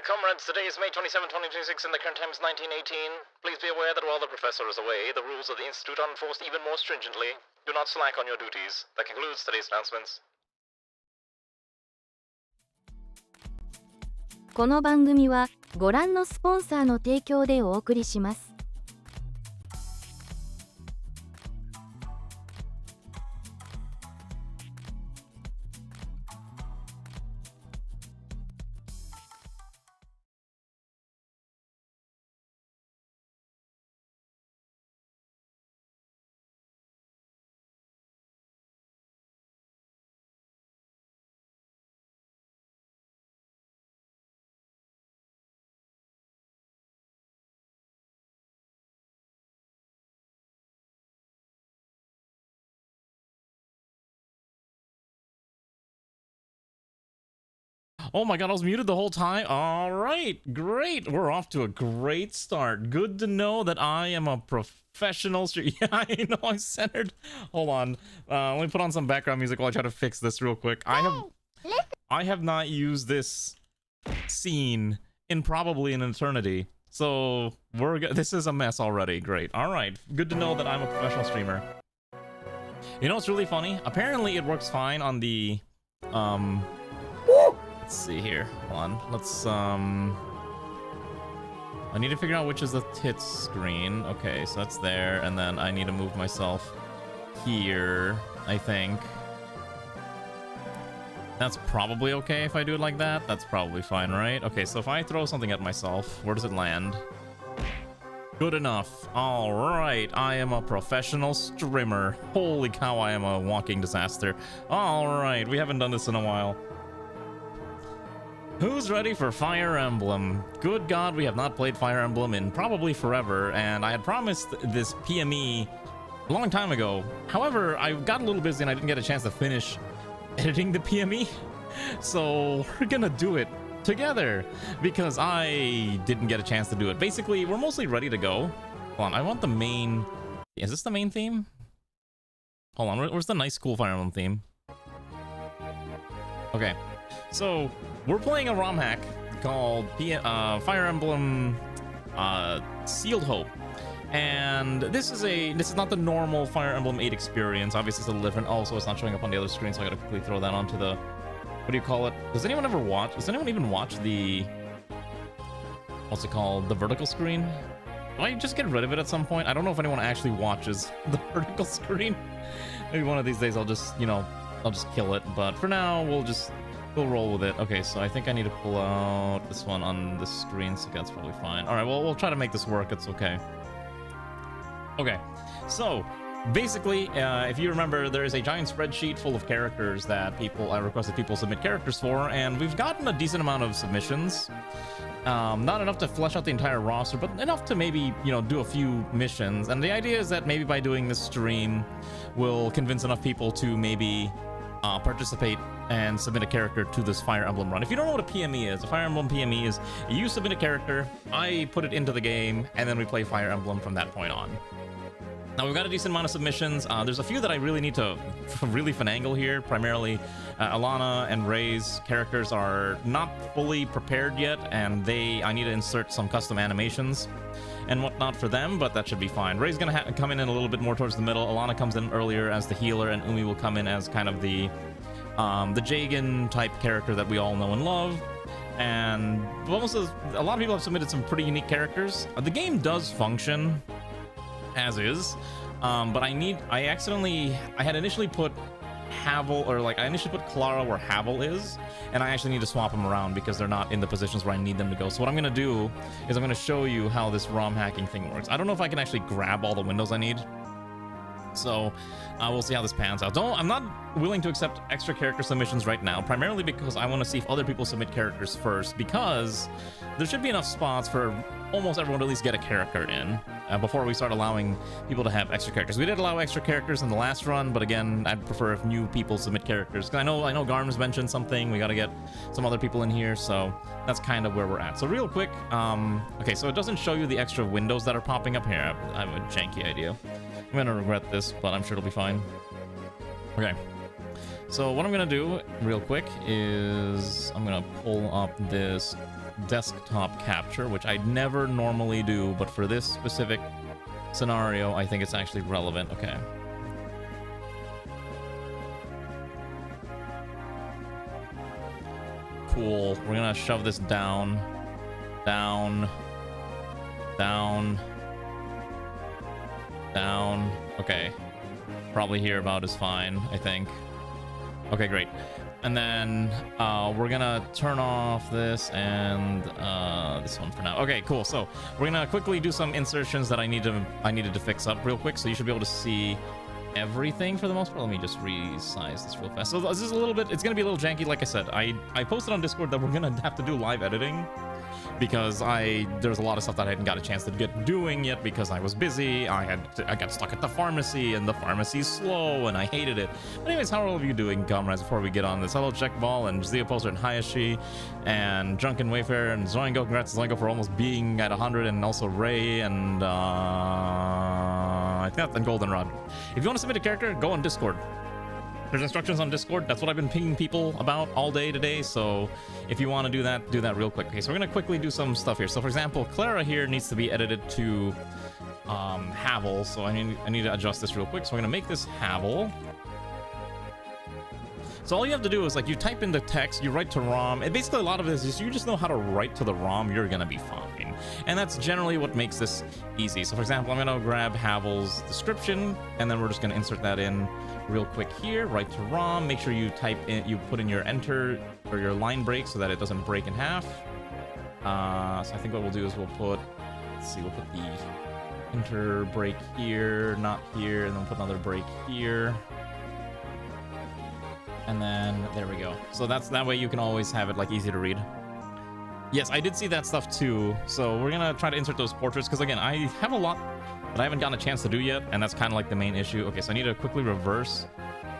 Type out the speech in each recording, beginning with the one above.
Comrades, today is May 27, 2026, and the current time is 1918. Please be aware that while the professor is away, the rules of the Institute are enforced even more stringently. Do not slack on your duties. That concludes today's announcements. この番組はご覧のスポンサーの提供でお送りします。Oh my god, I was muted the whole time. All right, great. We're off to a great start. Good to know that I am a professional. Yeah, I know I'm centered. Hold on. Let me put on some background music while I try to fix this real quick. I have not used this scene in probably an eternity. So this is a mess already. Great. All right. Good to know that I'm a professional streamer. You know what's really funny? Apparently it works fine on the let's see here. Hold on. Let's I need to figure out which is the tits screen. Okay, so that's there, and then I need to move myself here, I think. That's probably okay if I do it like that. That's probably fine, right? Okay, so if I throw something at myself, where does it land? Good enough. All right, I am a professional streamer. Holy cow, I am a walking disaster. All right, we haven't done this in a while. Who's ready for Fire Emblem? Good God, we have not played Fire Emblem in probably forever, and I had promised this PME a long time ago. However, I got a little busy and I didn't get a chance to finish editing the PME, so we're gonna do it together because I didn't get a chance to do it. Basically, we're mostly ready to go. Hold on, I want the main... Is this the main theme? Hold on, where's the nice cool Fire Emblem theme? Okay, so we're playing a ROM hack called Fire Emblem Sealed Hope, and this is not the normal Fire Emblem 8 experience. Obviously, it's a little different. Also, it's not showing up on the other screen, so I gotta quickly throw that onto the, what do you call it? Does anyone even watch the, what's it called? The vertical screen? Do I just get rid of it at some point? I don't know if anyone actually watches the vertical screen. Maybe one of these days I'll just, I'll just kill it. But for now, we'll roll with it. Okay, so I think I need to pull out this one on the screen, so that's probably fine. All right, well, we'll try to make this work. It's okay. Okay, so basically, if you remember, there is a giant spreadsheet full of characters that I requested people submit characters for, and we've gotten a decent amount of submissions. Not enough to flesh out the entire roster, but enough to maybe, do a few missions. And the idea is that maybe by doing this stream, we'll convince enough people to maybe participate and submit a character to this Fire Emblem run. If you don't know what a PME is, a Fire Emblem PME is you submit a character, I put it into the game, and then we play Fire Emblem from that point on. Now, we've got a decent amount of submissions. There's a few that I really need to really finagle here. Primarily, Alana and Ray's characters are not fully prepared yet, and I need to insert some custom animations and whatnot for them, but that should be fine. Ray's gonna come in a little bit more towards the middle. Alana comes in earlier as the healer, and Umi will come in as kind of the Jagan type character that we all know and love. And a lot of people have submitted some pretty unique characters. The game does function as is, but I had initially put Havel, or I initially put Clara where Havel is, and I actually need to swap them around because they're not in the positions where I need them to go. So what I'm gonna do is I'm gonna show you how this ROM hacking thing works. I don't know if I can actually grab all the windows I need, so we'll see how this pans out. I'm not willing to accept extra character submissions right now, primarily because I want to see if other people submit characters first, because there should be enough spots for almost everyone to at least get a character in before we start allowing people to have extra characters. We did allow extra characters in the last run, but again, I'd prefer if new people submit characters. I know Garm's mentioned something. We got to get some other people in here, so that's kind of where we're at. So real quick, okay, so it doesn't show you the extra windows that are popping up here. I have a janky idea. I'm gonna regret this, but I'm sure it'll be fine. Okay, so what I'm gonna do real quick is I'm gonna gonna pull up this desktop capture, which I never normally do, but for this specific scenario, I think it's actually relevant. Okay. Cool. We're gonna shove this down, down, down, down. Okay. Probably here about is fine, I think. Okay, great. And then we're gonna turn off this and this one for now. Okay, cool. So we're gonna quickly do some insertions that I needed to fix up real quick. So you should be able to see everything for the most part. Let me just resize this real fast. So this is a little bit, it's gonna be a little janky. Like I said, I posted on Discord that we're gonna have to do live editing because there's a lot of stuff that I hadn't got a chance to get doing yet because I was busy. I got stuck at the pharmacy and the pharmacy's slow and I hated it. But anyways, how are all of you doing, comrades, before we get on this? Hello, Checkball and Zia Poster and Hayashi and Drunken Wayfarer and Zoingo. Congrats to Zoingo for almost being at 100, and also Ray and I think that's Goldenrod. If you want to submit a character, go on Discord. There's instructions on Discord. That's what I've been pinging people about all day today. So if you want to do that real quick. Okay, so we're going to quickly do some stuff here. So for example, Clara here needs to be edited to Havel. So I need to adjust this real quick. So we're going to make this Havel. So all you have to do is like you type in the text, you write to ROM, and basically a lot of this is you just know how to write to the ROM, you're gonna be fine. And that's generally what makes this easy. So for example, I'm gonna grab Havel's description, and then we're just gonna insert that in real quick here, write to ROM, make sure you you put in your enter or your line break so that it doesn't break in half. So I think what we'll do is we'll put the enter break here, not here, and then we'll put another break here. And then there we go. So that way you can always have it like easy to read. Yes, I did see that stuff too. So we're gonna try to insert those portraits because again, I have a lot that I haven't gotten a chance to do yet, and that's kind of like the main issue. Okay, so I need to quickly reverse.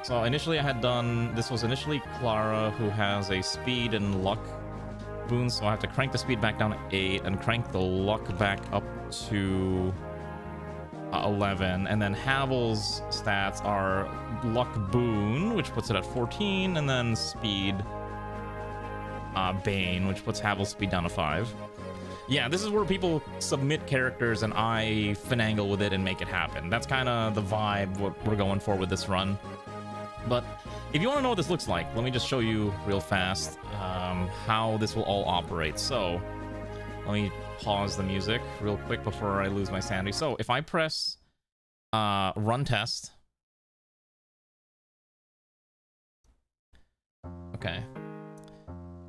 So initially I had done, this was initially Clara who has a speed and luck boon, so I have to crank the speed back down to 8 and crank the luck back up to 11, and then Havel's stats are luck boon, which puts it at 14, and then speed bane, which puts Havel's speed down to 5. Yeah, this is where people submit characters and I finagle with it and make it happen. That's kind of the vibe what we're going for with this run. But if you want to know what this looks like, let me just show you real fast how this will all operate. So let me pause the music real quick before I lose my sanity. So if I press run test. Okay.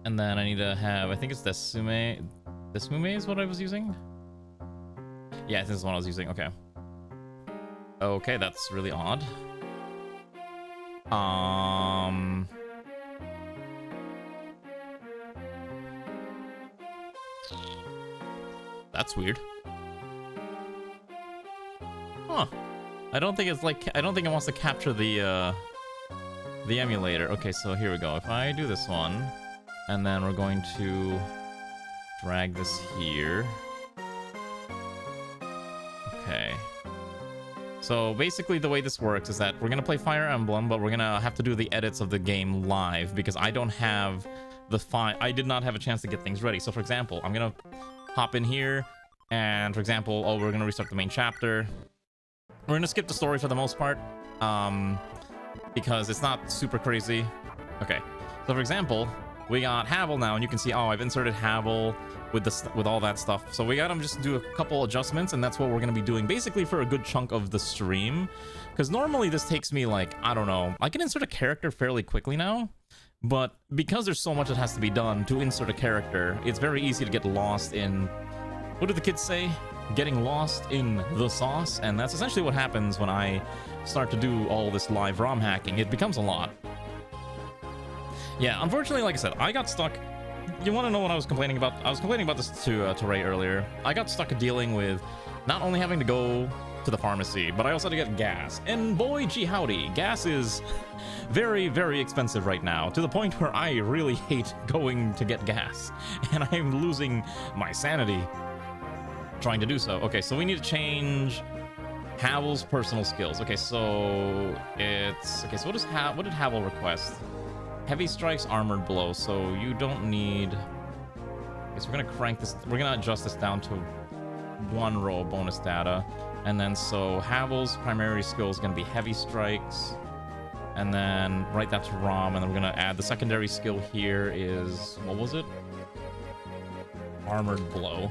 And then I need to have, I think it's Desume. Desume is what I was using? Yeah, this is what I was using. Okay. Okay, that's really odd. That's weird. Huh. I don't think it wants to capture the emulator. Okay, so here we go. If I do this one, and then we're going to drag this here. Okay. So basically the way this works is that we're gonna play Fire Emblem, but we're gonna have to do the edits of the game live because I don't have the file. I did not have a chance to get things ready. So for example, I'm gonna hop in here, and for example, we're gonna restart the main chapter. We're gonna skip the story for the most part, because it's not super crazy. Okay, so for example, we got Havel now, and you can see, I've inserted Havel with all that stuff. So we gotta just do a couple adjustments, and that's what we're gonna be doing basically for a good chunk of the stream. Because normally this takes me like, I don't know, I can insert a character fairly quickly now, but because there's so much that has to be done to insert a character, it's very easy to get lost in, what do the kids say? Getting lost in the sauce. And that's essentially what happens when I start to do all this live ROM hacking. It becomes a lot. Yeah, unfortunately, like I said, I got stuck. You want to know what I was complaining about? I was complaining about this to Ray earlier. I got stuck dealing with not only having to go to the pharmacy, but I also had to get gas. And boy, gee howdy, gas is very, very expensive right now, to the point where I really hate going to get gas. And I'm losing my sanity trying to do so. Okay, so we need to change Havel's personal skills. Okay, so it's... Okay, so what did Havel request? Heavy strikes, armored blow. So you don't need. Okay, so we're gonna crank this. We're gonna adjust this down to 1 row of bonus data, and then so Havel's primary skill is gonna be heavy strikes, and then write that to ROM, and then we're gonna add the secondary skill here is what was it? Armored blow.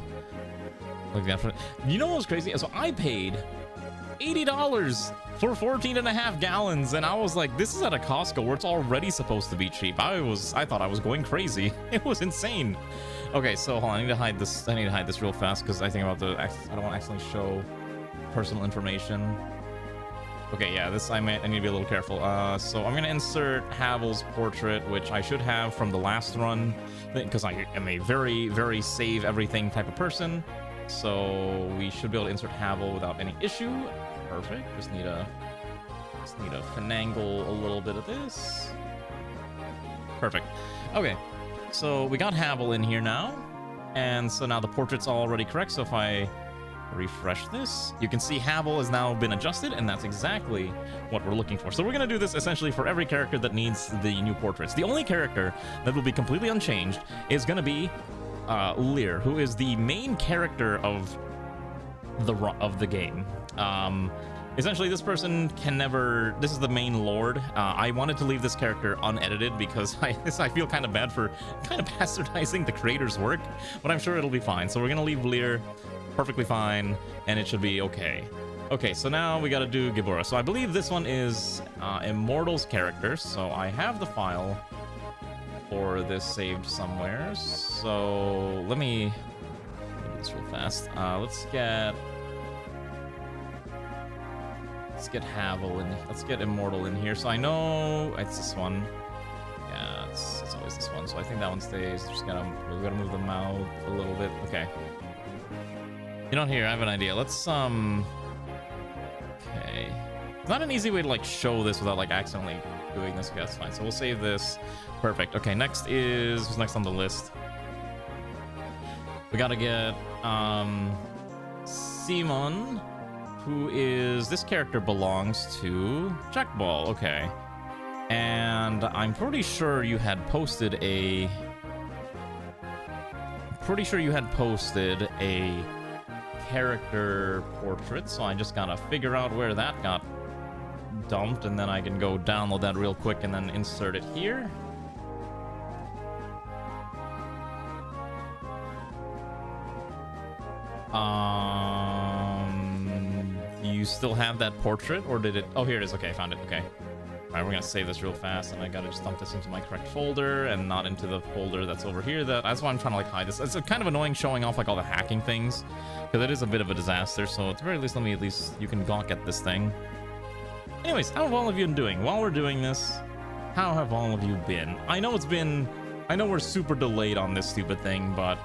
Like that. You know what was crazy? So I paid $80 for 14.5 gallons, and I was like, this is at a Costco where it's already supposed to be cheap. I thought I was going crazy. It was insane. Okay, so hold on, I need to hide this. I need to hide this real fast because I think about I don't want to accidentally show personal information. Okay, yeah, this I need to be a little careful. So I'm gonna insert Havel's portrait, which I should have from the last run, because I am a very, very save everything type of person. So we should be able to insert Havel without any issue. Perfect. Just need to finagle a little bit of this. Perfect. Okay, so we got Havel in here now, and so now the portrait's already correct. So if I refresh this, you can see Havel has now been adjusted, and that's exactly what we're looking for. So we're gonna do this essentially for every character that needs the new portraits. The only character that will be completely unchanged is gonna be Lear, who is the main character of the game. Essentially, this person can never. This is the main lord. I wanted to leave this character unedited because I feel kind of bad for kind of bastardizing the creator's work, but I'm sure it'll be fine. So we're gonna leave Lear perfectly fine, and it should be okay. Okay, so now we gotta do Gibora. So I believe this one is Immortal's character. So I have the file for this saved somewhere. So let me do this real fast. Let's get Havel in. Let's get Immortal in here. So I know it's this one. Yeah, it's always this one. So I think that one stays. We gotta move them out a little bit. Okay. You know, here I have an idea. Let's okay. It's not an easy way to like show this without like accidentally doing this. Okay, that's fine. So we'll save this. Perfect. Okay, next is who's next on the list? We gotta get Simon, who is this character belongs to Jackball. Okay, and I'm pretty sure you had posted a character portrait, so I just gotta figure out where that got dumped, and then I can go download that real quick and then insert it here. You still have that portrait, or did it? Oh, here it is. Okay, I found it. Okay. All right, we're gonna save this real fast, and I gotta just dump this into my correct folder and not into the folder that's over here. That's why I'm trying to like hide this. It's kind of annoying showing off like all the hacking things, because it is a bit of a disaster. So at the very least, you can gawk at this thing. Anyways, how have all of you been doing? While we're doing this, how have all of you been? I know we're super delayed on this stupid thing, but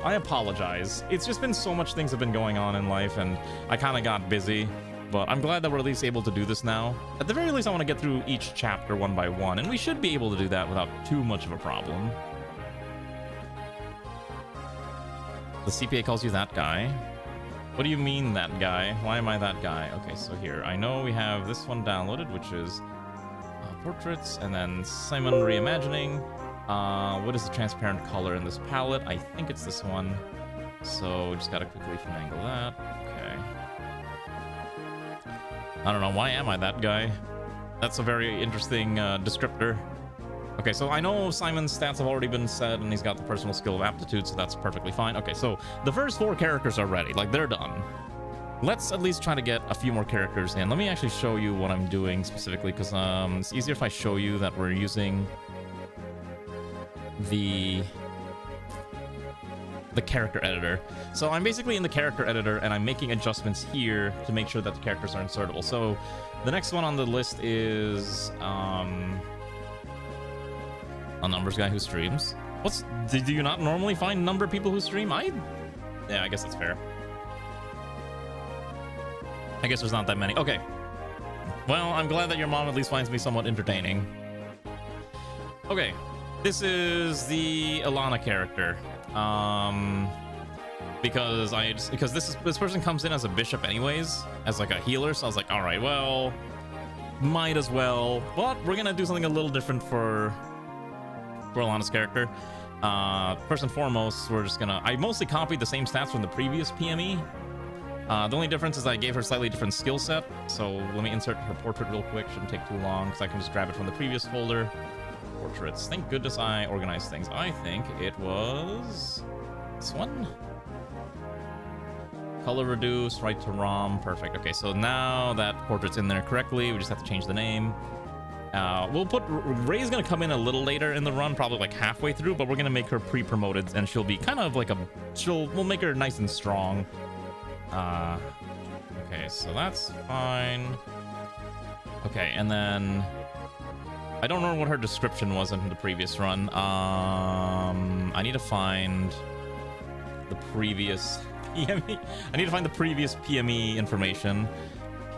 I apologize. It's just been so much things have been going on in life, and I kind of got busy, but I'm glad that we're at least able to do this now. At the very least, I want to get through each chapter one by one, and we should be able to do that without too much of a problem. The CPA calls you that guy. What do you mean, that guy? Why am I that guy? Okay, so here, I know we have this one downloaded, which is portraits, and then Simon reimagining. What is the transparent color in this palette? I think it's this one. So just gotta quickly finagle that. Okay. I don't know. Why am I that guy? That's a very interesting descriptor. Okay, so I know Simon's stats have already been said, and he's got the personal skill of aptitude, so that's perfectly fine. Okay, so the first 4 characters are ready. Like, they're done. Let's at least try to get a few more characters in. Let me actually show you what I'm doing specifically, because it's easier if I show you that we're using the character editor. So I'm basically in the character editor, and I'm making adjustments here to make sure that the characters are insertable. So the next one on the list is a numbers guy who streams. Do you not normally find number people who stream? Yeah, I guess that's fair. I guess there's not that many. Okay. Well, I'm glad that your mom at least finds me somewhat entertaining. Okay. This is the Ilana character. Because this person comes in as a bishop anyways, as like a healer, so I was like, all right, well, might as well. But we're gonna do something a little different for Alana's character. First and foremost, we're just gonna... I mostly copied the same stats from the previous PME. The only difference is I gave her a slightly different skill set. So let me insert her portrait real quick. Shouldn't take too long because I can just grab it from the previous folder. Portraits. Thank goodness I organized things. I think it was this one. Color reduce, right to ROM. Perfect. Okay, so now that portrait's in there correctly, we just have to change the name. We'll put... Ray's gonna come in a little later in the run, probably like halfway through, but we're gonna make her pre-promoted, and she'll be kind of like a... We'll make her nice and strong. Okay, so that's fine. Okay, and then... I don't remember what her description was in the previous run. I need to find the previous PME. I need to find the previous PME information.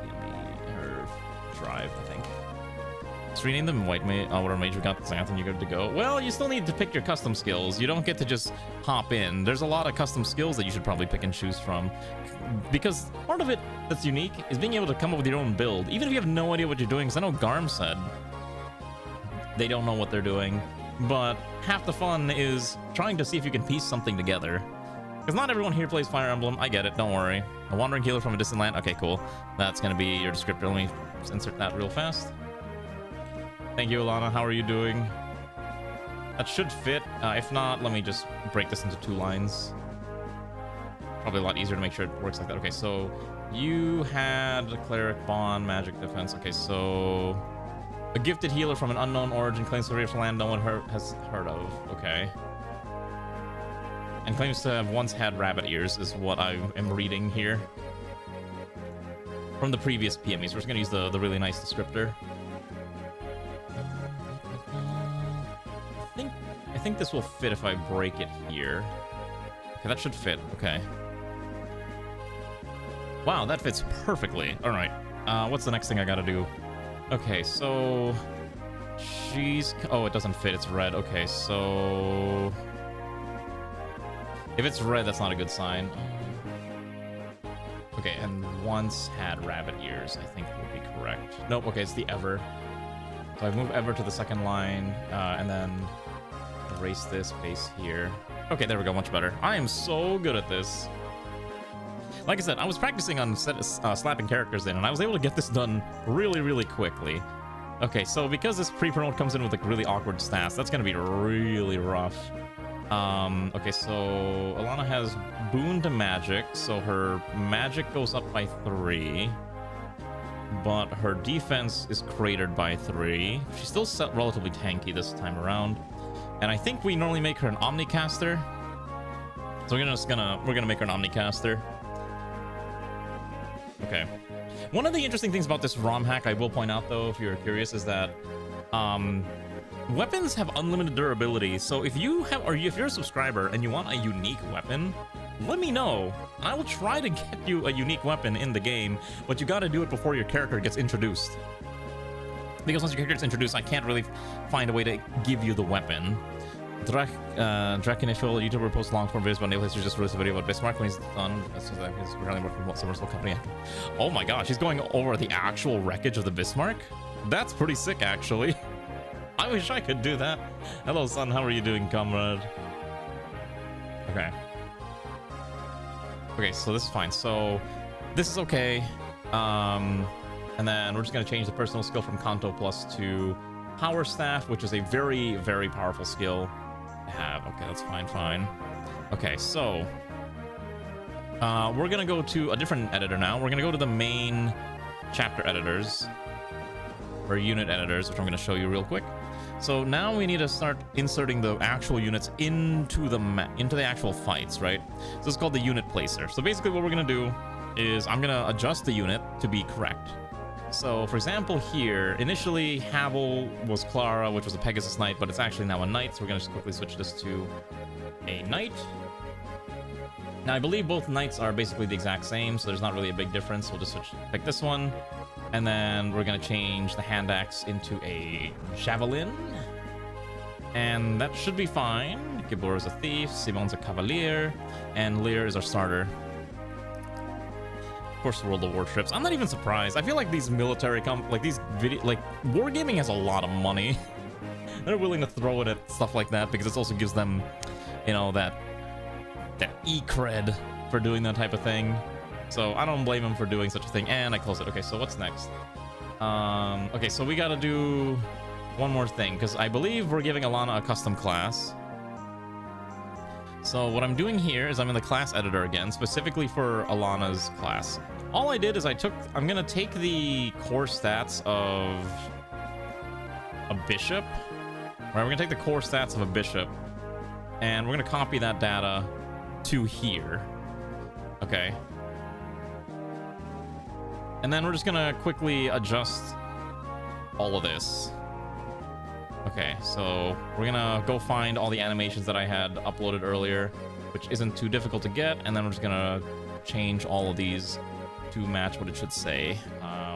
PME, her drive, I think. Let's rename them White Mage. Oh, whatever mage we got, Xanthan, you're good to go. Well, you still need to pick your custom skills. You don't get to just hop in. There's a lot of custom skills that you should probably pick and choose from. Because part of it that's unique is being able to come up with your own build. Even if you have no idea what you're doing, because I know Garm said they don't know what they're doing. But half the fun is trying to see if you can piece something together. Because not everyone here plays Fire Emblem. I get it, don't worry. A wandering healer from a distant land. Okay, cool. That's going to be your descriptor. Let me just insert that real fast. Thank you, Alana. How are you doing? That should fit. If not, let me just break this into 2 lines. Probably a lot easier to make sure it works like that. Okay, so you had a cleric, bond, magic defense. Okay, so a gifted healer from an unknown origin claims to reach land no one has heard of. Okay. And claims to have once had rabbit ears is what I am reading here. From the previous PMEs. We're just going to use the really nice descriptor. I think this will fit if I break it here. Okay, that should fit. Okay. Wow, that fits perfectly. All right. What's the next thing I gotta do? Okay, so she's... Oh, it doesn't fit. It's red. Okay, so if it's red, that's not a good sign. Okay, and once had rabbit ears, I think would be correct. Nope. Okay, it's the ever. So I move ever to the second line, and then erase this base here. Okay, there we go, much better. I am so good at this. Like I said, I was practicing on slapping characters in, and I was able to get this done really, really quickly. Okay, so because this pre-promote comes in with like really awkward stats, that's gonna be really rough. Okay, so Alana has boon to magic, so her magic goes up by 3. But her defense is cratered by 3. She's still set relatively tanky this time around. And I think we normally make her an Omnicaster. So we're gonna make her an Omnicaster. Okay. One of the interesting things about this ROM hack, I will point out though, if you're curious, is that weapons have unlimited durability. So if you have, or if you're a subscriber and you want a unique weapon, let me know, and I will try to get you a unique weapon in the game, but you gotta do it before your character gets introduced. Because once your character gets introduced, I can't really find a way to give you the weapon. Initial YouTuber posts long-form videos about nail history, just released a video about Bismarck when he's done. He's apparently working with Submersible Company. Oh my gosh, he's going over the actual wreckage of the Bismarck? That's pretty sick, actually. I wish I could do that. Hello, son. How are you doing, comrade? Okay. Okay, so this is fine. So this is okay. And then we're just going to change the personal skill from Kanto Plus to Power Staff, which is a very, very powerful skill to have. Okay, that's fine. Okay, so we're going to go to a different editor now. We're going to go to the main chapter editors, or unit editors, which I'm going to show you real quick. So now we need to start inserting the actual units into the actual fights, right? So this is called the unit placer. So basically what we're going to do is I'm going to adjust the unit to be correct. So for example here, initially Havel was Clara, which was a Pegasus Knight, but it's actually now a Knight, so we're going to just quickly switch this to a Knight. Now I believe both Knights are basically the exact same, so there's not really a big difference. We'll just pick this one. And then we're going to change the hand axe into a javelin. And that should be fine. Gibor is a thief, Simon's a cavalier, and Lear is our starter. course, World of Warships. I'm not even surprised. I feel like these military wargaming has a lot of money. They're willing to throw it at stuff like that because it also gives them, you know, that e-cred for doing that type of thing. So I don't blame them for doing such a thing. And I close it. Okay, so what's next? Okay, so we gotta do one more thing because I believe we're giving Alana a custom class. So what I'm doing here is I'm in the class editor again, specifically for Alana's class. All I did is I'm gonna take the core stats of a bishop. Right, we're gonna take the core stats of a bishop and we're gonna copy that data to here. Okay. And then we're just gonna quickly adjust all of this. Okay, so we're gonna go find all the animations that I had uploaded earlier, which isn't too difficult to get, and then we're just gonna change all of these to match what it should say,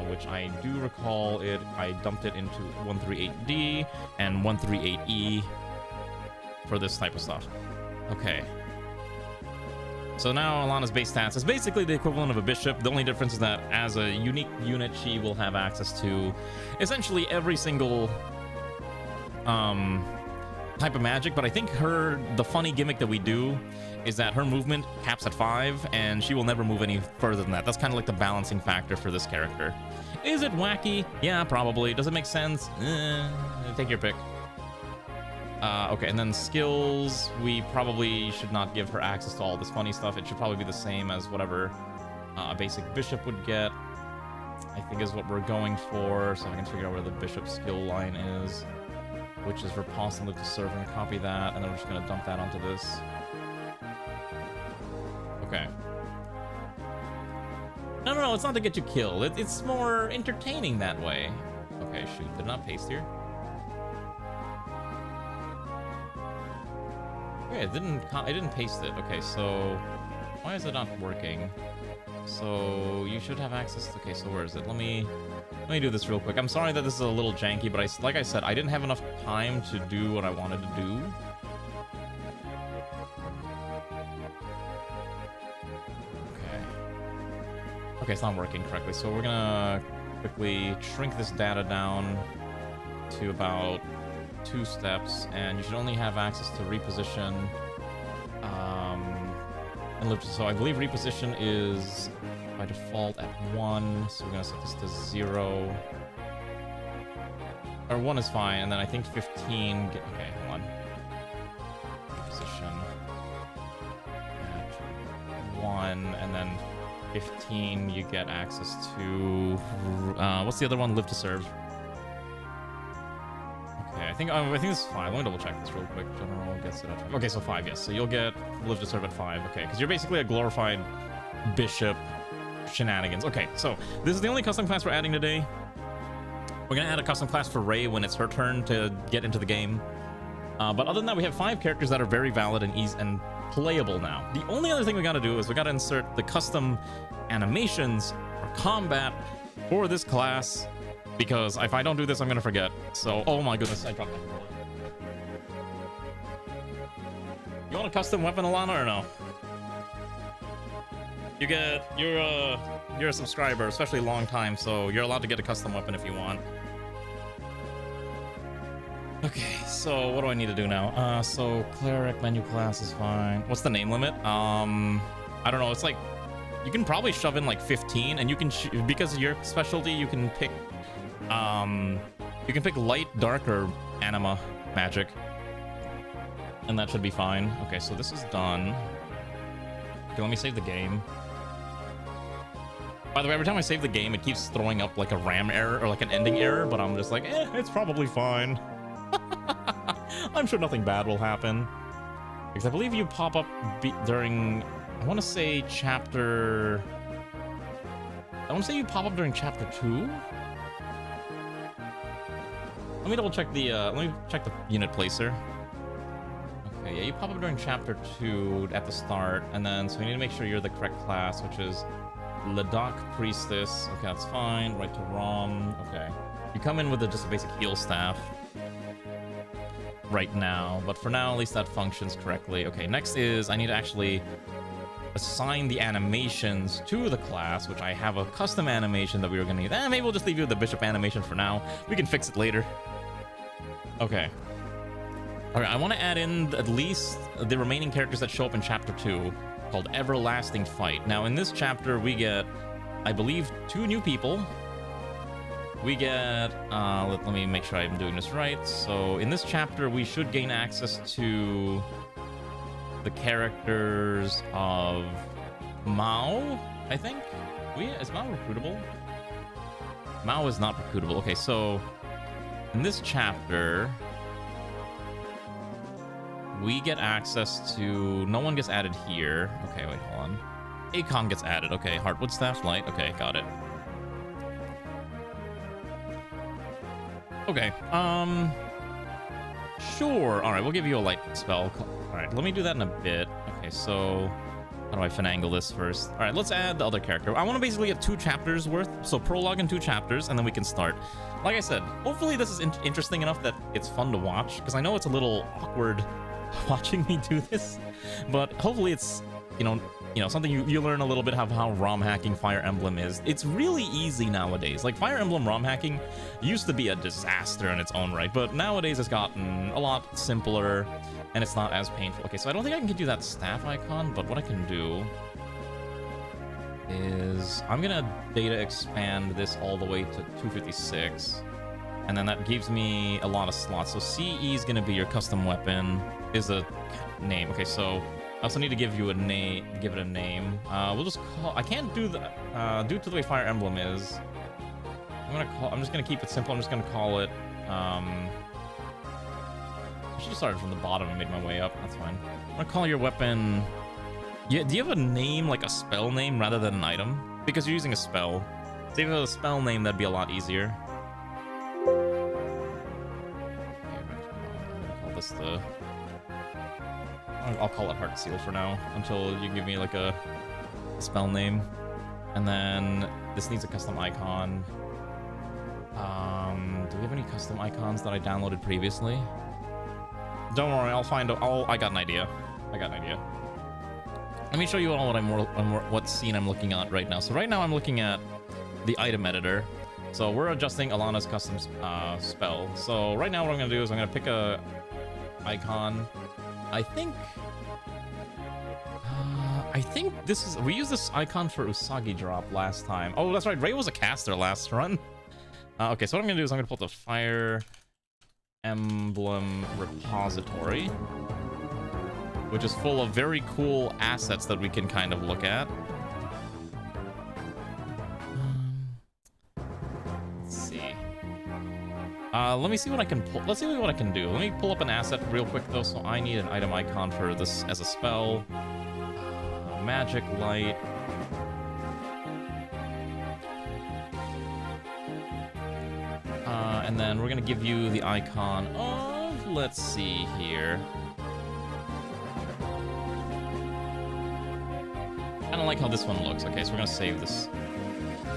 which I do recall I dumped it into 138D and 138E for this type of stuff. Okay. So now Alana's base stats is basically the equivalent of a bishop. The only difference is that as a unique unit, she will have access to essentially every single type of magic, but I think the funny gimmick that we do is that her movement caps at 5 and she will never move any further than that. That's kind of like the balancing factor for this character. Is it wacky? Yeah, probably. Does it make sense? Take your pick. Okay, and then skills, we probably should not give her access to all this funny stuff. It should probably be the same as whatever a basic bishop would get, I think is what we're going for. So I can figure out where the bishop skill line is, which is repulse and look to serve, and copy that, and then we're just gonna dump that onto this. Okay. No, it's not to get you killed. It's more entertaining that way. Okay, shoot, did it not paste here? Okay, it didn't paste it. Okay, so why is it not working? So you should have access to, okay, so where is it? Let me do this real quick. I'm sorry that this is a little janky, but like I said, I didn't have enough time to do what I wanted to do. Okay, it's not working correctly, so we're gonna quickly shrink this data down to about 2 steps, and you should only have access to reposition and lift. So I believe reposition is by default at 1, so we're gonna set this to 0, or 1 is fine, and then I think 15 okay, hold on, reposition at 1, and then 15 you get access to what's the other one? Live to serve. Okay, I think this is 5. Let me double check this real quick. General gets it at 5. Okay, so 5, yes. So you'll get live to serve at 5. Okay, because you're basically a glorified bishop shenanigans. Okay, so this is the only custom class we're adding today. We're gonna add a custom class for Rey when it's her turn to get into the game. But other than that, we have 5 characters that are very valid and easy and playable now. The only other thing we gotta do is we gotta insert the custom animations or combat for this class, because if I don't do this, I'm gonna forget. So, oh my goodness, I dropped my phone. You want a custom weapon, Alana, or no? You're a subscriber, especially a long time, so you're allowed to get a custom weapon if you want. Okay, so what do I need to do now? So cleric menu class is fine. What's the name limit? I don't know. It's like you can probably shove in like 15, and you can because of your specialty, you can pick light, dark, or anima magic, and that should be fine. Okay, so this is done. Okay, let me save the game. By the way, every time I save the game, it keeps throwing up like a RAM error or like an ending error, but I'm just like, it's probably fine. I'm sure nothing bad will happen. Because I believe you pop up during, I want to say you pop up during chapter 2. Let me double check let me check the unit placer. Okay, yeah, you pop up during chapter 2 at the start, and then, so we need to make sure you're the correct class, which is Ladakh Priestess. Okay, that's fine. Right to ROM. Okay. You come in with just a basic heal staff right now, but for now, at least that functions correctly. Okay, next is I need to actually assign the animations to the class, which I have a custom animation that we were gonna use. Maybe we'll just leave you with the bishop animation for now. We can fix it later. Okay. All right, I want to add in at least the remaining characters that show up in chapter 2, called Everlasting Fight. Now, in this chapter, we get, I believe, 2 new people. We get, let me make sure I'm doing this right. So, in this chapter, we should gain access to the characters of Mao, I think. Is Mao recruitable? Mao is not recruitable. Okay, so in this chapter, we get access to... No one gets added here. Okay, wait, hold on. Akon gets added. Okay, Heartwood Staff Light. Okay, got it. Okay, sure. All right, we'll give you a light spell. All right, let me do that in a bit. Okay, so how do I finagle this first? All right, let's add the other character. I want to basically get 2 chapters worth. So prologue and 2 chapters, and then we can start. Like I said, hopefully this is interesting enough that it's fun to watch, because I know it's a little awkward watching me do this, but hopefully it's, you know, something you learn a little bit of how ROM hacking Fire Emblem is. It's really easy nowadays. Like, Fire Emblem ROM hacking used to be a disaster in its own right, but nowadays it's gotten a lot simpler, and it's not as painful. Okay, so I don't think I can do that staff icon, but what I can do is I'm gonna data expand this all the way to 256, and then that gives me a lot of slots. So CE is gonna be your custom weapon, is a name. Okay, so I also need to give you a name. Give it a name. We'll just call. I can't do the due to the way Fire Emblem is. I'm just gonna keep it simple. I'm just gonna call it. I should have started from the bottom and made my way up. That's fine. I'm gonna call your weapon. Yeah. Do you have a name, like a spell name, rather than an item? Because you're using a spell. So if you have a spell name, that'd be a lot easier. Okay, I'm gonna call this the. I'll call it Heart Seal for now, until you give me like a spell name. And then this needs a custom icon. Do we have any custom icons that I downloaded previously? Don't worry, I'll find out. I got an idea. Let me show you all what scene I'm looking at right now. So right now I'm looking at the item editor. So we're adjusting Alana's custom spell. So right now what I'm gonna do is I'm gonna pick a icon. I think this is... We used this icon for Usagi drop last time. Oh, that's right. Ray was a caster last run. Okay, so what I'm going to do is I'm going to pull up the Fire Emblem repository, which is full of very cool assets that we can kind of look at. Let's see. Let me see what I can pull. Let's see what I can do. Let me pull up an asset real quick, though. So I need an item icon for this as a spell. Magic light. And then we're gonna give you the icon of, let's see here. I don't like how this one looks. Okay, so we're gonna save this.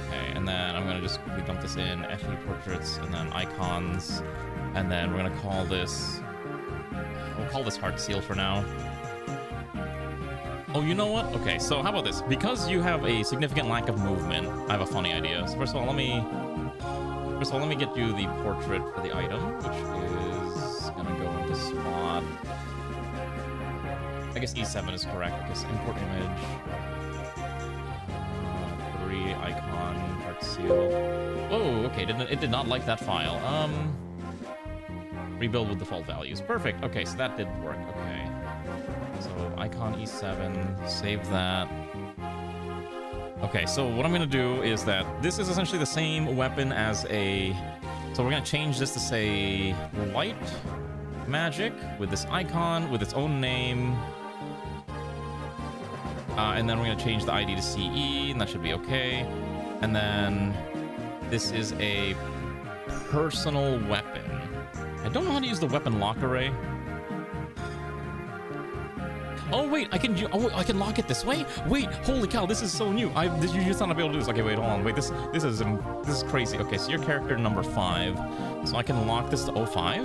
Okay, and then I'm gonna just dump this in FE portraits and then icons, and then we're gonna call this. We'll call this Heart Seal for now. Oh, you know what? Okay, so how about this? Because you have a significant lack of movement, I have a funny idea. So first of all, let me get you the portrait for the item, which is gonna go into spot. I guess E7 is correct because import image. 3 icon Heart Seal. Oh, okay. It did not like that file. Rebuild with default values. Perfect. Okay, so that did work. Okay. So icon E7, save that. Okay, so what I'm gonna do is that this is essentially the same weapon as a... So we're gonna change this to say light magic with this icon with its own name. And then we're gonna change the ID to CE, and that should be okay. And then this is a personal weapon. I don't know how to use the weapon lock array. Oh wait, I can lock it this way. Wait, holy cow, this is so new. You just not be able to do this. Okay, wait, hold on. Wait, this is crazy. Okay, so you're character number 5, so I can lock this to 05.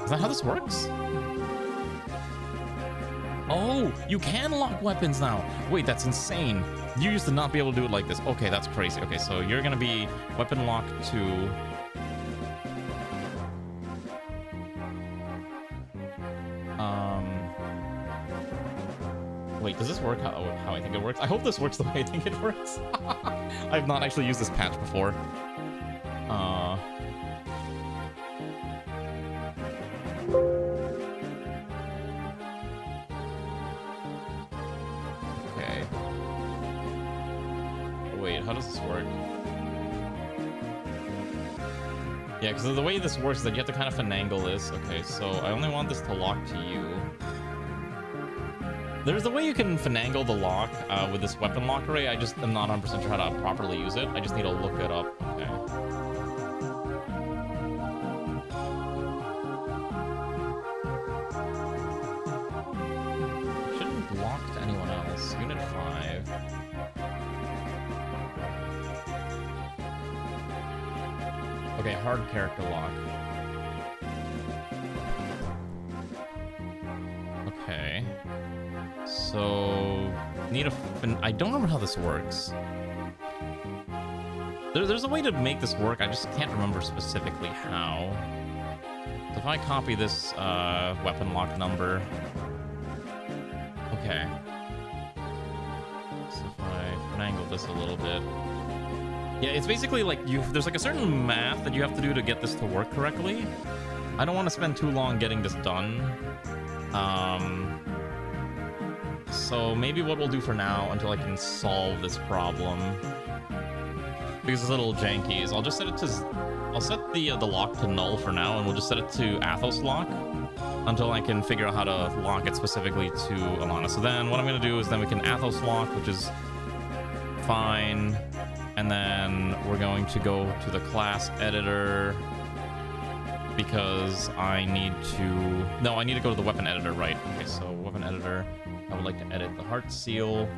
Is that how this works? Oh Oh, you can lock weapons now. Wait, that's insane. You used to not be able to do it like this. Okay, that's crazy. Okay, so you're gonna be weapon lock to... Wait, does this work how I think it works? I hope this works the way I think it works. I've not actually used this patch before. Okay. Wait, how does this work? Yeah, because the way this works is that you have to kind of finagle this. Okay, so I only want this to lock to you. There's a way you can finagle the lock with this weapon lock array. I just am not 100% sure how to properly use it. I just need to look it up. Okay. Shouldn't block to anyone else. Unit 5. Okay, hard character lock. Okay. So, need a... I don't remember how this works. There's a way to make this work, I just can't remember specifically how. So if I copy this weapon lock number... Okay. So if I finagle this a little bit... Yeah, it's basically like there's like a certain math that you have to do to get this to work correctly. I don't want to spend too long getting this done. So maybe what we'll do for now until I can solve this problem, because it's a little janky, is I'll just set it to... I'll set the lock to null for now, and we'll just set it to Athos lock until I can figure out how to lock it specifically to Alana. So then what I'm going to do is then we can Athos lock, which is fine, and then we're going to go to the class editor because I need to... No, I need to go to the weapon editor, right? Okay, so weapon editor... I would like to edit the heart seal.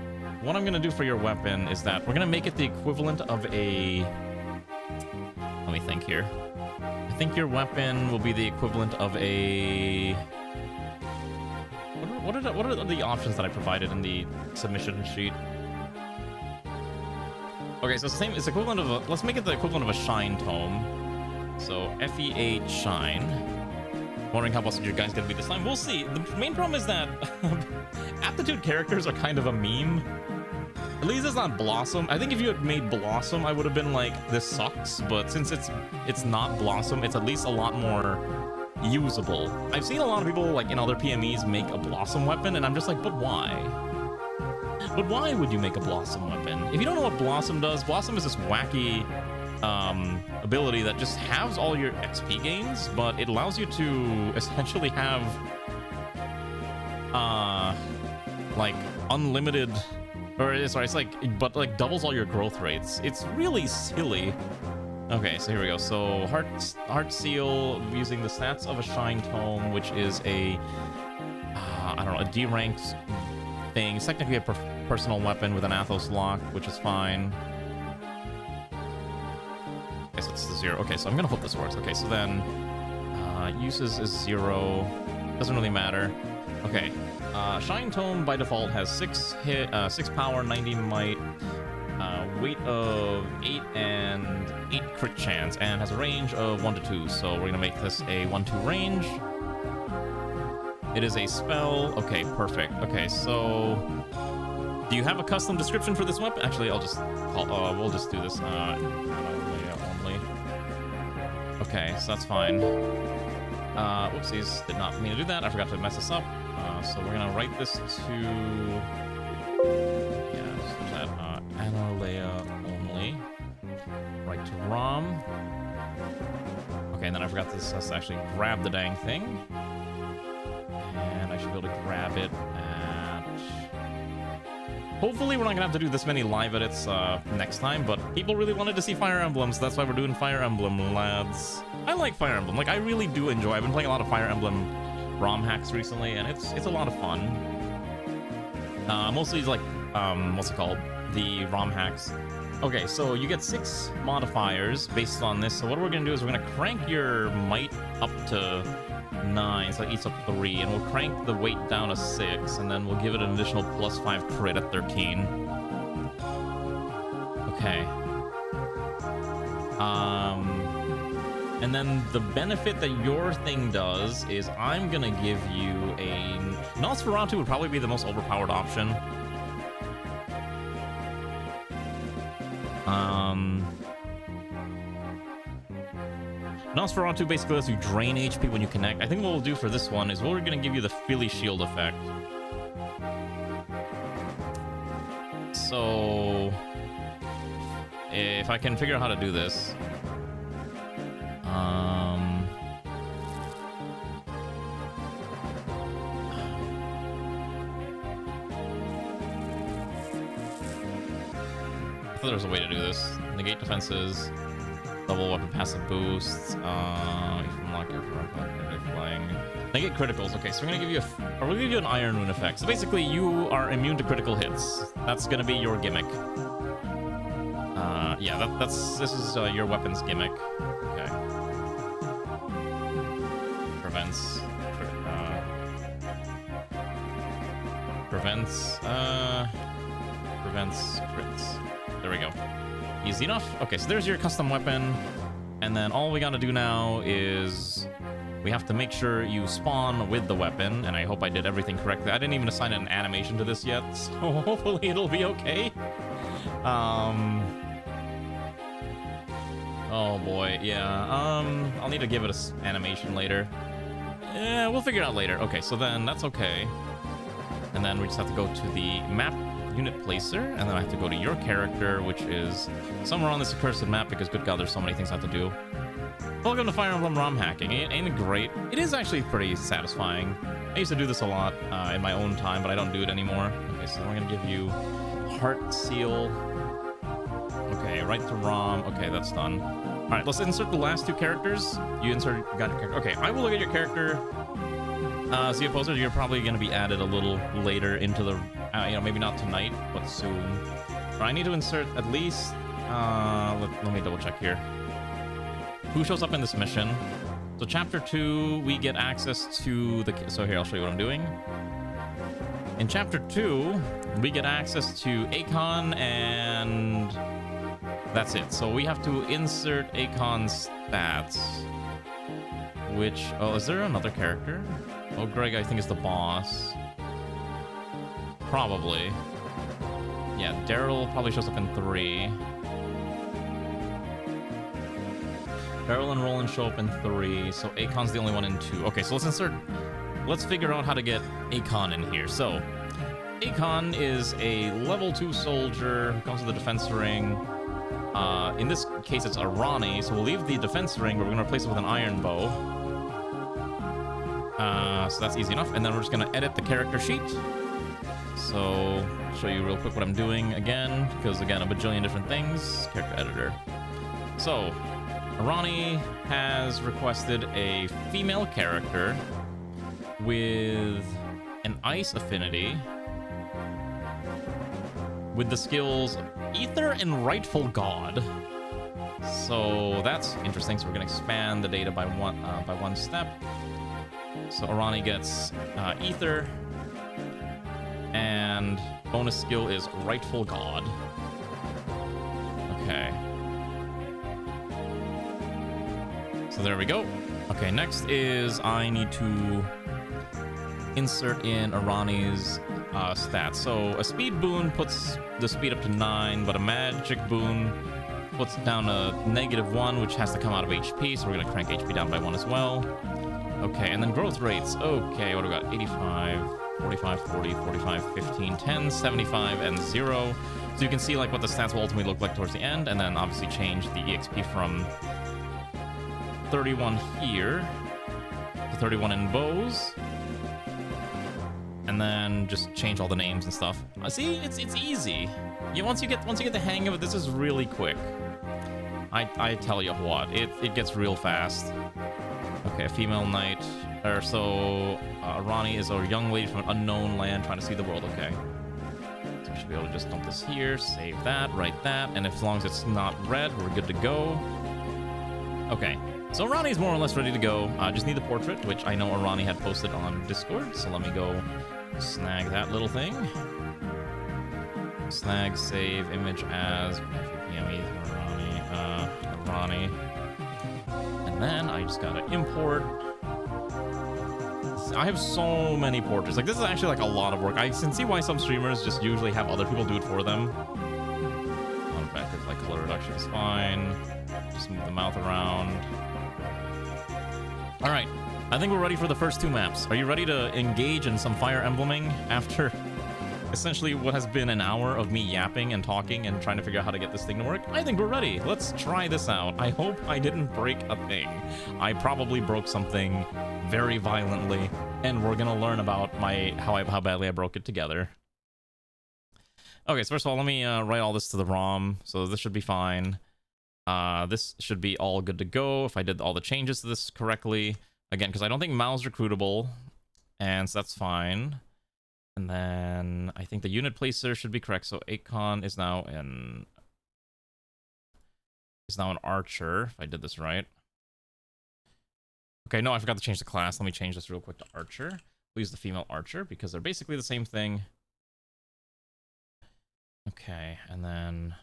What I'm going to do for your weapon is that we're going to make it the equivalent of a... Let me think here. I think your weapon will be the equivalent of a... What are the options that I provided in the submission sheet? Okay, so it's the same. It's equivalent of a... Let's make it the equivalent of a shine tome. So FE8 shine. Wondering how busted you guys gonna be this time. We'll see. The main problem is that aptitude characters are kind of a meme. At least it's not Blossom. I think if you had made Blossom, I would have been like, this sucks. But since it's not Blossom, it's at least a lot more usable. I've seen a lot of people like in other PMEs make a Blossom weapon, and I'm just like, but why? But why would you make a Blossom weapon? If you don't know what Blossom does, Blossom is this wacky ability that just halves all your XP gains, but it allows you to essentially have like unlimited, or sorry, it's like, but like doubles all your growth rates. It's really silly. Okay, so here we go. So heart seal using the stats of a shine tome, which is a I don't know, a D ranked thing. It's technically a personal weapon with an Athos lock, which is fine. Okay, so it's the 0. Okay, so I'm gonna hope this works. Okay, so then uses is 0. Doesn't really matter. Okay, Shine Tome by default has 6 power, 90 might, weight of 8 and 8 crit chance, and has a range of 1 to 2. So we're gonna make this a 1-2 range. It is a spell. Okay, perfect. Okay, so do you have a custom description for this weapon? Actually, I'll just call, we'll just do this only. Okay, so that's fine. Whoopsies, did not mean to do that. I forgot to mess this up. So we're gonna write this to, yeah, so that Analea only. Write to ROM. Okay, and then I forgot this has to actually grab the dang thing. And I should be able to grab it at... Hopefully we're not gonna have to do this many live edits next time, but people really wanted to see Fire Emblem, so that's why we're doing Fire Emblem, lads. I like Fire Emblem. Like, I really do enjoy. I've been playing a lot of Fire Emblem ROM hacks recently, and it's a lot of fun. Mostly like, what's it called? The ROM hacks. Okay, so you get 6 modifiers based on this. So what we're gonna do is we're gonna crank your might up to 9, so it eats up 3, and we'll crank the weight down to 6, and then we'll give it an additional +5 crit at 13. Okay. And then the benefit that your thing does is I'm gonna give you a... Nosferatu would probably be the most overpowered option. Nosferatu basically lets you drain HP when you connect. I think what we'll do for this one is we're gonna give you the Philly Shield effect. So... if I can figure out how to do this... I thought there was a way to do this. Negate defenses, double weapon passive boosts, flying. Negate criticals. Okay, so we're gonna give you we'll give you an Iron Rune effect. So basically, you are immune to critical hits. That's gonna be your gimmick. Yeah, this is your weapon's gimmick. Okay. Prevents crits. There we go. Easy enough. Okay, so there's your custom weapon. And then all we gotta do now is we have to make sure you spawn with the weapon. And I hope I did everything correctly. I didn't even assign an animation to this yet, so hopefully it'll be okay. Oh boy, yeah. I'll need to give it an animation later. Yeah, we'll figure it out later. Okay, so then that's okay. And then we just have to go to the map unit placer, and then I have to go to your character, which is somewhere on this accursed map, because good god, there's so many things I have to do. Welcome to Fire Emblem ROM hacking. Ain't it great? It is actually pretty satisfying. I used to do this a lot in my own time, but I don't do it anymore. Okay, so we're gonna give you Heart Seal. Okay, right to ROM. Okay, that's done. All right, let's insert the last two characters. You got your character. Okay, I will look at your character. See, opposer, you're probably going to be added a little later into the, maybe not tonight, but soon. But I need to insert at least, let me double check here. Who shows up in this mission? So chapter 2, we get access to the, so here, I'll show you what I'm doing. In chapter 2, we get access to Akon, and that's it. So we have to insert Akon's stats, which, oh, is there another character? Oh, Greg, I think, is the boss. Probably. Yeah, Daryl probably shows up in 3. Daryl and Roland show up in 3, so Akon's the only one in 2. Okay, so let's figure out how to get Akon in here. So, Akon is a level 2 soldier who comes with a defense ring. In this case, it's a Ronnie, so we'll leave the defense ring, but we're gonna replace it with an iron bow. So that's easy enough, and then we're just gonna edit the character sheet. So, I'll show you real quick what I'm doing again, because again, a bajillion different things. Character editor. So, Ronnie has requested a female character with an ice affinity, with the skills Ether and Rightful God. So that's interesting. So we're gonna expand the data by one step. So Arani gets Ether, and bonus skill is Rightful God. Okay. So there we go. Okay, next is I need to insert in Arani's stats. So a speed boon puts the speed up to 9, but a magic boon puts it down to -1, which has to come out of HP, so we're gonna crank HP down by 1 as well. Okay, and then growth rates. Okay, what do we got? 85, 45, 40, 45, 15, 10, 75, and 0. So you can see like what the stats will ultimately look like towards the end, and then obviously change the EXP from 31 here to 31 in bows. And then just change all the names and stuff. See, it's easy. Once you get the hang of it, this is really quick. I tell you what, it gets real fast. Okay, female knight. Ronnie is a young lady from an unknown land trying to see the world. Okay. So we should be able to just dump this here, save that, write that, and as long as it's not red, we're good to go. Okay. So Ronnie's more or less ready to go. Just need the portrait, which I know Ronnie had posted on Discord. So let me go snag that little thing. Snag save image as PME3 Ronnie. And then I just gotta import. I have so many portraits. Like, this is actually like a lot of work. I can see why some streamers just usually have other people do it for them. On back, like color reduction is fine. Just move the mouth around. All right, I think we're ready for the first two maps. Are you ready to engage in some Fire Embleming after essentially what has been an hour of me yapping and talking and trying to figure out how to get this thing to work? I think we're ready. Let's try this out. I hope I didn't break a thing. I probably broke something very violently, and we're gonna learn about how badly I broke it together. Okay, so first of all, let me write all this to the ROM, so this should be fine. This should be all good to go if I did all the changes to this correctly. Again, because I don't think Mao's recruitable, and so that's fine. And then I think the unit placer should be correct. So Akon is now an archer, if I did this right. Okay, no, I forgot to change the class. Let me change this real quick to archer. We'll use the female archer because they're basically the same thing. Okay, and then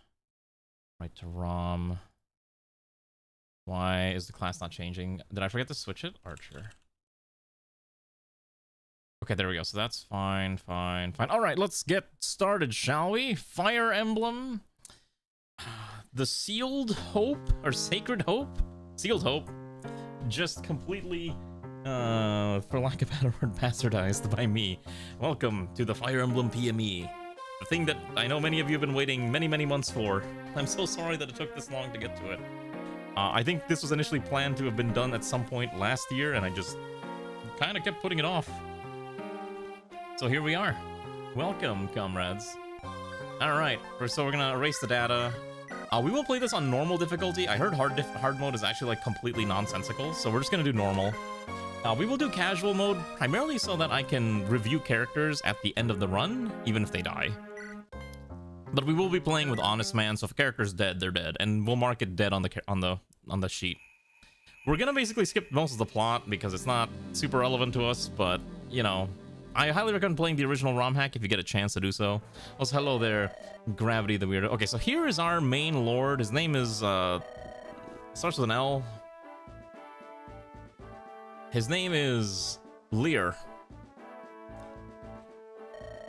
right to ROM. Why is the class not changing? Did I forget to switch it? Archer. Okay, there we go. So that's fine, fine, fine. All right, let's get started, shall we? Fire Emblem. The Sealed Hope, or Sacred Hope? Sealed Hope. Just completely, for lack of a better word, bastardized by me. Welcome to the Fire Emblem PME. The thing that I know many of you have been waiting many, many months for. I'm so sorry that it took this long to get to it. I think this was initially planned to have been done at some point last year, and I just kind of kept putting it off. So here we are. Welcome, comrades. Alright, so we're gonna erase the data. We will play this on normal difficulty. I heard hard mode is actually like completely nonsensical, so we're just gonna do normal. We will do casual mode, primarily so that I can review characters at the end of the run, even if they die. But we will be playing with Honest Man, so if a character's dead, they're dead, and we'll mark it dead on the sheet. We're gonna basically skip most of the plot because it's not super relevant to us, but you know, I highly recommend playing the original ROM hack if you get a chance to do so. Also, hello there, Gravity the Weirdo. Okay, so here is our main lord. His name is starts with an L. His name is Lear.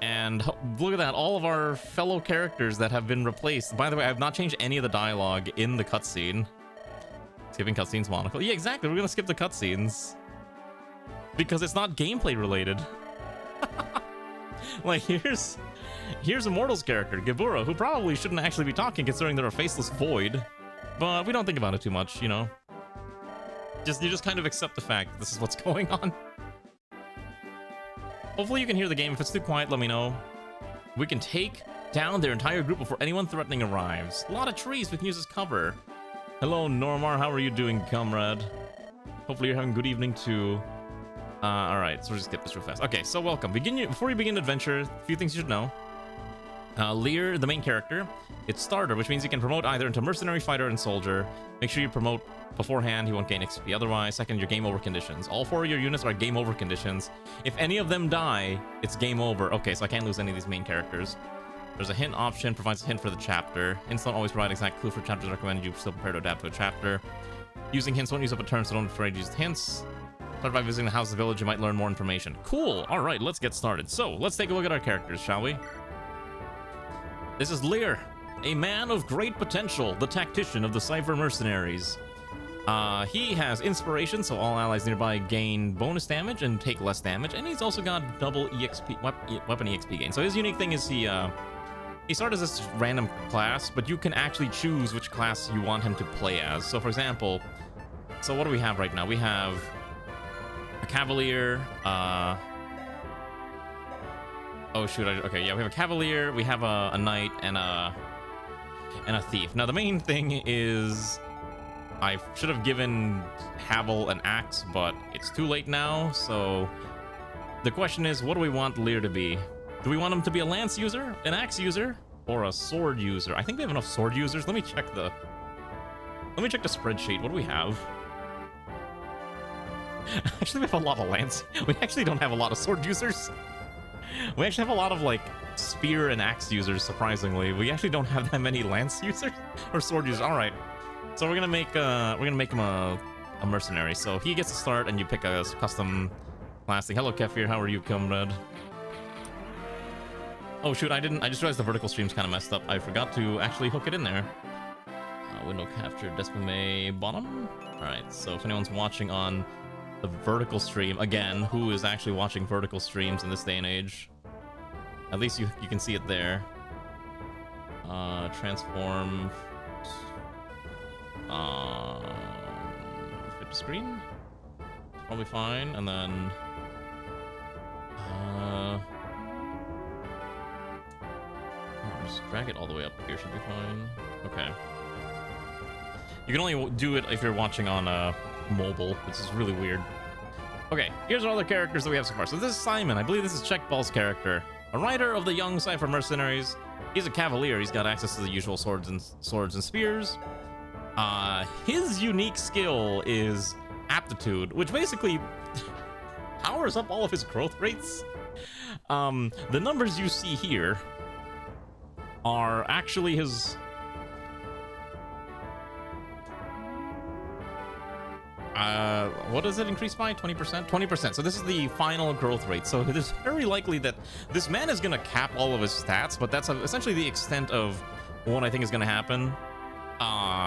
And look at that, all of our fellow characters that have been replaced. By the way, I have not changed any of the dialogue in the cutscene. Skipping cutscenes monocle. Yeah, exactly, we're gonna skip the cutscenes. Because it's not gameplay related. Like, here's Immortal's character, Gabura, who probably shouldn't actually be talking considering they're a faceless void. But we don't think about it too much, you know? You just kind of accept the fact that this is what's going on. Hopefully you can hear the game. If it's too quiet, let me know. We can take down their entire group before anyone threatening arrives. A lot of trees we can use as cover. Hello, Normar. How are you doing, comrade? Hopefully you're having a good evening, too. Alright, so we'll just get this real fast. Okay, so welcome. Before you begin adventure, a few things you should know. Lear, the main character, it's starter, which means you can promote either into mercenary, fighter, and soldier. Make sure you promote beforehand, he won't gain XP otherwise. Second, your game over conditions. All 4 of your units are game over conditions. If any of them die, it's game over. Okay, so I can't lose any of these main characters. There's a hint option, provides a hint for the chapter. Hints don't always provide exact clue for chapters recommended. You still prepare to adapt to a chapter. Using hints won't use up a turn, so don't be afraid to use hints. Start by visiting the house of the village, you might learn more information. Cool! Alright, let's get started. So, let's take a look at our characters, shall we? This is Lear, a man of great potential, the tactician of the Cypher Mercenaries. He has inspiration, so all allies nearby gain bonus damage and take less damage, and he's also got double EXP, weapon EXP gain. So his unique thing is he starts as this random class, but you can actually choose which class you want him to play as. So for example, so what do we have right now? We have a Cavalier, oh shoot, okay, yeah, we have a Cavalier, we have a Knight, and a Thief. Now the main thing is I should have given Havel an axe, but it's too late now, so the question is, what do we want Lear to be? Do we want him to be a lance user, an axe user, or a sword user? I think we have enough sword users. Let me check the spreadsheet. What do we have? Actually, we have a lot of lance. We actually don't have a lot of sword users. We actually have a lot of like spear and axe users. Surprisingly, we actually don't have that many lance users or sword users. All right, so we're gonna make him a mercenary. So he gets to start, and you pick a custom class thing. Hello, Kefir. How are you, comrade? Oh shoot, I just realized the vertical stream's kind of messed up. I forgot to actually hook it in there. Window capture, Despome bottom. All right, so if anyone's watching on the vertical stream, again, who is actually watching vertical streams in this day and age? At least you can see it there. Transform. Fit to screen. Probably fine, and then. Just drag it all the way up here, should be fine. Okay. You can only do it if you're watching on mobile, which is really weird. Okay, here's our other characters that we have so far. So this is Simon. I believe this is Checkball's character. A rider of the young Cypher mercenaries. He's a cavalier. He's got access to the usual swords and spears. His unique skill is aptitude, which basically powers up all of his growth rates. The numbers you see here are actually his... what does it increase by? 20%? 20%. So this is the final growth rate. So it is very likely that this man is going to cap all of his stats, but that's essentially the extent of what I think is going to happen.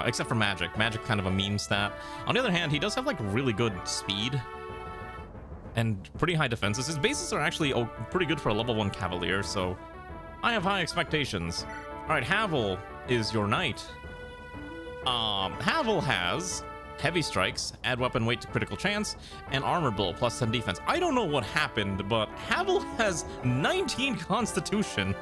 Except for magic. Magic kind of a meme stat. On the other hand, he does have like really good speed and pretty high defenses. His bases are actually pretty good for a level 1 cavalier, so I have high expectations. All right, Havel is your knight. Havel has heavy strikes, add weapon weight to critical chance, and armor blow plus 10 defense. I don't know what happened, but Havel has 19 constitution,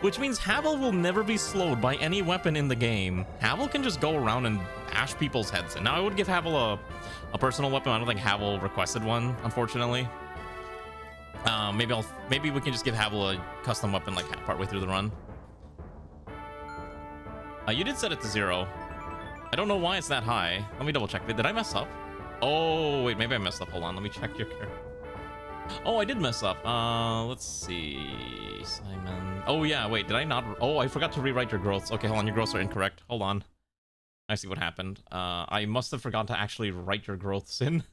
which means Havel will never be slowed by any weapon in the game. Havel can just go around and bash people's heads in. Now, I would give Havel a personal weapon. I don't think Havel requested one, unfortunately. Maybe we can just give Havel a custom weapon like partway through the run. You did set it to 0. I don't know why it's that high. Let me double check. Did I mess up? Oh, wait, maybe I messed up. Hold on, let me check your character. Oh, I did mess up. Let's see. Simon. Oh, yeah, wait, did I not? Oh, I forgot to rewrite your growths. Okay, hold on, your growths are incorrect. Hold on. I see what happened. I must have forgotten to actually write your growths in.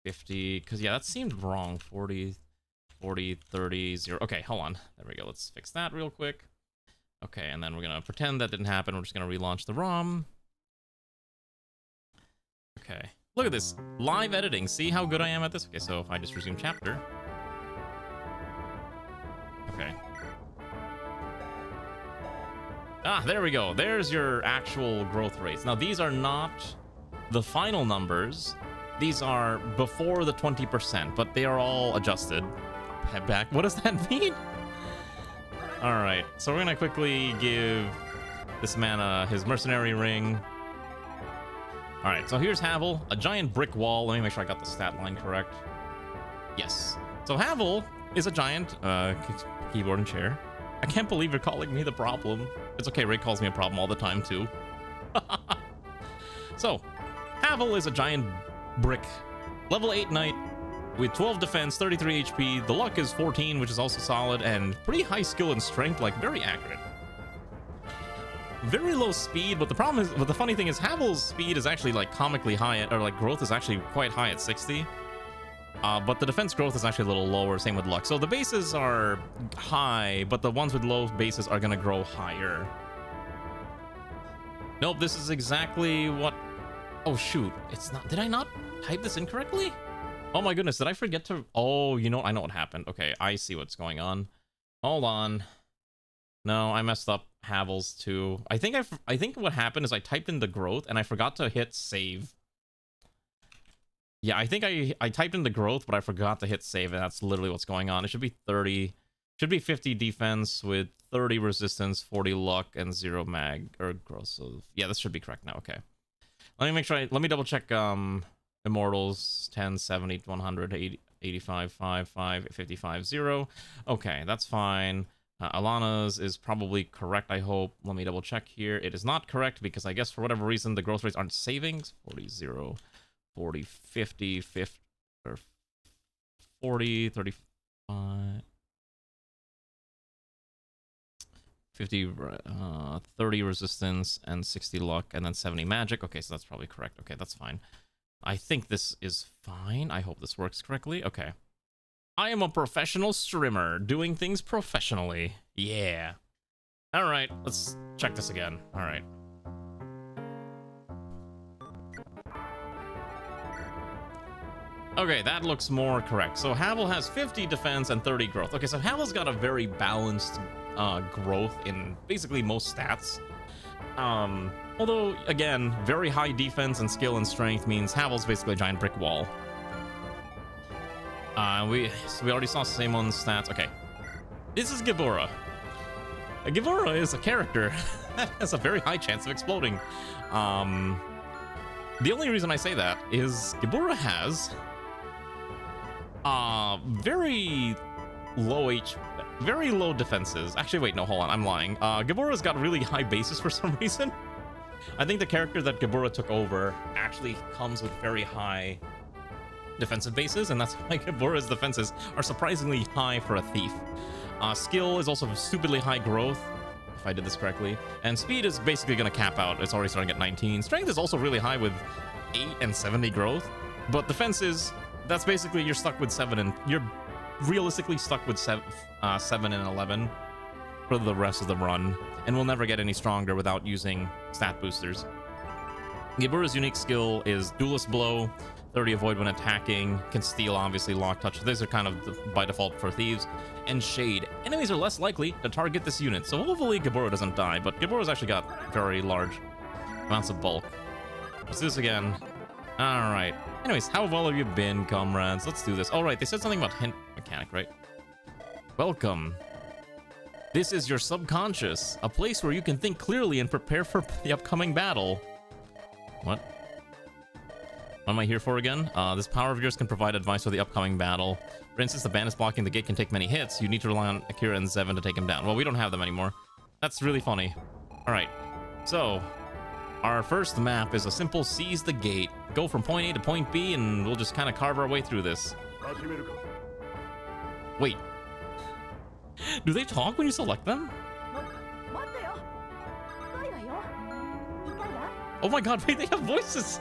50, because, yeah, that seemed wrong. 40, 40, 30, 0. Okay, hold on. There we go. Let's fix that real quick. Okay, and then we're going to pretend that didn't happen. We're just going to relaunch the ROM. Okay. Look at this. Live editing. See how good I am at this? Okay, so if I just resume chapter. Okay. Ah, there we go. There's your actual growth rates. Now, these are not the final numbers. These are before the 20%, but they are all adjusted. Head back. What does that mean? All right, so we're gonna quickly give this man his mercenary ring. All right, so here's Havel, a giant brick wall. Let me make sure I got the stat line correct. Yes. So Havel is a giant keyboard and chair. I can't believe you're calling me the problem. It's okay, Ray calls me a problem all the time too. So, Havel is a giant brick, level 8 knight, with 12 defense, 33 HP. The luck is 14, which is also solid, and pretty high skill and strength, like very accurate. Very low speed, but the problem is, but the funny thing is, Havel's speed is actually like comically high, or like growth is actually quite high at 60. But the defense growth is actually a little lower, same with luck. So the bases are high, but the ones with low bases are gonna grow higher. Nope, this is exactly what... Oh shoot, it's not... Did I not type this incorrectly? Oh my goodness, did I forget to... Oh, you know, I know what happened. Okay, I see what's going on. Hold on. No, I messed up Havel's too. I think what happened is I typed in the growth and I forgot to hit save. Yeah, I think I typed in the growth, but I forgot to hit save, and that's literally what's going on. It should be 30... Should be 50 defense with 30 resistance, 40 luck, and 0 mag, or growth. So, yeah, this should be correct now. Okay. Let me make sure let me double check, Immortals 10, 70, 100, 80, 85, 5, 5, 55, 0. Okay, that's fine. Alana's is probably correct, I hope. Let me double check here. It is not correct because I guess for whatever reason the growth rates aren't saving. 40, 0, 40, 50, 50, or 40, 35, 50, 30 resistance, and 60 luck, and then 70 magic. Okay, so that's probably correct. Okay, that's fine. I think this is fine. I hope this works correctly. Okay. I am a professional streamer, doing things professionally. Yeah. Alright, let's check this again. Alright. Okay, that looks more correct. So Havel has 50 defense and 30 growth. Okay, so Havel's got a very balanced growth in basically most stats. Although, again, very high defense and skill and strength means Havel's basically a giant brick wall. We already saw Simon's stats. Okay. This is Gebura. Gebura is a character that has a very high chance of exploding. The only reason I say that is Gebura has very low defenses. Actually, wait, no, hold on, I'm lying. Gebura's got really high bases for some reason. I think the character that Gebura took over actually comes with very high defensive bases, and that's why Gebura's defenses are surprisingly high for a thief. Skill is also stupidly high growth, if I did this correctly, and speed is basically going to cap out. It's already starting at 19. Strength is also really high with 8 and 70 growth, but defenses, that's basically you're stuck with 7, and you're realistically stuck with 7 and 11 for the rest of the run, and will never get any stronger without using stat boosters. Gebura's unique skill is Duelist Blow, 30 avoid when attacking, can steal, obviously, lock touch. These are kind of by default for thieves. And Shade. Enemies are less likely to target this unit, so hopefully Gebura doesn't die, but Gebura's actually got very large amounts of bulk. Let's do this again. Alright. Anyways, how well have you been, comrades? Let's do this. Alright, they said something about hint mechanic, right? Welcome. This is your subconscious, a place where you can think clearly and prepare for the upcoming battle. What? What am I here for again? This power of yours can provide advice for the upcoming battle. For instance, the bandits blocking the gate can take many hits. You need to rely on Akira and Zevon to take him down. Well, we don't have them anymore. That's really funny. Alright, so our first map is a simple seize the gate. Go from point A to point B, and we'll just kind of carve our way through this. Wait. Do they talk when you select them? Oh my god, wait, they have voices!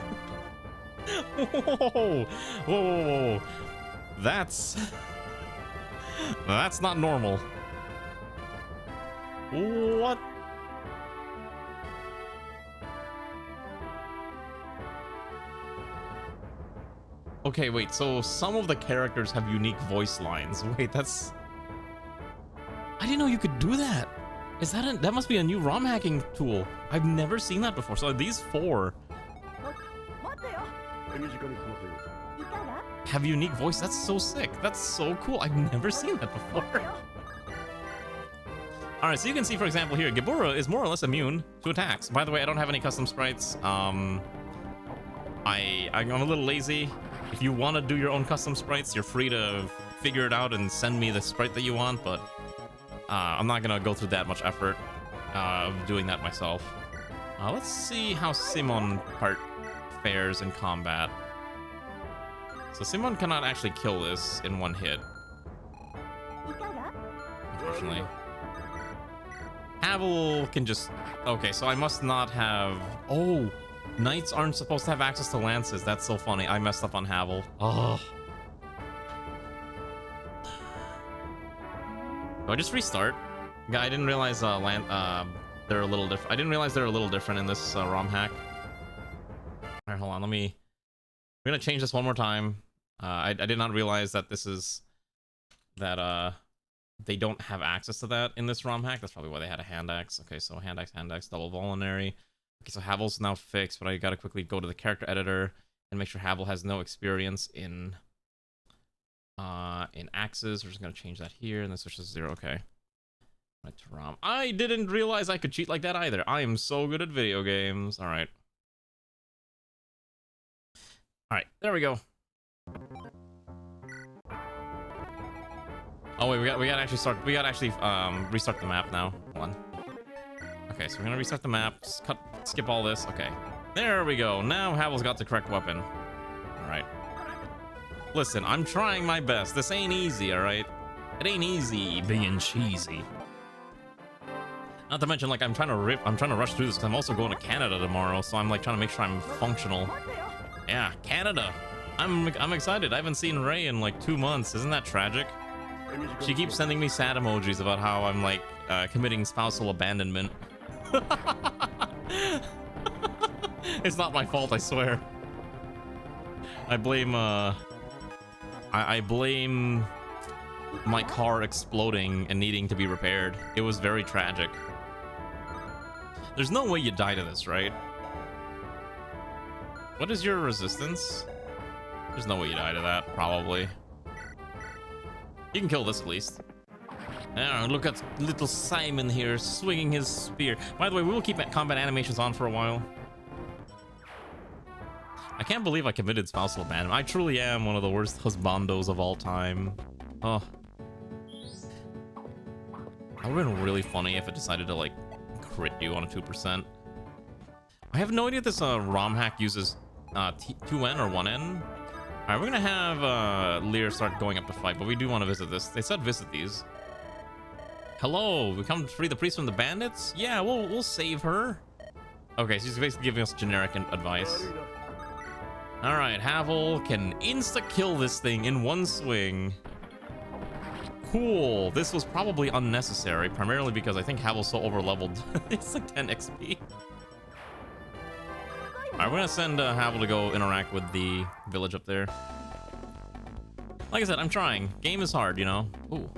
Whoa, whoa, whoa, whoa. That's not normal. What? Okay, wait, so some of the characters have unique voice lines. Wait, that's... I didn't know you could do that. Is that that must be a new ROM hacking tool. I've never seen that before. So these 4 have unique voice. That's so sick. That's so cool. I've never seen that before. Alright, so you can see, for example, here, Gebura is more or less immune to attacks. By the way, I don't have any custom sprites. I'm a little lazy. If you want to do your own custom sprites, you're free to figure it out and send me the sprite that you want, but I'm not gonna go through that much effort of doing that myself. Let's see how Simon part fares in combat. So Simon cannot actually kill this in one hit, unfortunately. Havel can just... Okay, so I must not have... Oh, knights aren't supposed to have access to lances. That's so funny. I messed up on Havel. Oh. Do I just restart? Yeah, I didn't realize they're a little different. I didn't realize they're a little different in this ROM hack. Alright, hold on. We're gonna change this one more time. I did not realize that this is... That, they don't have access to that in this ROM hack. That's probably why they had a hand axe. Okay, so hand axe, double vulnerary. Okay, so Havel's now fixed, but I gotta quickly go to the character editor and make sure Havel has no experience in axes. We're just gonna change that here, and then switch to 0. Okay. Right to ROM. I didn't realize I could cheat like that either. I am so good at video games. All right. All right, there we go. Oh wait, we gotta actually restart the map now. Hold on. Okay, so we're gonna restart the map. Skip all this. Okay, there we go. Now Havel's got the correct weapon. Listen, I'm trying my best. This ain't easy, alright? It ain't easy being cheesy. Not to mention, like, I'm trying to rush through this because I'm also going to Canada tomorrow, so I'm like trying to make sure I'm functional. Yeah, Canada. I'm excited. I haven't seen Ray in like 2 months. Isn't that tragic? She keeps sending me sad emojis about how I'm like committing spousal abandonment. It's not my fault, I swear. I blame I blame my car exploding and needing to be repaired. It was very tragic. There's no way you die to this, right? What is your resistance? There's no way you die to that, probably. You can kill this at least. Oh, look at little Simon here swinging his spear. By the way, we will keep combat animations on for a while. I can't believe I committed spousal abandonment. I truly am one of the worst husbandos of all time. Oh. That would have been really funny if it decided to, like, crit you on a 2%. I have no idea if this ROM hack uses 2N or 1N. Alright, we're gonna have Lear start going up to fight, but we do want to visit this. They said visit these. Hello, we come to free the priest from the bandits? Yeah, we'll save her. Okay, she's basically giving us generic advice. Alright, Havel can insta-kill this thing in one swing. Cool. This was probably unnecessary, primarily because I think Havel's so overleveled. It's like 10 XP. Alright, we're gonna send Havel to go interact with the village up there. Like I said, I'm trying. Game is hard, you know? Ooh.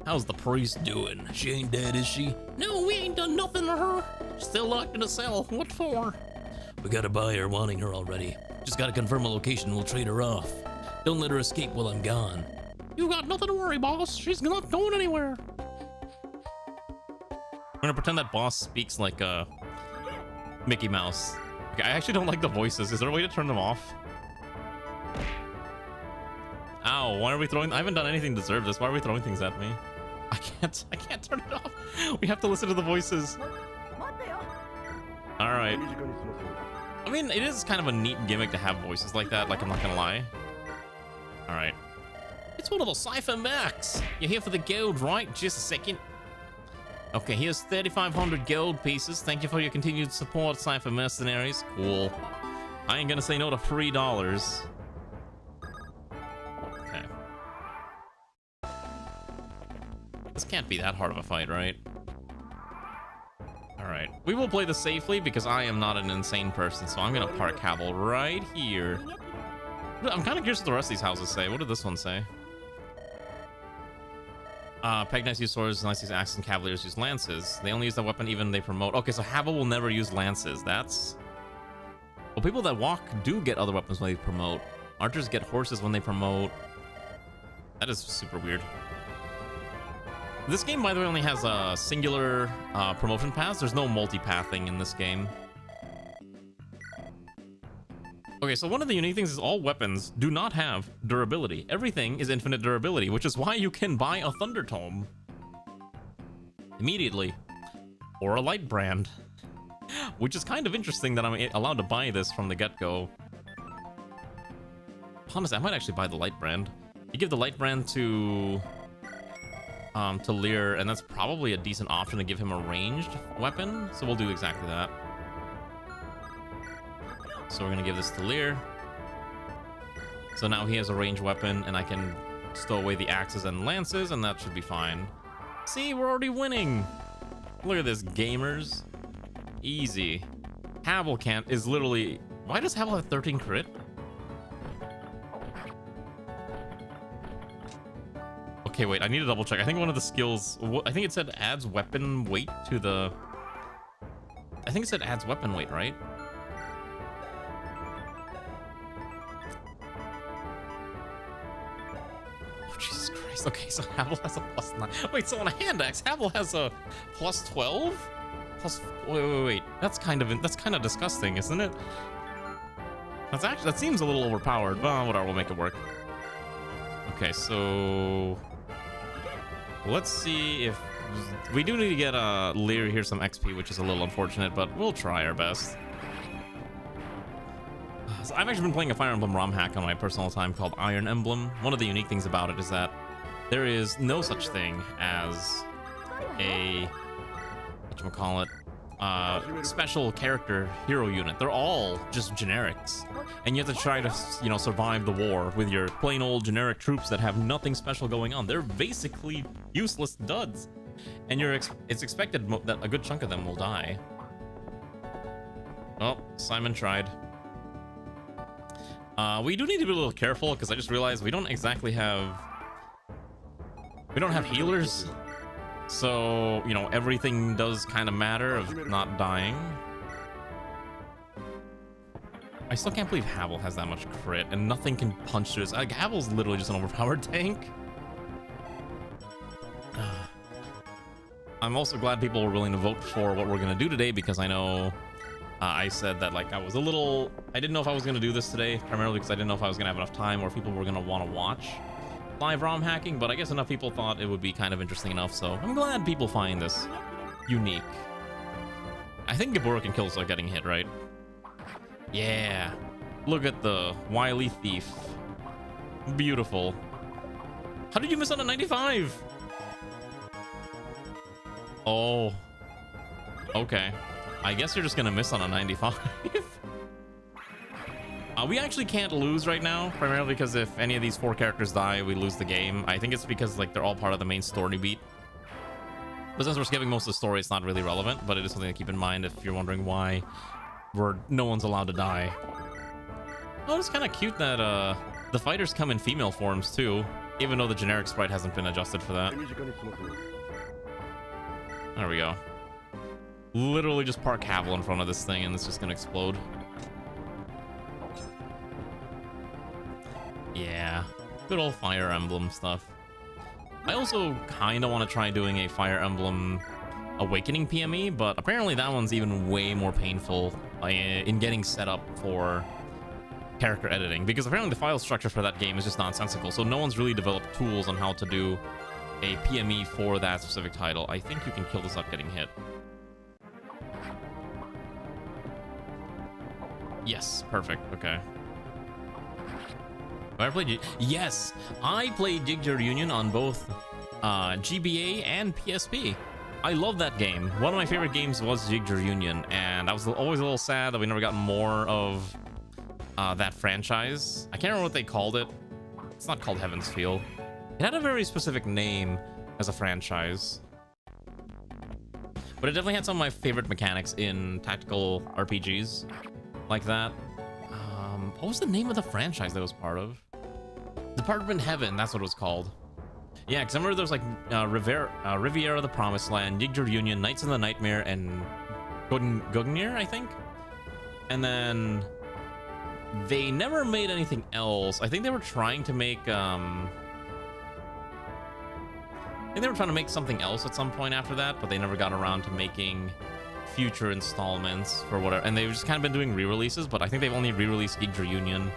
How's the priest doing? She ain't dead, is she? No, we ain't done nothing to her. Still locked in a cell. What for? We got a buyer wanting her already. Just gotta confirm a location, we'll trade her off. Don't let her escape while I'm gone. You got nothing to worry, boss. She's not going anywhere. We're gonna pretend that boss speaks like Mickey Mouse. Okay, I actually don't like the voices. Is there a way to turn them off? Ow, why are we throwing? I haven't done anything to deserve this. Why are we throwing things at me? I can't turn it off. We have to listen to the voices. All right. I mean, it is kind of a neat gimmick to have voices like that, like, I'm not gonna lie. All right. It's one of those Cypher Max. You're here for the gold, right? Just a second. Okay, here's 3,500 gold pieces. Thank you for your continued support, Cypher Mercenaries. Cool. I ain't gonna say no to $3. Okay. This can't be that hard of a fight, right? Alright. We will play this safely because I am not an insane person, so I'm gonna park Havel right here. I'm kind of curious what the rest of these houses say. What did this one say? Peg Knights use swords, Knights use axes, and Cavaliers use lances. They only use that weapon even they promote. Okay, so Havel will never use lances. That's... Well, people that walk do get other weapons when they promote. Archers get horses when they promote. That is super weird. This game, by the way, only has a singular promotion paths. There's no multi-pathing in this game. Okay, so one of the unique things is all weapons do not have durability. Everything is infinite durability, which is why you can buy a Thunder Tome immediately. Or a Light Brand. Which is kind of interesting that I'm allowed to buy this from the get-go. Honestly, I might actually buy the Light Brand. You give the Light Brand to Lear, and that's probably a decent option to give him a ranged weapon, so we'll do exactly that. So we're gonna give this to Lear. So now he has a ranged weapon, and I can stow away the axes and lances, and that should be fine. See, we're already winning. Look at this, gamers. Easy. Havel is literally... Why does Havel have 13 crit? Okay, wait, I need to double check. I think one of the skills... I think it said adds weapon weight to the... I think it said adds weapon weight, right? Jesus Christ. Okay, so Havel has a +9. Wait, so on a hand axe, Havel has a +12? Wait. That's kind of disgusting, isn't it? That seems a little overpowered, but whatever, we'll make it work. Okay, so let's see if we do need to get Lear here some XP, which is a little unfortunate, but we'll try our best. I've actually been playing a Fire Emblem ROM hack on my personal time called Iron Emblem. One of the unique things about it is that there is no such thing as a whatchamacallit, special character hero unit. They're all just generics, and you have to try to, you know, survive the war with your plain old generic troops that have nothing special going on. They're basically useless duds, and it's expected that a good chunk of them will die. Well, Simon tried. We do need to be a little careful because I just realized we don't have healers. So, you know, everything does kind of matter of not dying. I still can't believe Havel has that much crit and nothing can punch through his... Like, Havel's literally just an overpowered tank. I'm also glad people were willing to vote for what we're going to do today, because I know I said that, like, I didn't know if I was going to do this today, primarily because I didn't know if I was going to have enough time or if people were going to want to watch live ROM hacking, but I guess enough people thought it would be kind of interesting enough, so I'm glad people find this unique. I think Gabura can kill without getting hit, right? Yeah. Look at the wily thief. Beautiful. How did you miss on a 95? Oh. Okay. I guess you're just gonna miss on a 95. We actually can't lose right now, primarily because if any of these 4 characters die, we lose the game. I think it's because, like, they're all part of the main story beat. But since we're skipping most of the story, it's not really relevant, but it is something to keep in mind if you're wondering why no one's allowed to die. Oh, it's kind of cute that the fighters come in female forms too, even though the generic sprite hasn't been adjusted for that. There we go. Literally just park Havel in front of this thing and it's just gonna explode. Yeah, good old Fire Emblem stuff. I also kind of want to try doing a Fire Emblem Awakening PME, but apparently that one's even way more painful in getting set up for character editing, because apparently the file structure for that game is just nonsensical, so no one's really developed tools on how to do a PME for that specific title. I think you can kill this without getting hit. Yes, perfect, okay. I played... Yes, I played Jigsaw Reunion on both GBA and PSP. I love that game. One of my favorite games was Jigsaw Reunion, and I was always a little sad that we never got more of that franchise. I can't remember what they called it. It's not called Heaven's Feel. It had a very specific name as a franchise. But it definitely had some of my favorite mechanics in tactical RPGs like that. What was the name of the franchise that was part of? Department Heaven, that's what it was called. Yeah, because I remember there was like Riviera the Promised Land, Jigsaw Reunion, Knights in the Nightmare, and Gugnir, I think. And then they never made anything else. I think they were trying to make something else at some point after that, but they never got around to making future installments for whatever, and they've just kind of been doing re-releases, but I think they've only re-released Jigsaw Reunion,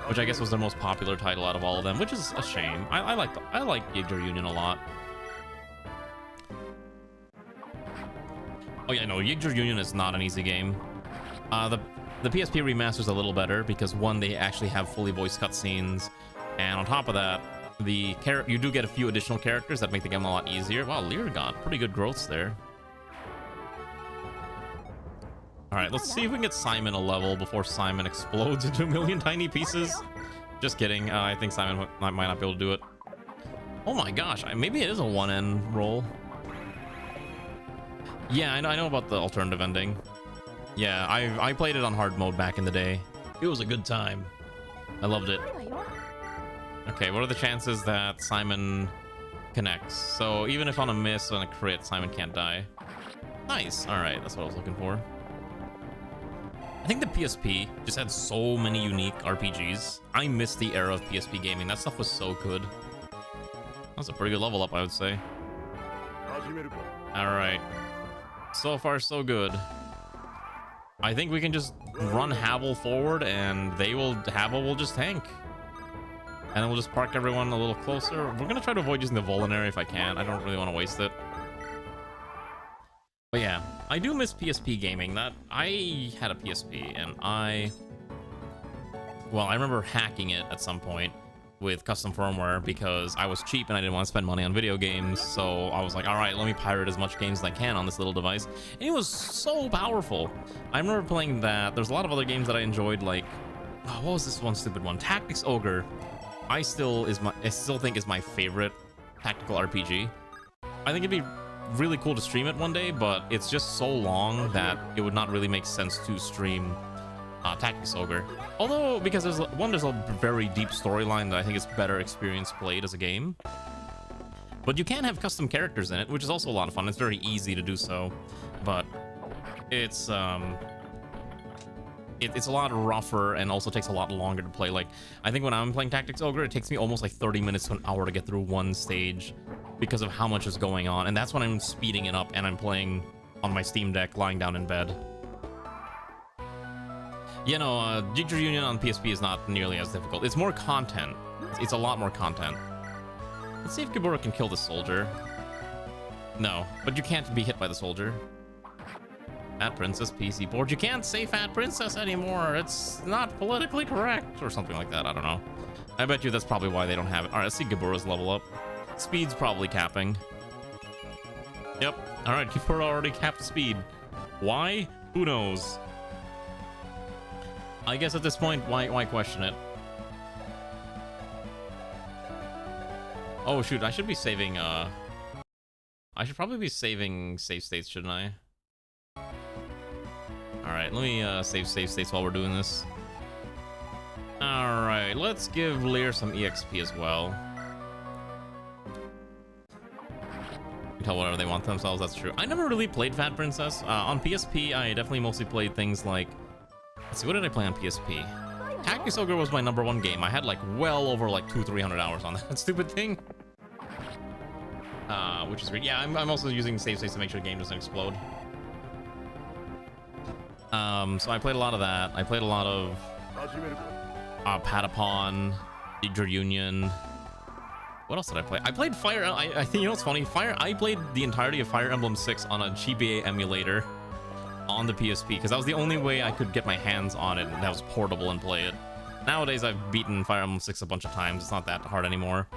which I guess was their most popular title out of all of them, which is a shame. I like Jigsaw Reunion a lot. Oh yeah, no, Jigsaw Reunion is not an easy game. The PSP remaster's a little better because, one, they actually have fully voiced cutscenes, and on top of that, you do get a few additional characters that make the game a lot easier. Wow, Lear got pretty good growths there. Alright, let's see if we can get Simon a level before Simon explodes into a million tiny pieces. Just kidding. I think Simon might not be able to do it. Oh my gosh, maybe it is a 1N roll. Yeah, I know about the alternative ending. Yeah, I played it on hard mode back in the day. It was a good time. I loved it. Okay, what are the chances that Simon connects? So even if on a miss and a crit, Simon can't die. Nice. Alright, that's what I was looking for. I think the PSP just had so many unique RPGs. I miss the era of PSP gaming. That stuff was so good. That was a pretty good level up, I would say. Alright. So far, so good. I think we can just run Havel forward, and Havel will just tank. And then we'll just park everyone a little closer. We're going to try to avoid using the Volinary if I can. I don't really want to waste it. But yeah, I do miss PSP gaming. I had a PSP, and I well, I remember hacking it at some point with custom firmware because I was cheap and I didn't want to spend money on video games. So I was like, all right, let me pirate as much games as I can on this little device. And it was so powerful. I remember playing that. There's a lot of other games that I enjoyed, like, oh, what was this one stupid one? Tactics Ogre. I still think is my favorite tactical RPG. I think it'd be really cool to stream it one day, but it's just so long that it would not really make sense to stream Tactics Ogre. Although, because there's a very deep storyline that I think is better experience played as a game. But you can have custom characters in it, which is also a lot of fun. It's very easy to do so, but it's a lot rougher and also takes a lot longer to play. Like, I think when I'm playing Tactics Ogre, it takes me almost like 30 minutes to an hour to get through one stage because of how much is going on. And that's when I'm speeding it up and I'm playing on my Steam Deck lying down in bed. You know, Jigsaw Union on PSP is not nearly as difficult. It's more content. It's a lot more content. Let's see if Gibora can kill the soldier. No, but you can't be hit by the soldier. Fat Princess PC board. You can't say Fat Princess anymore. It's not politically correct or something like that. I don't know. I bet you that's probably why they don't have it. All right, let's see Gibora's level up. Speed's probably capping. Yep. All right, Gibora already capped speed. Why? Who knows? I guess at this point, why question it? Oh shoot, I should be saving, I should probably be saving save states, shouldn't I? Alright, let me save states while we're doing this. Alright, let's give Lear some EXP as well. Tell whatever they want themselves, that's true. I never really played Fat Princess. On PSP, I definitely mostly played things like... Let's see, what did I play on PSP? Tactics Ogre was my #1 game. I had like well over like 200-300 hours on that stupid thing. Which is weird. Yeah, I'm also using save states to make sure the game doesn't explode. So I played a lot of that. I played a lot of Patapon, Jigsaw Union. What else did I play? I played Fire. I think, you know what's funny? I played the entirety of Fire Emblem 6 on a GBA emulator on the PSP because that was the only way I could get my hands on it and that was portable and play it. Nowadays I've beaten Fire Emblem 6 a bunch of times. It's not that hard anymore.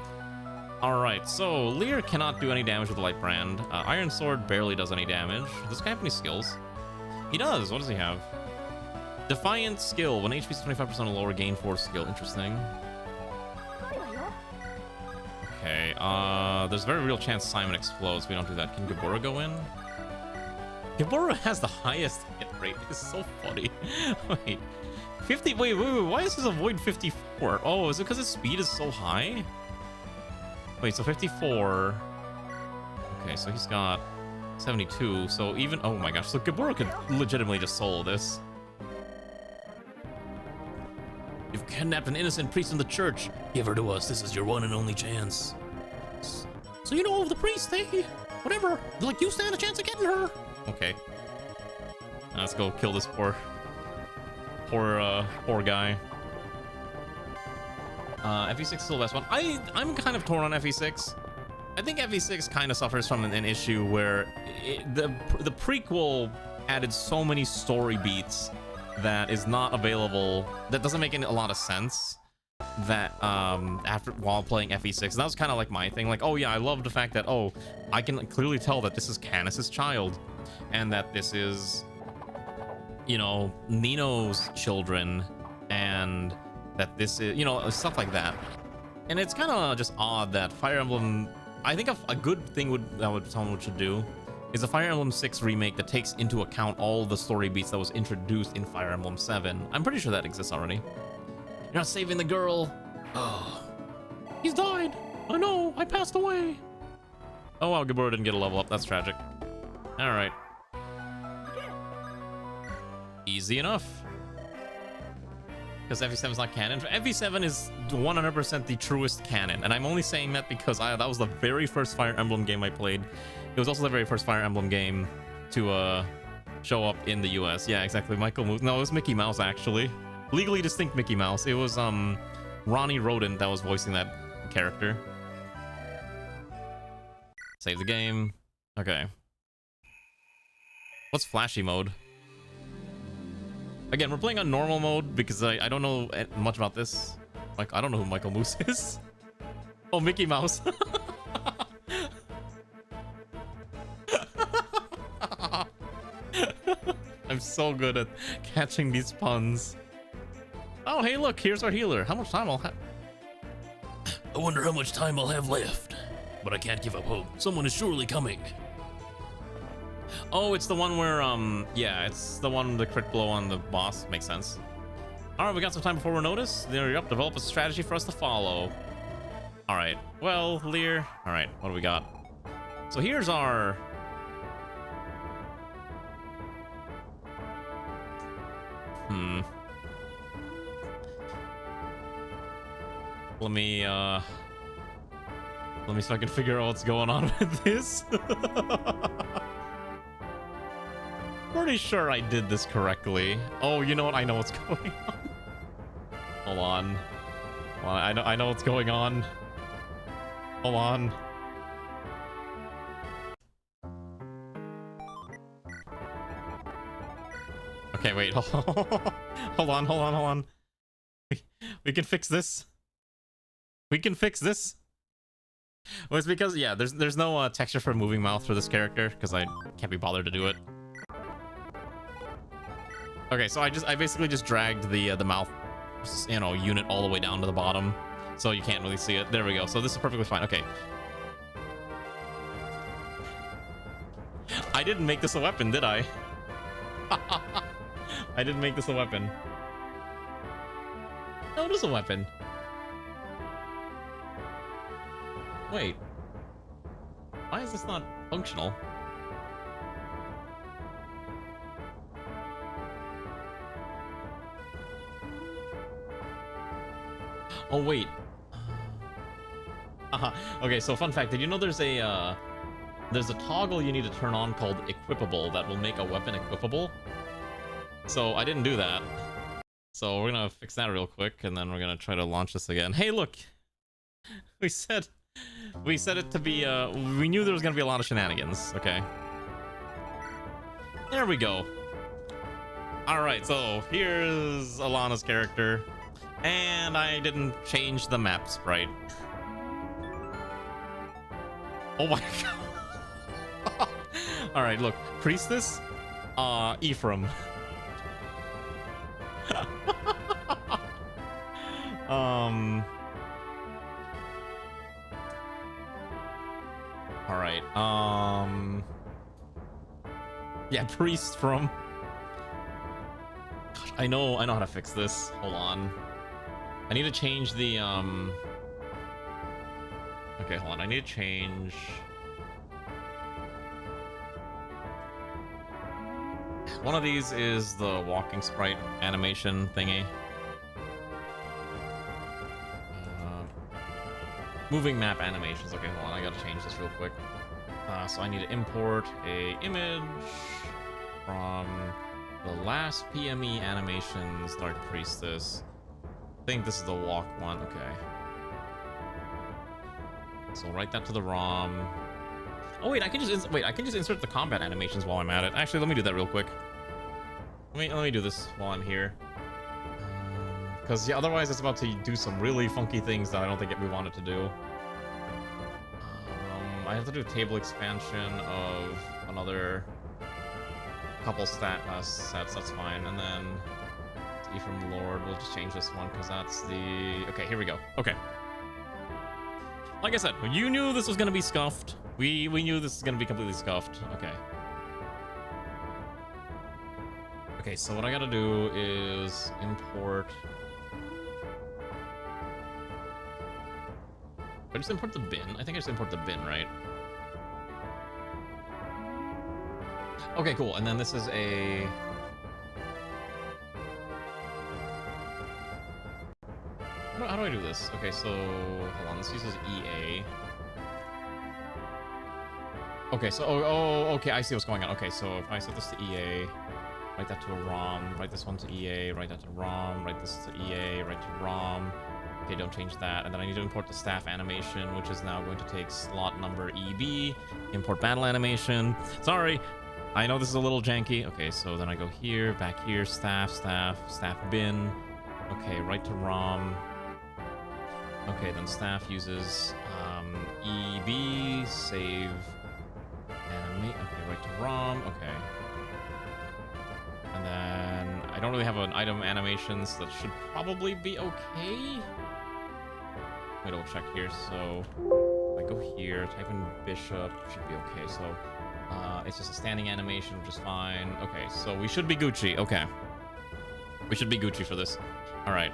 Alright, so Lear cannot do any damage with the Light Brand. Iron Sword barely does any damage. Does this guy have any skills? He does. What does he have? Defiant skill. When HP is 25% lower, gain 4 skill. Interesting. Okay, there's a very real chance Simon explodes if we don't do that. Can Gibora go in? Gibora has the highest hit rate. It's so funny. Wait. 50. Wait. Why is his avoid 54? Oh, is it because his speed is so high? Wait, so 54. Okay, so he's got 72. So even. Oh my gosh. So Gibora could legitimately just solo this. You've kidnapped an innocent priest from the church. Give her to us. This is your one and only chance. So you know of the priest, eh? Whatever. Like, you stand a chance of getting her. Okay. Let's go kill this poor guy. FE6 is still the best one. I'm kind of torn on FE6. I think FE6 kind of suffers from an issue where the prequel added so many story beats that is not available, that doesn't make a lot of sense, that while playing FE6. And that was kind of like my thing, like, oh yeah, I love the fact that, oh, I can clearly tell that this is Canis's child and that this is, you know, Nino's children, and that this is, you know, stuff like that. And it's kind of just odd that Fire Emblem, I think a good thing someone should do is a Fire Emblem 6 remake that takes into account all the story beats that was introduced in Fire Emblem 7. I'm pretty sure that exists already. You're not saving the girl. Oh, he's died. I know, I passed away. Oh wow, Gibora didn't get a level up. That's tragic. All right. Easy enough. Because FE7 is not canon. FE7 is 100% the truest canon, and I'm only saying that because that was the very first Fire Emblem game I played. It was also the very first Fire Emblem game to show up in the US. Yeah, exactly. Michael Moose. No, it was Mickey Mouse, actually. Legally distinct Mickey Mouse. It was Ronnie Rodent that was voicing that character. Save the game. Okay. What's flashy mode? Again, we're playing on normal mode because I don't know much about this. Like, I don't know who Michael Moose is. Oh, Mickey Mouse. I'm so good at catching these puns. Oh, hey, look, here's our healer. How much time I'll have? I wonder how much time I'll have left. But I can't give up hope. Someone is surely coming. Oh, it's the one where, yeah, it's the one, the crit blow on the boss. Makes sense. All right, we got some time before we're noticed. There you go. Develop a strategy for us to follow. All right. Well, Lear. All right, what do we got? So here's our... Let me see if I can figure out what's going on with this. Pretty sure I did this correctly. Oh, you know what? I know what's going on. Hold on. Well, I know what's going on. Hold on. Okay, wait. Hold on. We can fix this. We can fix this. Well, it's because, yeah, there's no texture for moving mouth for this character because I can't be bothered to do it. Okay, so I basically just dragged the mouth, you know, unit all the way down to the bottom, so you can't really see it. There we go. So this is perfectly fine. Okay. I didn't make this a weapon, did I? I didn't make this a weapon. No, it is a weapon. Wait. Why is this not functional? Oh, wait. Okay, so fun fact. Did you know there's a toggle you need to turn on called equipable that will make a weapon equipable? So I didn't do that. So we're gonna fix that real quick, and then we're gonna try to launch this again. Hey, look! We said it to be, we knew there was gonna be a lot of shenanigans, okay? There we go. Alright, so here's Alana's character. And I didn't change the map sprite. Oh my god. Alright, look. Priestess? Ephraim. Alright, yeah, priest from... Gosh, I know how to fix this. Hold on. I need to change the, okay, hold on. I need to change... One of these is the walking sprite animation thingy. Moving map animations. Okay, hold on. I gotta change this real quick. So I need to import a image from the last PME animations, Dark Priestess. I think this is the walk one. Okay. So write that to the ROM. Oh wait, I can just insert the combat animations while I'm at it. Actually, let me do that real quick. Let me do this while I'm here. Because yeah, otherwise it's about to do some really funky things that I don't think we want it to do. I have to do a table expansion of another couple sets. That's fine, and then Ephraim Lord. We'll just change this one because that's the... Okay, here we go. Okay. Like I said, you knew this was gonna be scuffed. We knew this was gonna be completely scuffed. Okay. Okay, so what I gotta do is import... I just import the bin? I think I just import the bin, right? Okay, cool. And then this is a... How do I do this? Okay, so... Hold on, this uses EA. Okay, so... Oh, okay, I see what's going on. Okay, so if I set this to EA, write that to a ROM, write this one to EA, write that to ROM, write this to EA, write to ROM. Okay, don't change that. And then I need to import the staff animation, which is now going to take slot number EB. Import battle animation. Sorry. I know this is a little janky. Okay, so then I go here, back here, staff bin. Okay, right to ROM. Okay, then staff uses EB, save, animate. Okay, right to ROM. Okay. And then I don't really have an item animation, so that should probably be okay. Wait, I'll check here. So if I go here, type in bishop, should be okay. So it's just a standing animation, which is fine. Okay, so we should be Gucci. Okay, we should be Gucci for this. All right.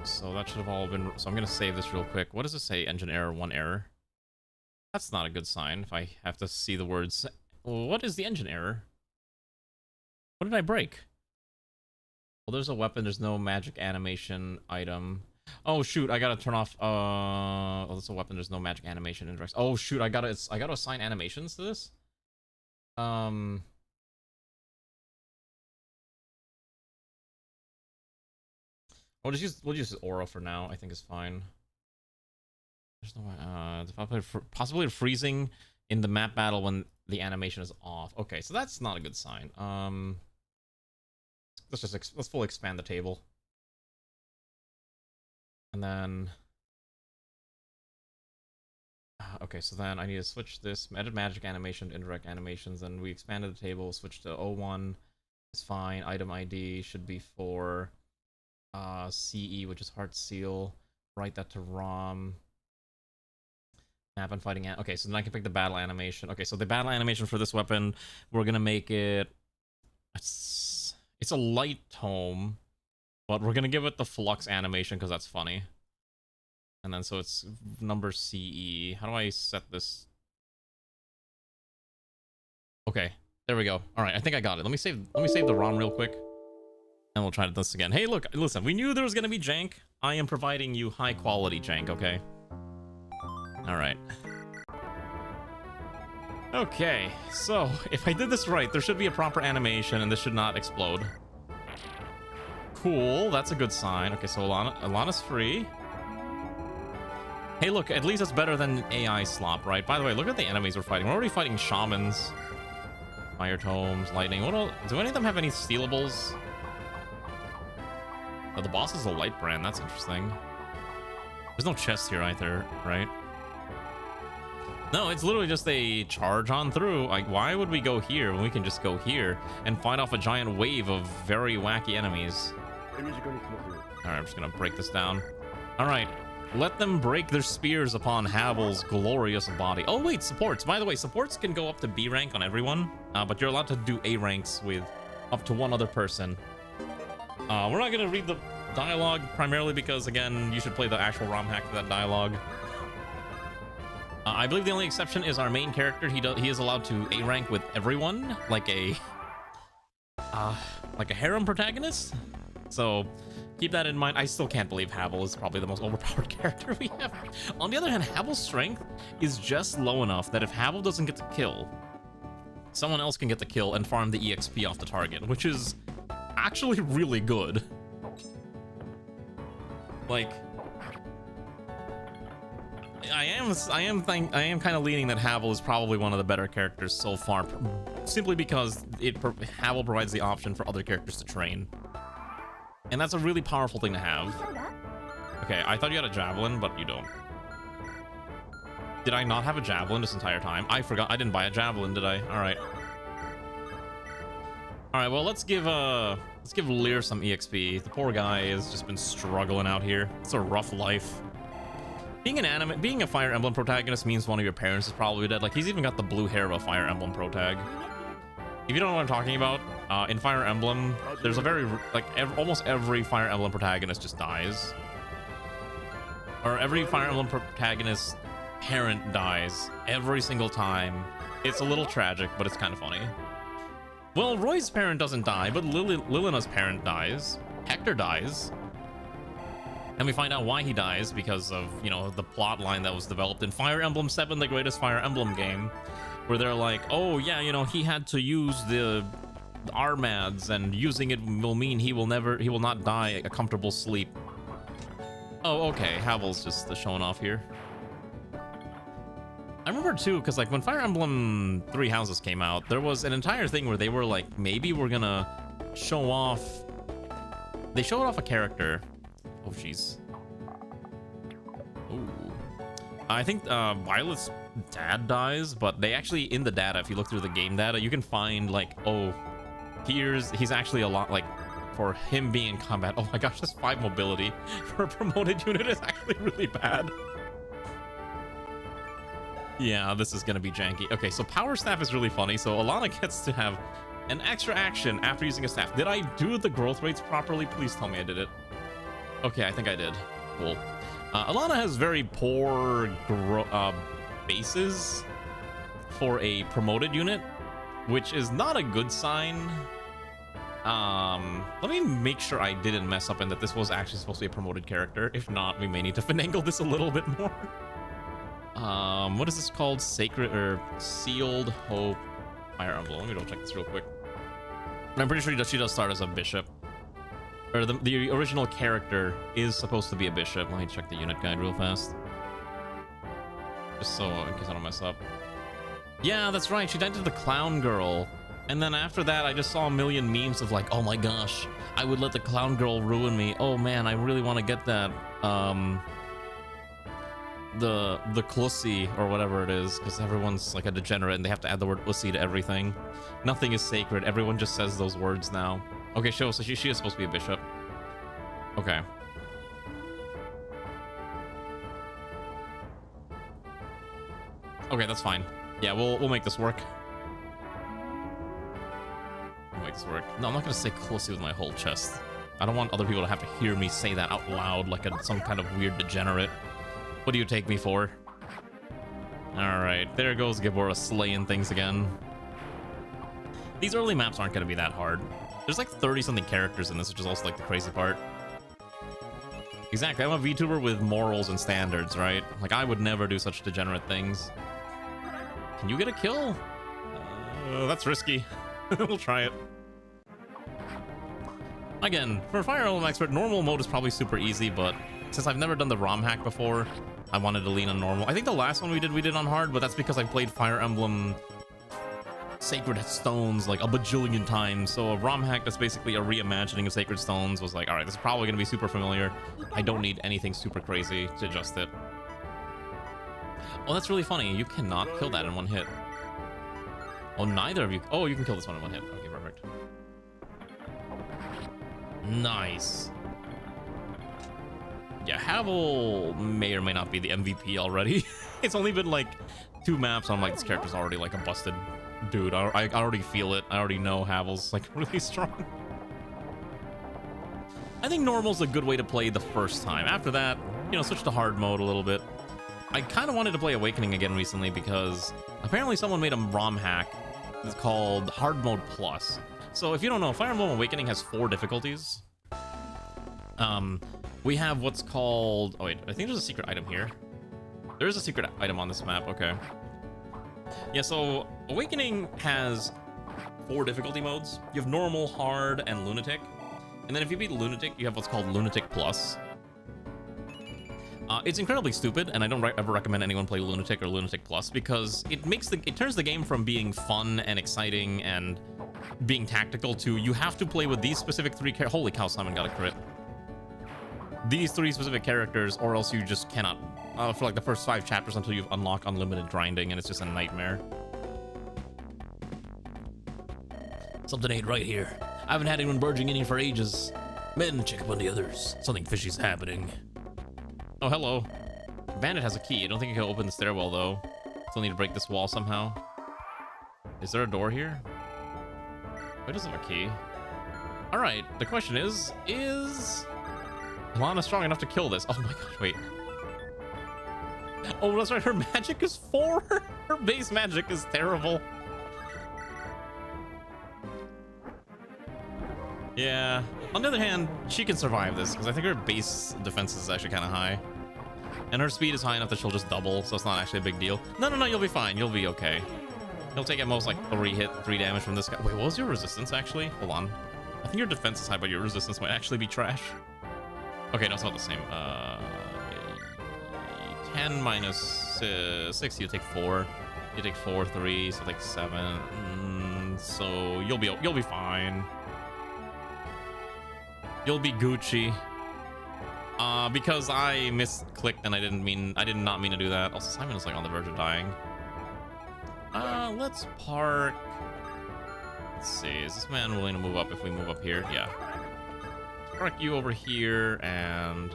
So that should have all been. So I'm gonna save this real quick. What does it say? Engine error, 1 error. That's not a good sign. If I have to see the words, what is the engine error? What did I break? Well, there's a weapon. There's no magic animation item. Oh shoot! I gotta turn off. Oh, there's a weapon. There's no magic animation index. Oh shoot! I gotta assign animations to this. We'll use aura for now. I think is fine. There's no possibility of freezing in the map battle when the animation is off. Okay, so that's not a good sign. Let's fully expand the table, and then okay. So then I need to switch this edit magic animation to indirect animations, and we expanded the table. Switch to 01. It's fine. Item ID should be for CE, which is heart seal. Write that to ROM. Map and fighting. Okay, so then I can pick the battle animation. Okay, so the battle animation for this weapon, we're gonna make it. It's a light tome, but we're gonna give it the flux animation because that's funny. And then so it's number CE. How do I set this? Okay, there we go. All right, I think I got it. Let me save the ROM real quick. And we'll try this again. Hey, look, listen, we knew there was gonna be jank. I am providing you high quality jank, okay? All right. Okay, so if I did this right, there should be a proper animation and this should not explode. Cool, that's a good sign. Okay, so Alana's free. Hey, look, at least it's better than AI slop, right? By the way, look at the enemies we're fighting. We're already fighting shamans, fire tomes, lightning. What else? Do any of them have any stealables? Oh, the boss is a light brand. That's interesting. There's no chest here either, right? No, it's literally just a charge on through. Like, why would we go here when we can just go here and fight off a giant wave of very wacky enemies? All right, I'm just gonna break this down. All right, let them break their spears upon Havel's glorious body. Oh wait, supports. By the way, supports can go up to B rank on everyone, but you're allowed to do A ranks with up to 1 other person. We're not gonna read the dialogue primarily because, again, you should play the actual ROM hack for that dialogue. I believe the only exception is our main character. He is allowed to A rank with everyone, like a harem protagonist. So keep that in mind. I still can't believe Havel is probably the most overpowered character we have. On the other hand, Havel's strength is just low enough that if Havel doesn't get the kill, someone else can get the kill and farm the EXP off the target, which is actually really good. Like, I am kind of leaning that Havel is probably one of the better characters so far, simply because Havel provides the option for other characters to train, and that's a really powerful thing to have. Okay, I thought you had a javelin, but you don't. Did I not have a javelin this entire time? I forgot. I didn't buy a javelin, did I? All right. All right. Well, let's give Lear some EXP. The poor guy has just been struggling out here. It's a rough life. Being a Fire Emblem protagonist means one of your parents is probably dead. Like, he's even got the blue hair of a Fire Emblem protag. If you don't know what I'm talking about, in Fire Emblem, there's a very, like, almost every Fire Emblem protagonist just dies. Or every Fire Emblem protagonist parent dies every single time. It's a little tragic, but it's kind of funny. Well, Roy's parent doesn't die, but Lilina's parent dies. Hector dies. And we find out why he dies because of, you know, the plot line that was developed in Fire Emblem 7, the greatest Fire Emblem game, where they're like, oh yeah, you know, he had to use the Armads, and using it will mean he will not die a comfortable sleep. Oh, okay, Havel's just showing off here. I remember too, because like when Fire Emblem Three Houses came out, there was an entire thing where they were like, maybe we're gonna show off. They showed off a character. Oh, jeez. Ooh. I think Violet's dad dies, but they actually, in the data, if you look through the game data, you can find like, oh, he's actually a lot like, for him being in combat. Oh my gosh, just 5 mobility for a promoted unit is actually really bad. Yeah, this is gonna be janky. Okay, so Power Staff is really funny. So Alana gets to have an extra action after using a staff. Did I do the growth rates properly? Please tell me I did it. Okay, I think I did. Cool. Alana has very poor bases for a promoted unit, which is not a good sign. Let me make sure I didn't mess up and that this was actually supposed to be a promoted character. If not, we may need to finagle this a little bit more. What is this called? Sacred or Sealed Hope Fire Emblem. Let me double check this real quick. I'm pretty sure she does start as a bishop. Or the original character is supposed to be a bishop. Let me check the unit guide real fast. Just so in case I don't mess up. Yeah, that's right. She died to the clown girl. And then after that, I just saw a million memes of like, oh my gosh, I would let the clown girl ruin me. Oh man, I really want to get that, the Klussy or whatever it is, because everyone's like a degenerate and they have to add the word ussy to everything. Nothing is sacred. Everyone just says those words now. Okay, so she is supposed to be a bishop. Okay. Okay, that's fine. Yeah, we'll make this work. Make this work. No, I'm not gonna say Klussy with my whole chest. I don't want other people to have to hear me say that out loud like some kind of weird degenerate. What do you take me for? Alright, there goes Gibora slaying things again. These early maps aren't gonna be that hard. There's like 30-something characters in this, which is also like the crazy part. Exactly, I'm a VTuber with morals and standards, right? Like, I would never do such degenerate things. Can you get a kill? That's risky. We'll try it. Again, for a Fire Emblem expert, normal mode is probably super easy, but since I've never done the ROM hack before, I wanted to lean on normal. I think the last one we did on hard, but that's because I played Fire Emblem Sacred Stones like a bajillion times. So a ROM hack that's basically a reimagining of Sacred Stones was like, all right, this is probably going to be super familiar. I don't need anything super crazy to adjust it. Oh, that's really funny. You cannot kill that in one hit. Oh, neither of you. Oh, you can kill this one in one hit. Okay, perfect. Nice. Yeah, Havel may or may not be the MVP already. It's only been like 2 maps. I'm like, this character's already like a busted dude. I already feel it. I already know Havel's like really strong. I think normal's a good way to play the first time. After that, you know, switch to hard mode a little bit. I kind of wanted to play Awakening again recently because apparently someone made a ROM hack. It's called Hard Mode Plus. So if you don't know, Fire Emblem Awakening has 4 difficulties. We have what's called... Oh wait, I think there's a secret item here. There is a secret item on this map, okay. Yeah, so Awakening has 4 difficulty modes. You have Normal, Hard, and Lunatic. And then if you beat Lunatic, you have what's called Lunatic Plus. It's incredibly stupid, and I don't ever recommend anyone play Lunatic or Lunatic Plus because it turns the game from being fun and exciting and being tactical to you have to play with these specific 3 characters. Holy cow, Simon got a crit. These 3 specific characters, or else you just cannot for like the first 5 chapters until you've unlocked unlimited grinding, and it's just a nightmare. Something ain't right here. I haven't had anyone barging in here for ages. Men, check up on the others. Something fishy's happening. Oh, hello. Bandit has a key. I don't think you can open the stairwell, though. Still need to break this wall somehow. Is there a door here? Why doesn't have a key? Alright, the question is Alana strong enough to kill this? Oh my gosh, wait. Oh, that's right, her magic is 4? Her base magic is terrible. Yeah. On the other hand, she can survive this, because I think her base defense is actually kind of high. And her speed is high enough that she'll just double, so it's not actually a big deal. No, you'll be fine. You'll be okay. You'll take at most like 3 damage from this guy. Wait, what was your resistance, actually? Hold on. I think your defense is high, but your resistance might actually be trash. Okay, no, it's not the same. 10 minus 6, you take 4. You take 4, 3, so take 7. So you'll be fine. You'll be Gucci. Because I misclicked and I did not mean to do that. Also, Simon is like on the verge of dying. Let's park. Let's see, is this man willing to move up if we move up here? Yeah. Park you over here, and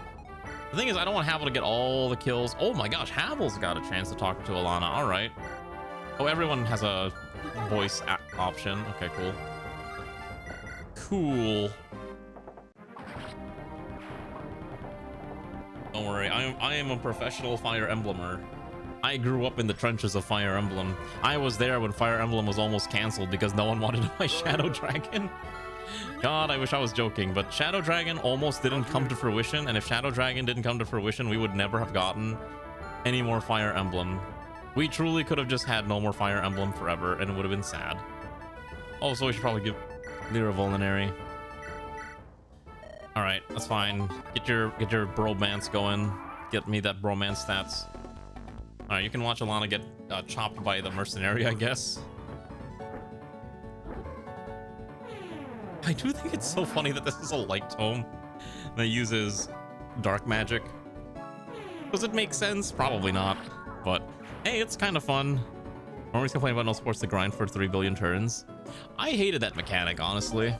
the thing is, I don't want Havel to get all the kills. Oh my gosh, Havel's got a chance to talk to Alana. All right. Oh, everyone has a voice option. Okay, cool. Cool. Don't worry, I am a professional Fire Emblemer. I grew up in the trenches of Fire Emblem. I was there when Fire Emblem was almost cancelled because no one wanted to buy Shadow Dragon. God, I wish I was joking, but Shadow Dragon almost didn't come to fruition, and if Shadow Dragon didn't come to fruition, we would never have gotten any more Fire Emblem. We truly could have just had no more Fire Emblem forever, and it would have been sad. Oh, so we should probably give Lyra Vulnerary. Alright, that's fine. Get your bromance going. Get me that bromance stats. Alright, you can watch Alana get chopped by the mercenary, I guess. I do think it's so funny that this is a light tome that uses dark magic. Does it make sense? Probably not. But hey, it's kind of fun. I'm always complaining about no sports to grind for 3 billion turns. I hated that mechanic, honestly.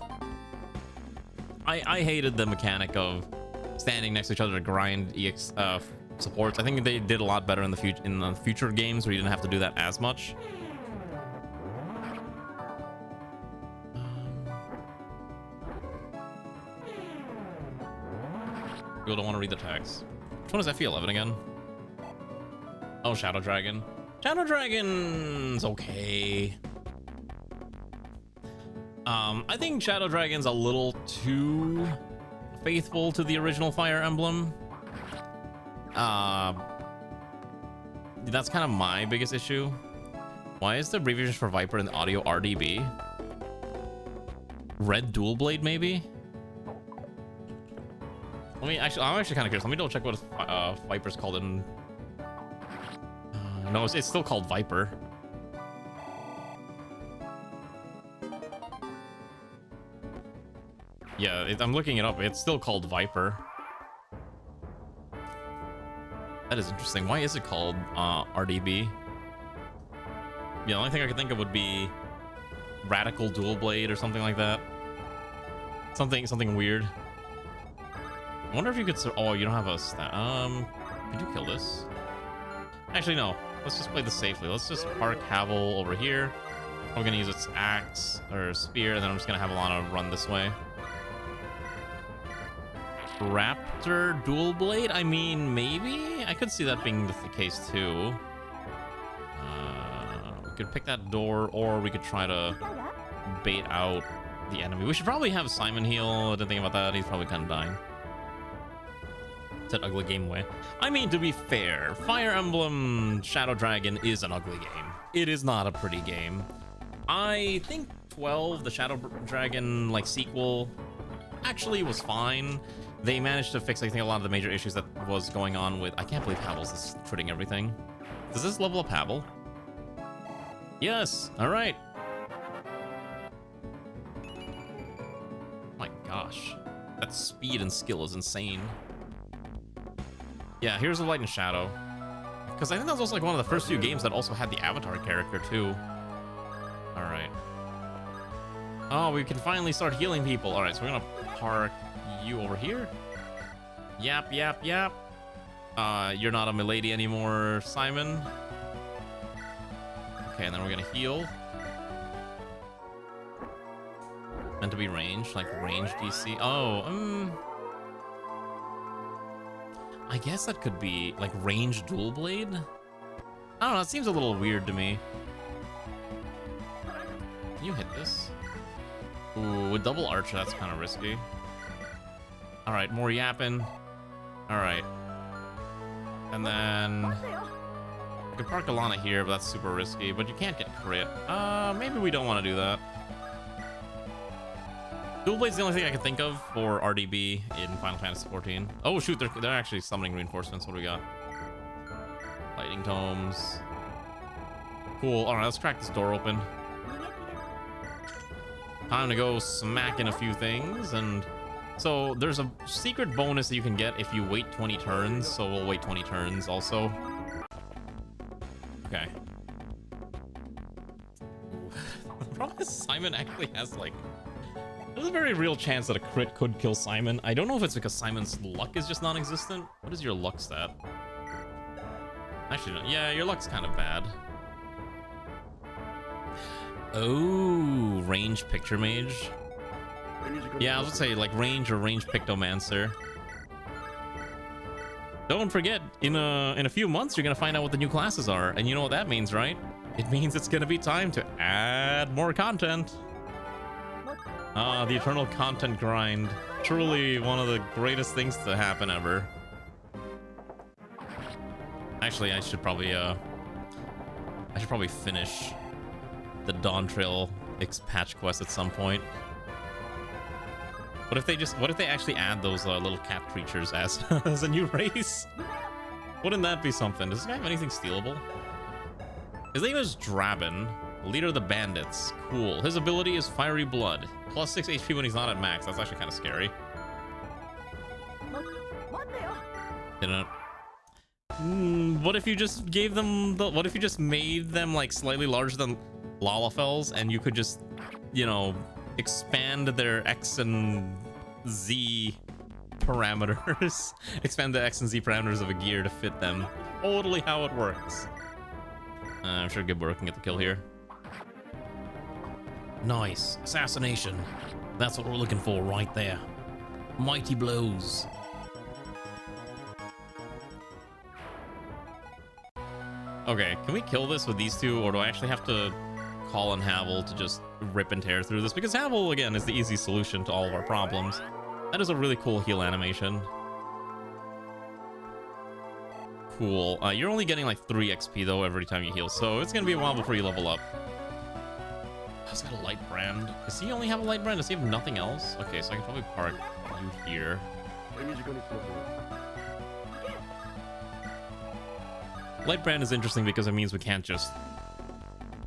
I hated the mechanic of standing next to each other to grind EX supports. I think they did a lot better in the future games where you didn't have to do that as much. You don't want to read the text. Which one is FE11 again? Oh, Shadow Dragon. Shadow Dragon's okay. I think Shadow Dragon's a little too faithful to the original Fire Emblem. That's kind of my biggest issue. Why is the abbreviation for Viper in the audio RDB? Red Dual Blade, maybe? I'm actually kind of curious. Let me double check what Viper's called in. No, it's still called Viper. Yeah, I'm looking it up. It's still called Viper. That is interesting. Why is it called RDB? Yeah, the only thing I could think of would be Radical Dual Blade or something like that. Something weird. I wonder if you could. Oh, you don't have a stat. Could you kill this? Actually, no. Let's just play this safely. Let's just park Havel over here. I'm gonna use its axe or spear, and then I'm just gonna have Alana run this way. Raptor Dual Blade? I mean, maybe? I could see that being the case too. We could pick that door, or we could try to bait out the enemy. We should probably have Simon heal. I didn't think about that. He's probably kind of dying. It's an ugly game way. I mean, to be fair, Fire Emblem Shadow Dragon is an ugly game. It is not a pretty game. I think 12, the Shadow Dragon like sequel, actually was fine. They managed to fix, I think, a lot of the major issues that was going on with... I can't believe Havel's is critting everything. Does this level up Havel? Yes! Alright. My gosh. That speed and skill is insane. Yeah, here's the Light and Shadow. Because I think that was also like one of the first few games that also had the Avatar character, too. Alright. Oh, we can finally start healing people. Alright, so we're gonna park you over here. Yap. You're not a milady anymore, Simon. Okay, and then we're gonna heal. Meant to be ranged, like range DC. Oh, I guess that could be like range dual blade. I don't know, it seems a little weird to me. Can you hit this? Ooh, with double archer, that's kind of risky. All right, more yapping. All right. And then I could park Alana here, but that's super risky. But you can't get crit. Maybe we don't want to do that. Dual Blade's the only thing I can think of for RDB in Final Fantasy XIV. Oh shoot, they're actually summoning reinforcements. What do we got? Writing tomes. Cool. Alright, let's crack this door open. Time to go smacking a few things. And so there's a secret bonus that you can get if you wait 20 turns. So we'll wait 20 turns also. Okay. The problem is Simon actually has like... There's a very real chance that a crit could kill Simon. I don't know if it's because Simon's luck is just non-existent. What is your luck stat? Actually, no. Yeah, your luck's kind of bad. Oh, range picture mage. Yeah, I was gonna say like range or range pictomancer. Don't forget, in a few months you're gonna find out what the new classes are, and you know what that means, right? It means it's gonna be time to add more content. Ah, the eternal content grind. Truly one of the greatest things to happen ever. Actually, I should probably finish the Dawn Trail patch quest at some point. What if they actually add those little cat creatures as as a new race? Wouldn't that be something? Does this guy have anything stealable? His name is Drabin, leader of the bandits. Cool. His ability is Fiery Blood. Plus 6 HP when he's not at max. That's actually kind of scary. Didn't. What if you just gave them the... What if you just made them like slightly larger than Lalafels and you could just, you know, expand their X and Z parameters? Expand the X and Z parameters of a gear to fit them. Totally how it works. I'm sure Gibber can get the kill here. Nice. Assassination. That's what we're looking for right there. Mighty blows. Okay, can we kill this with these two, or do I actually have to call on Havel to just rip and tear through this? Because Havel, again, is the easy solution to all of our problems. That is a really cool heal animation. Cool. You're only getting like 3 XP though every time you heal, so it's gonna be a while before you level up. He's got a light brand. Does he only have a light brand? Does he have nothing else? Okay, so I can probably park you here. Light brand is interesting because it means we can't just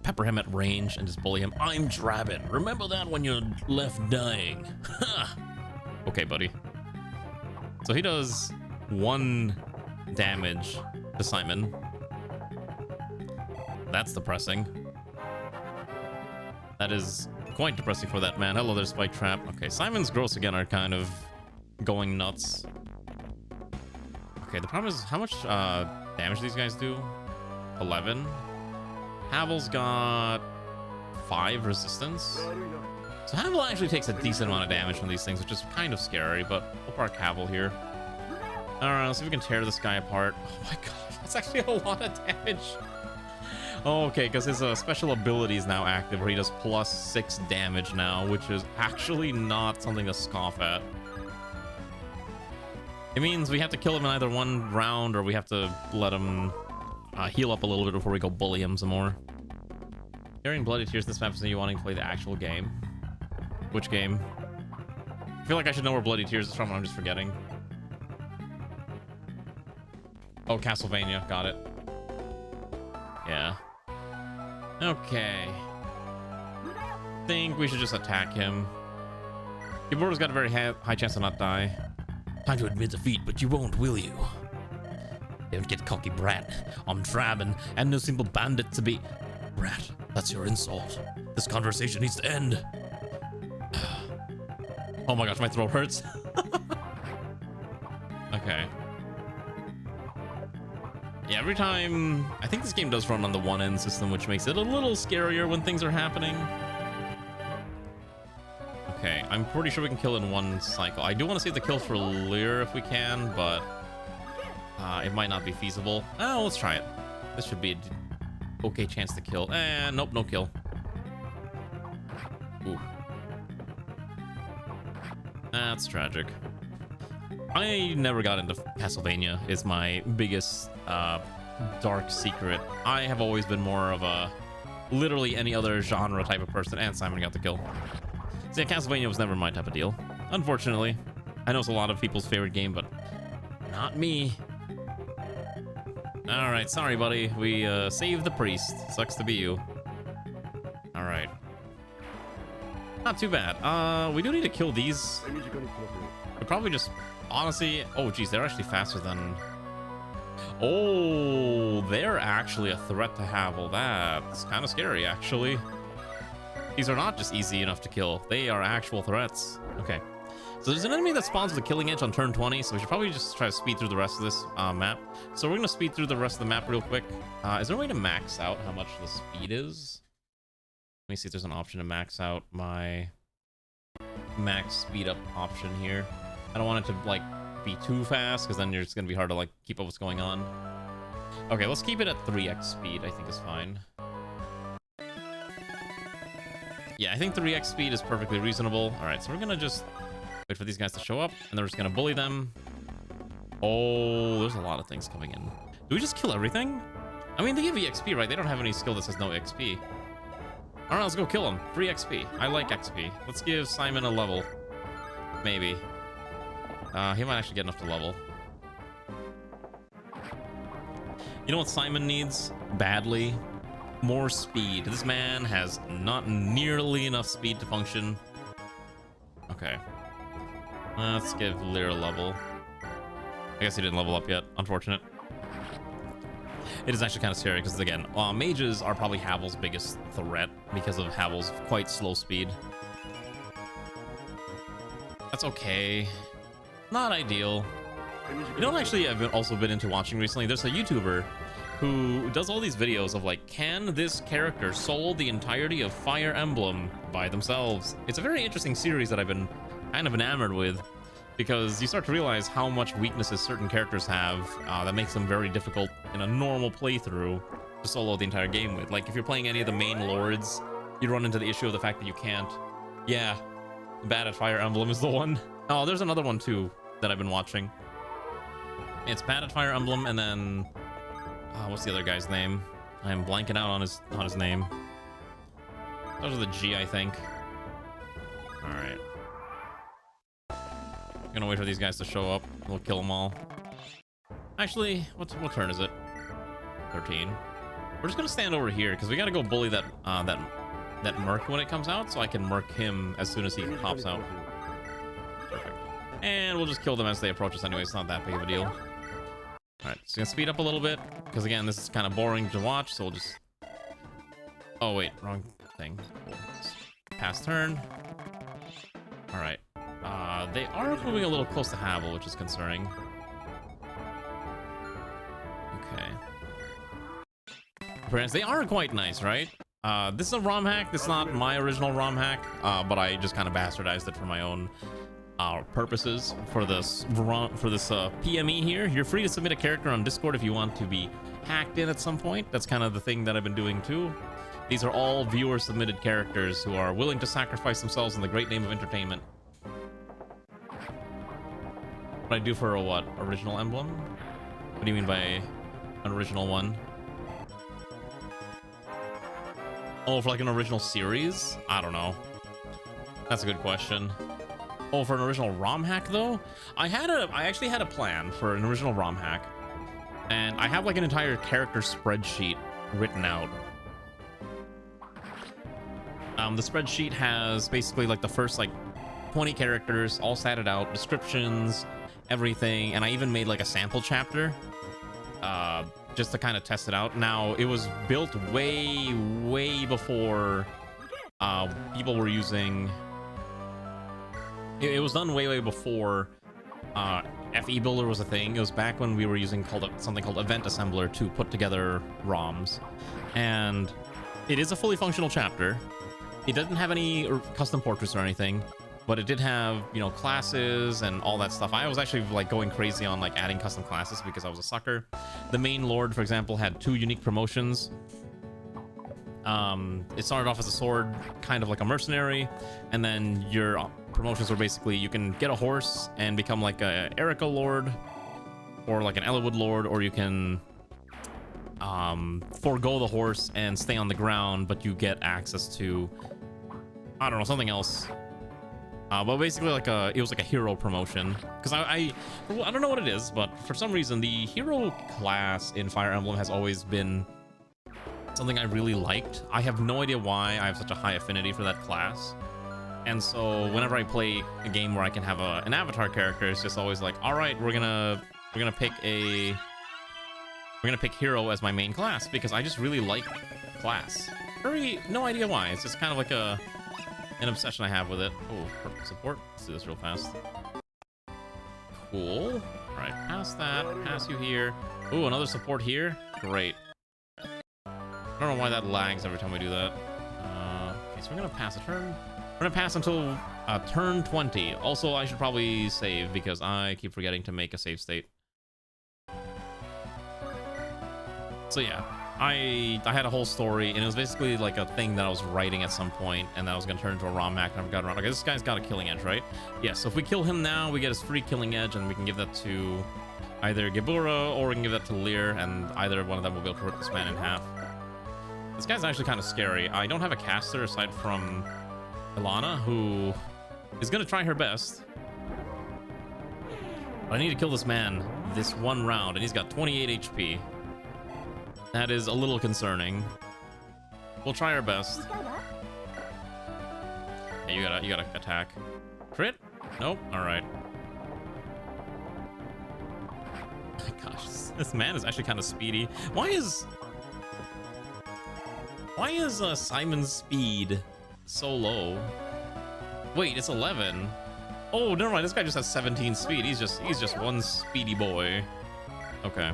pepper him at range and just bully him. I'm Drabin. Remember that when you're left dying. Okay, buddy. So he does 1 damage to Simon. That's depressing. That is quite depressing for that man. Hello there, Spike Trap. Okay, Simon's growths again are kind of going nuts. Okay, the problem is how much damage these guys do? 11. Havel's got 5 resistance. So Havel actually takes a decent amount of damage from these things, which is kind of scary, but we'll park Havel here. Alright, let's see if we can tear this guy apart. Oh my god, that's actually a lot of damage. Oh, okay, because his special ability is now active, where he does plus 6 damage now, which is actually not something to scoff at. It means we have to kill him in either one round, or we have to let him heal up a little bit before we go bully him some more. Hearing Bloody Tears this map is you wanting to play the actual game. Which game? I feel like I should know where Bloody Tears is from, and I'm just forgetting. Oh, Castlevania. Got it. Yeah. Okay. Think we should just attack him. Kibora's got a very high chance to not die. Time to admit defeat, but you won't, will you? Don't get cocky, brat. I'm Drabin, and no simple bandit to be... Brat, that's your insult. This conversation needs to end. Oh my gosh, my throat hurts. Okay. Yeah, every time... I think this game does run on the one-end system, which makes it a little scarier when things are happening. Okay, I'm pretty sure we can kill in 1 cycle. I do want to save the kill for Lear if we can, but it might not be feasible. Oh, let's try it. This should be an okay chance to kill. Nope, no kill. Ooh. That's tragic. I never got into Castlevania. It's my biggest dark secret. I have always been more of a literally any other genre type of person, and Simon got the kill. So yeah, Castlevania was never my type of deal, unfortunately. I know it's a lot of people's favorite game, but not me. All right, sorry, buddy. We saved the priest. Sucks to be you. All right. Not too bad. We do need to kill these. We probably just, honestly, oh geez, they're actually faster than. Oh, they're actually a threat to have. Well, that's kind of scary, actually. These are not just easy enough to kill. They are actual threats. Okay. So there's an enemy that spawns with a killing edge on turn 20, so we should probably just try to speed through the rest of this map. So we're going to speed through the rest of the map real quick. Is there a way to max out how much the speed is? Let me see if there's an option to max out my max speed up option here. I don't want it to, like, be too fast, because then it's going to be hard to, like, keep up what's going on. Okay, let's keep it at 3x speed, I think is fine. Yeah, I think 3x speed is perfectly reasonable. All right, so we're going to just wait for these guys to show up, and then we're just going to bully them. Oh, there's a lot of things coming in. Do we just kill everything? I mean, they give EXP, right? They don't have any skill that says no XP. All right, let's go kill him. Free XP. I like XP. Let's give Simon a level. Maybe. He might actually get enough to level. You know what Simon needs badly? More speed. This man has not nearly enough speed to function. Okay. Let's give Lear a level. I guess he didn't level up yet. Unfortunate. It is actually kind of scary because, again, mages are probably Havel's biggest threat because of Havel's quite slow speed. That's okay. Not ideal. You know what actually I've also been into watching recently? There's a YouTuber who does all these videos of, like, can this character solo the entirety of Fire Emblem by themselves? It's a very interesting series that I've been kind of enamored with, because you start to realize how much weaknesses certain characters have that makes them very difficult in a normal playthrough to solo the entire game with. Like, if you're playing any of the main lords, you run into the issue of the fact that you can't. Yeah, Bad at Fire Emblem is the one. Oh, there's another one too that I've been watching. It's Bad at Fire Emblem, and then what's the other guy's name? I'm blanking out on his name. Those are the G, I think. All right. Gonna wait for these guys to show up. We'll kill them all. Actually, what turn is it? 13. We're just gonna stand over here because we gotta go bully that that merc when it comes out, so I can merc him as soon as he pops out. Perfect. And we'll just kill them as they approach us anyway. It's not that big of a deal. All right, so gonna speed up a little bit because, again, this is kind of boring to watch. So we'll just. Oh wait, wrong thing. Cool. Pass turn. All right. They are moving a little close to Havel, which is concerning. Okay. Appearance, they are quite nice, right? This is a ROM hack. This is not my original ROM hack, but I just kind of bastardized it for my own purposes. For this PME here, you're free to submit a character on Discord if you want to be hacked in at some point. That's kind of the thing that I've been doing too. These are all viewer-submitted characters who are willing to sacrifice themselves in the great name of entertainment. What I do for a what? Original emblem? What do you mean by an original one? Oh, for like an original series? I don't know. That's a good question. Oh, for an original ROM hack though? I actually had a plan for an original ROM hack. And I have like an entire character spreadsheet written out. The spreadsheet has basically like the first like 20 characters all statted out, descriptions, everything, and I even made like a sample chapter just to kind of test it out. Now, it was built way before people were using. It was done way before FE Builder was a thing. It was back when we were using something called Event Assembler to put together ROMs, and it is a fully functional chapter. It doesn't have any custom portraits or anything, but it did have, you know, classes and all that stuff. I was actually like going crazy on like adding custom classes because I was a sucker. The main lord, for example, had 2 unique promotions. It started off as a sword, kind of like a mercenary, and then your promotions were basically you can get a horse and become like a Erica lord or like an Ellawood lord, or you can forego the horse and stay on the ground, but you get access to, I don't know, something else. But basically it was like a hero promotion. Because I don't know what it is, but for some reason the hero class in Fire Emblem has always been something I really liked. I have no idea why I have such a high affinity for that class. And so whenever I play a game where I can have an avatar character, it's just always like, all right, we're gonna pick hero as my main class because I just really like class. No idea why. It's just kind of like an obsession I have with it. Oh, perfect support. Let's do this real fast. Cool. All right, pass that. Pass you here. Ooh, another support here. Great. I don't know why that lags every time we do that. Okay, so we're gonna pass a turn. We're gonna pass until turn 20. Also, I should probably save because I keep forgetting to make a save state. So yeah, I had a whole story, and it was basically like a thing that I was writing at some point, and that I was gonna turn into a ROM hack, and I never got around. Okay, this guy's got a killing edge, right? Yeah, so if we kill him now, we get his free killing edge, and we can give that to either Gebura, or we can give that to Lear, and either one of them will be able to rip this man in half. This guy's actually kind of scary. I don't have a caster aside from Ilana, who is gonna try her best. But I need to kill this man this one round, and he's got 28 HP. That is a little concerning. We'll try our best. Hey, you gotta attack. Crit? Nope. All right. Oh my gosh, this man is actually kind of speedy. Why is Simon's speed so low? Wait, it's 11. Oh, never mind. This guy just has 17 speed. He's just one speedy boy. Okay.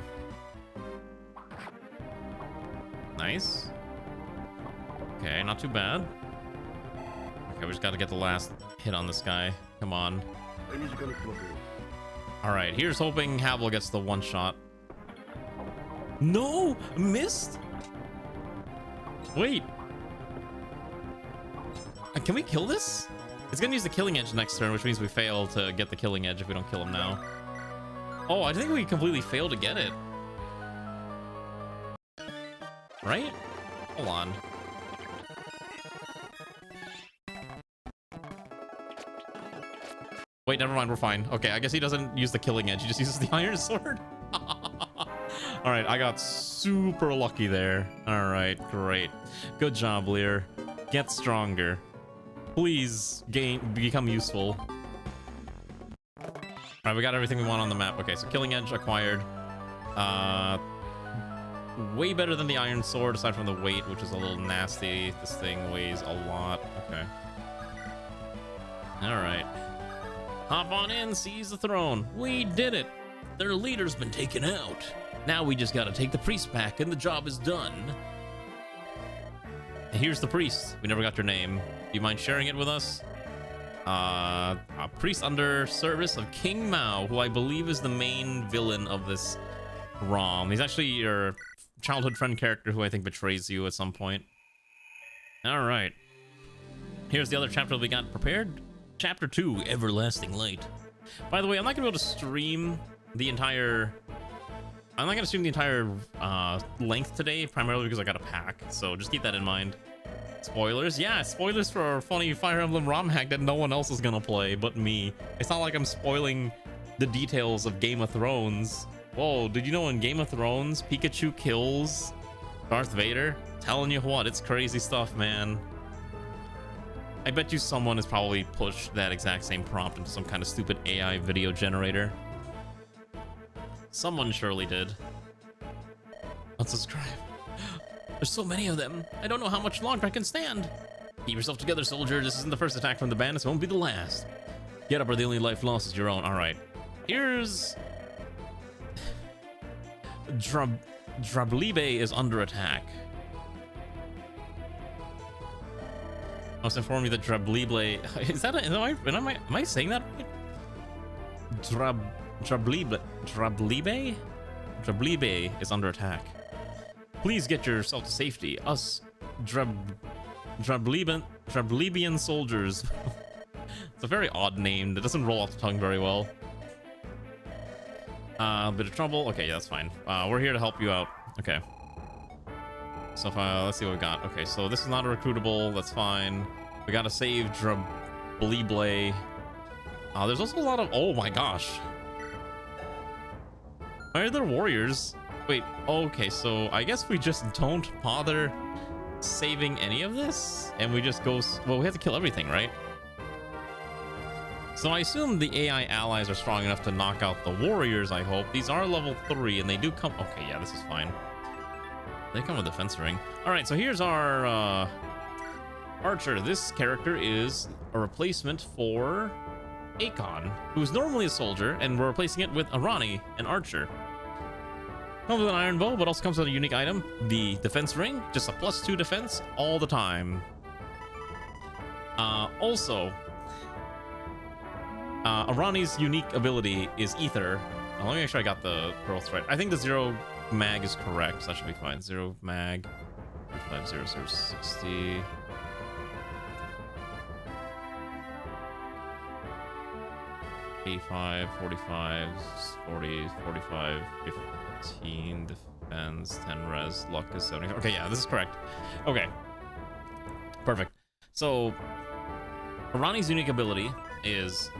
Nice. Okay, not too bad. Okay, we just got to get the last hit on this guy. Come on. All right, here's hoping Havel gets the one shot. No, missed. Wait. Can we kill this? It's gonna use the killing edge next turn, which means we fail to get the killing edge if we don't kill him now. Oh, I think we completely failed to get it. Right? Hold on. Wait, never mind, we're fine. Okay, I guess he doesn't use the killing edge, he just uses the iron sword. Alright, I got super lucky there. Alright, great. Good job, Lear. Get stronger. Please become useful. Alright, we got everything we want on the map. Okay, so killing edge acquired. Way better than the iron sword, aside from the weight, which is a little nasty. This thing weighs a lot. Okay. Alright. Hop on in, seize the throne. We did it. Their leader's been taken out. Now we just gotta take the priest back and the job is done. And here's the priest. We never got your name. Do you mind sharing it with us? A priest under service of King Mao, who I believe is the main villain of this ROM. He's actually your childhood friend character who I think betrays you at some point. All right. Here's the other chapter we got prepared. Chapter 2, Everlasting Light. By the way, I'm not gonna be able to stream the entire... I'm not gonna stream the entire length today, primarily because I got a pack, so just keep that in mind. Spoilers? Yeah, spoilers for a funny Fire Emblem ROM hack that no one else is gonna play but me. It's not like I'm spoiling the details of Game of Thrones. Whoa, did you know in Game of Thrones, Pikachu kills Darth Vader? Telling you what, it's crazy stuff, man. I bet you someone has probably pushed that exact same prompt into some kind of stupid AI video generator. Someone surely did. Unsubscribe. There's so many of them. I don't know how much longer I can stand. Keep yourself together, soldier. This isn't the first attack from the bandits. It won't be the last. Get up or the only life lost is your own. All right. Here's... Drablibe is under attack. I must inform you that Drablibe... Is that... Am I saying that right? Drablibe is under attack. Please get yourself to safety. Us Drablibian soldiers. It's a very odd name that doesn't roll off the tongue very well. A bit of trouble. Okay, yeah, that's fine. We're here to help you out. Okay. So let's see what we got. Okay, so this is not a recruitable. That's fine. We gotta save Bleeblay. There's also a lot of... Oh my gosh. Why are there warriors? Wait, okay, so I guess we just don't bother saving any of this? And we just go... Well, we have to kill everything, right? So I assume the AI allies are strong enough to knock out the warriors, I hope. These are level 3, and they do come... Okay, yeah, this is fine. They come with a defense ring. Alright, so here's our archer. This character is a replacement for Akon, who's normally a soldier, and we're replacing it with Arani, an archer. Comes with an iron bow, but also comes with a unique item, the defense ring, just a +2 defense all the time. Also, Arani's unique ability is Ether. Let me make sure I got the growth right. I think the 0 mag is correct, so that should be fine. 0 mag, 50060. 85, 45, 40, 45, 15 defense, 10 res, luck is 70. Okay, yeah, this is correct. Okay, perfect. So, Arani's unique ability is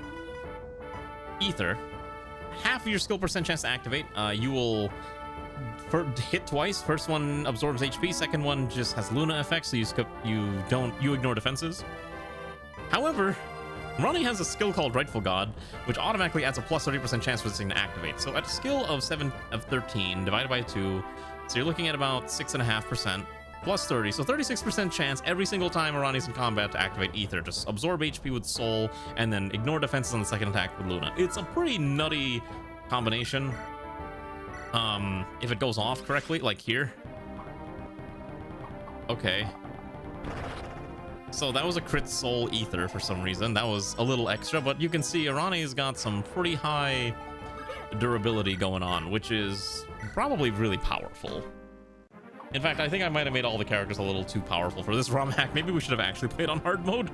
Ether. Half of your skill percent chance to activate. You will hit twice. First one absorbs HP. Second one just has Luna effect, so you ignore defenses. However, Arani has a skill called Rightful God, which automatically adds a +30% chance for this thing to activate. So at a skill of 13 divided by 2, so you're looking at about 6.5% plus 30, so 36% chance every single time Arani's in combat to activate Ether. Just absorb HP with Soul and then ignore defenses on the second attack with Luna. It's a pretty nutty combination. If it goes off correctly, like here. Okay. So that was a crit Soul Ether for some reason. That was a little extra, but you can see Arani's got some pretty high durability going on, which is probably really powerful. In fact, I think I might have made all the characters a little too powerful for this ROM hack. Maybe we should have actually played on hard mode.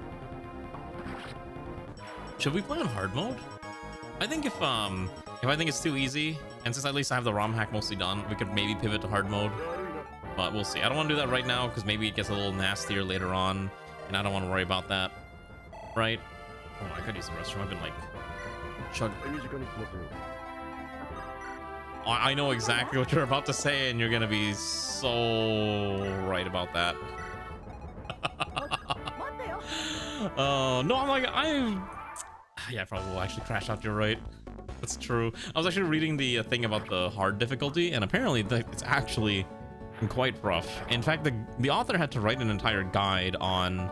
Should we play on hard mode? I think if I think it's too easy, and since at least I have the ROM hack mostly done, we could maybe pivot to hard mode. But we'll see. I don't want to do that right now because maybe it gets a little nastier later on, and I don't want to worry about that. Right? Oh, I could use the restroom. I've been like I know exactly what you're about to say, and you're gonna be so right about that. No, I'm like, yeah, I probably will actually crash out. You're right. That's true. I was actually reading the thing about the hard difficulty, and apparently it's actually quite rough. In fact, the author had to write an entire guide on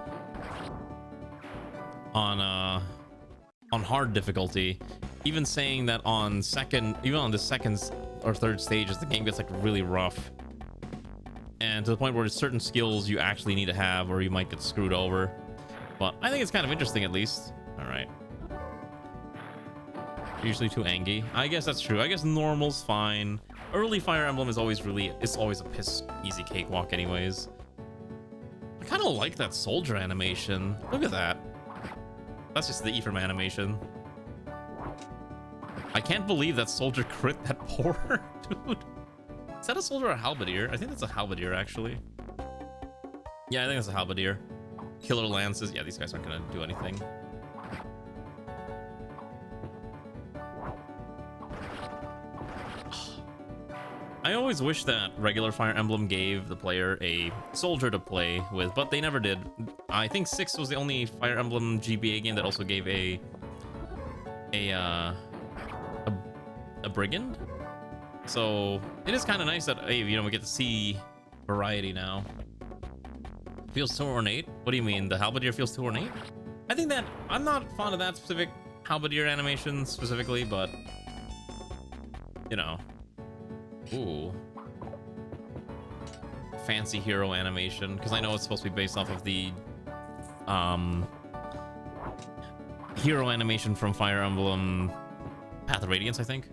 hard difficulty, even saying that on the second or third stages, the game gets like really rough, and to the point where there's certain skills you actually need to have, or you might get screwed over. But I think it's kind of interesting, at least. All right. Usually too angry. I guess that's true. I guess normal's fine. Early Fire Emblem is always a piss easy cakewalk anyways. I kind of like that soldier animation. Look at that. That's just the Ephraim animation. I can't believe that soldier crit that poor dude. Is that a soldier or a halberdier? I think that's a halberdier, actually. Yeah, I think that's a halberdier. Killer lances. Yeah, these guys aren't gonna do anything. I always wish that regular Fire Emblem gave the player a soldier to play with, but they never did. I think 6 was the only Fire Emblem GBA game that also gave a brigand. So it is kind of nice that, hey, you know, we get to see variety now. Feels too ornate? What do you mean? The halberdier feels too ornate? I think that I'm not fond of that specific halberdier animation specifically, but you know. Ooh. Fancy hero animation, because I know it's supposed to be based off of the hero animation from Fire Emblem Path of Radiance, I think.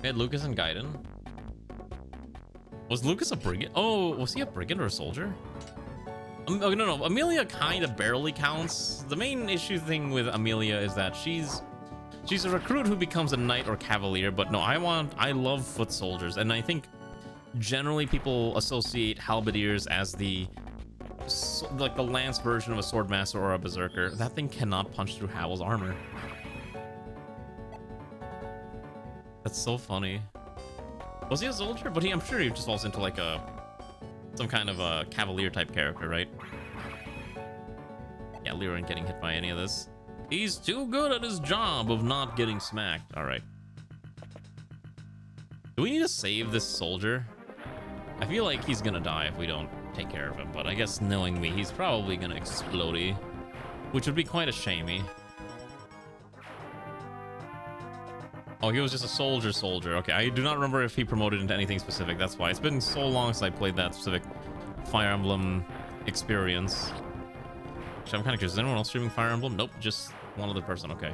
We had Lucas and Gaiden. Was Lucas a brigand? Oh, was he a brigand or a soldier? Oh, no, Amelia kind of barely counts. The main thing with Amelia is that she's a recruit who becomes a knight or cavalier, but no, I love foot soldiers, and I think generally people associate halberdiers as the like the lance version of a sword master or a berserker. That thing cannot punch through Howell's armor. That's so funny. Was he a soldier? But I'm sure he just falls into like some kind of a cavalier type character, right? Yeah, Leo ain't getting hit by any of this. He's too good at his job of not getting smacked. All right. Do we need to save this soldier? I feel like he's gonna die if we don't take care of him, but I guess knowing me, he's probably gonna explode, which would be quite a shamey. Oh, he was just a soldier. Okay, I do not remember if he promoted into anything specific. That's why. It's been so long since I played that specific Fire Emblem experience. Actually, I'm kind of curious. Is anyone else streaming Fire Emblem? Nope, just one other person. Okay.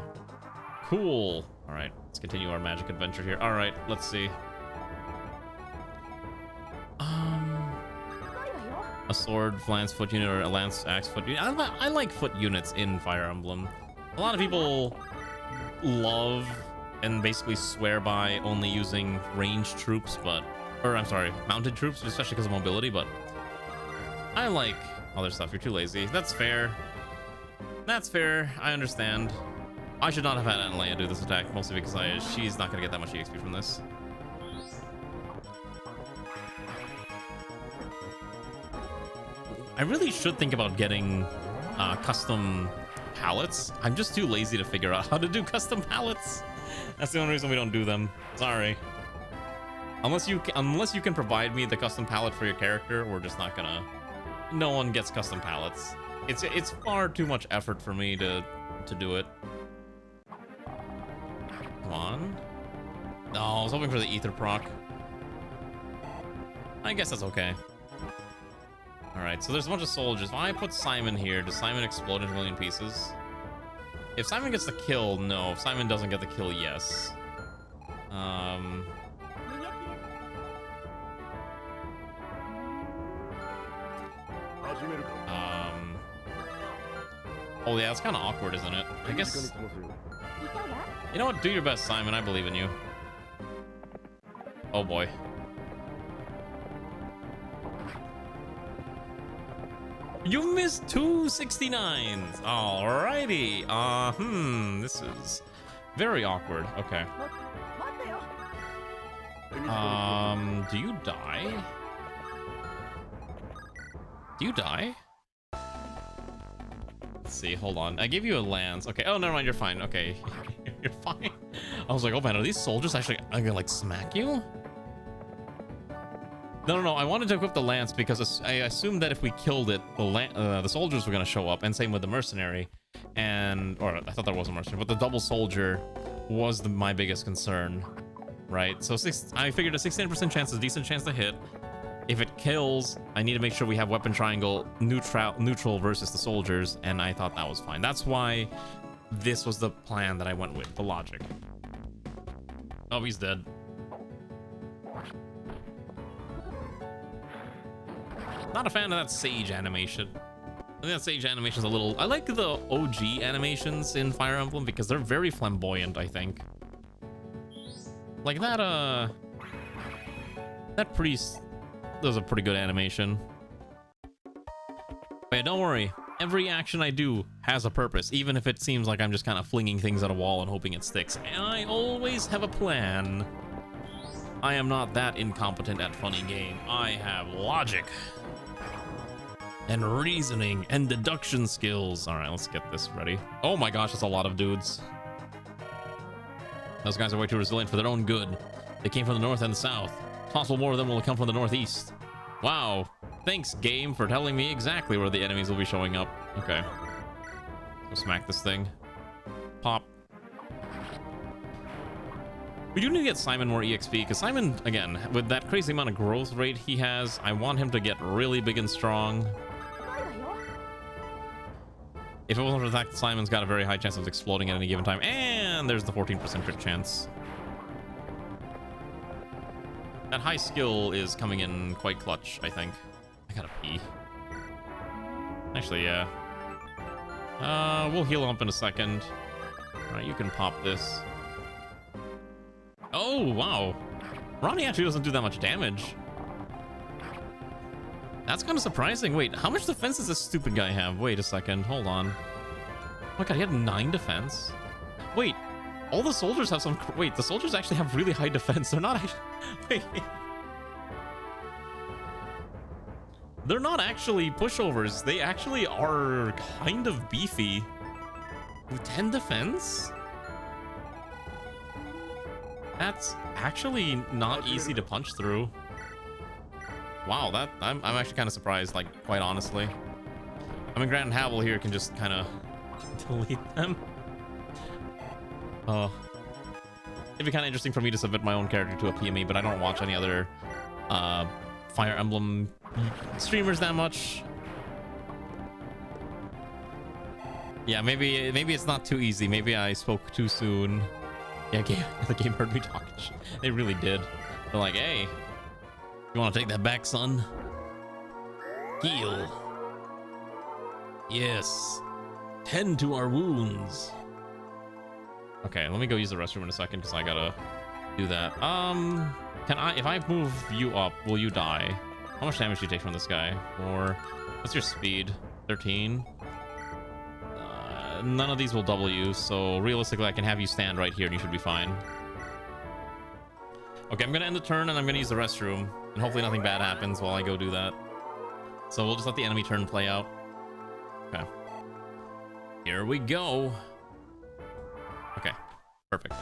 Cool. All right, let's continue our magic adventure here. All right, let's see. A sword, lance, foot unit, or a lance, axe, foot unit. I like foot units in Fire Emblem. A lot of people love and basically swear by only using ranged troops, mounted troops, especially because of mobility, but I like other stuff. You're too lazy. That's fair. That's fair. I understand. I should not have had Analeia do this attack, mostly because she's not going to get that much EXP from this. I really should think about getting custom palettes. I'm just too lazy to figure out how to do custom palettes. That's the only reason we don't do them. Sorry. Unless you can provide me the custom palette for your character, we're just not gonna. No one gets custom palettes. It's far too much effort for me to do it. Come on. No, I was hoping for the ether proc. I guess that's okay. Alright, so there's a bunch of soldiers. If I put Simon here, does Simon explode into a million pieces? If Simon gets the kill, no. If Simon doesn't get the kill, yes. Oh yeah, it's kind of awkward, isn't it? I guess... You know what? Do your best, Simon. I believe in you. Oh boy. You missed 269s. Alrighty. This is very awkward. Okay. Do you die? Do you die? Let's see. Hold on. I gave you a lance. Okay. Oh, never mind. You're fine. Okay. You're fine. I was like, oh man, are these soldiers actually gonna like smack you? No. I wanted to equip the lance because I assumed that if we killed it, the soldiers were going to show up, and same with the mercenary. Or I thought there was a mercenary, but the double soldier was my biggest concern, right? So I figured a 16% chance is a decent chance to hit. If it kills, I need to make sure we have weapon triangle neutral versus the soldiers, and I thought that was fine. That's why this was the plan that I went with, the logic. Oh, he's dead. Not a fan of that sage animation. I think that sage animation is a little... I like the OG animations in Fire Emblem because they're very flamboyant, I think. Like that, that priest does a pretty good animation. But yeah, don't worry. Every action I do has a purpose, even if it seems like I'm just kind of flinging things at a wall and hoping it sticks. And I always have a plan. I am not that incompetent at funny game. I have logic. And reasoning and deduction skills. All right, let's get this ready. Oh my gosh, that's a lot of dudes. Those guys are way too resilient for their own good. They came from the north and the south. It's possible more of them will come from the northeast. Wow. Thanks, game, for telling me exactly where the enemies will be showing up. Okay. Go smack this thing. Pop. We do need to get Simon more EXP, because Simon, again, with that crazy amount of growth rate he has, I want him to get really big and strong. If it wasn't for the fact that Simon's got a very high chance of exploding at any given time. And there's the 14% crit chance. That high skill is coming in quite clutch, I think. I gotta pee. Actually, yeah. We'll heal up in a second. Alright, you can pop this. Oh, wow. Ronnie actually doesn't do that much damage. That's kind of surprising. Wait, how much defense does this stupid guy have? Wait a second. Hold on. Oh my god, he had 9 defense. Wait, all the soldiers have some... Wait, the soldiers actually have really high defense. They're not actually... Wait. They're not actually pushovers. They actually are kind of beefy. With 10 defense? That's actually not easy to punch through. Wow, that I'm actually kind of surprised, like, quite honestly. I mean, Grant and Havel here can just kind of delete them. It'd be kind of interesting for me to submit my own character to a PME, but I don't watch any other Fire Emblem streamers that much. Yeah, maybe it's not too easy. Maybe I spoke too soon. Yeah, the game heard me talking shit. They really did. They're like, hey, you want to take that back, son? Heal. Yes. Tend to our wounds. Okay, let me go use the restroom in a second because I gotta do that. If I move you up, will you die? How much damage do you take from this guy? Or what's your speed? 13. None of these will double you, so realistically I can have you stand right here and you should be fine. Okay, I'm gonna end the turn and I'm gonna use the restroom, and hopefully nothing bad happens while I go do that. So we'll just let the enemy turn play out. Okay. Here we go. Okay, perfect.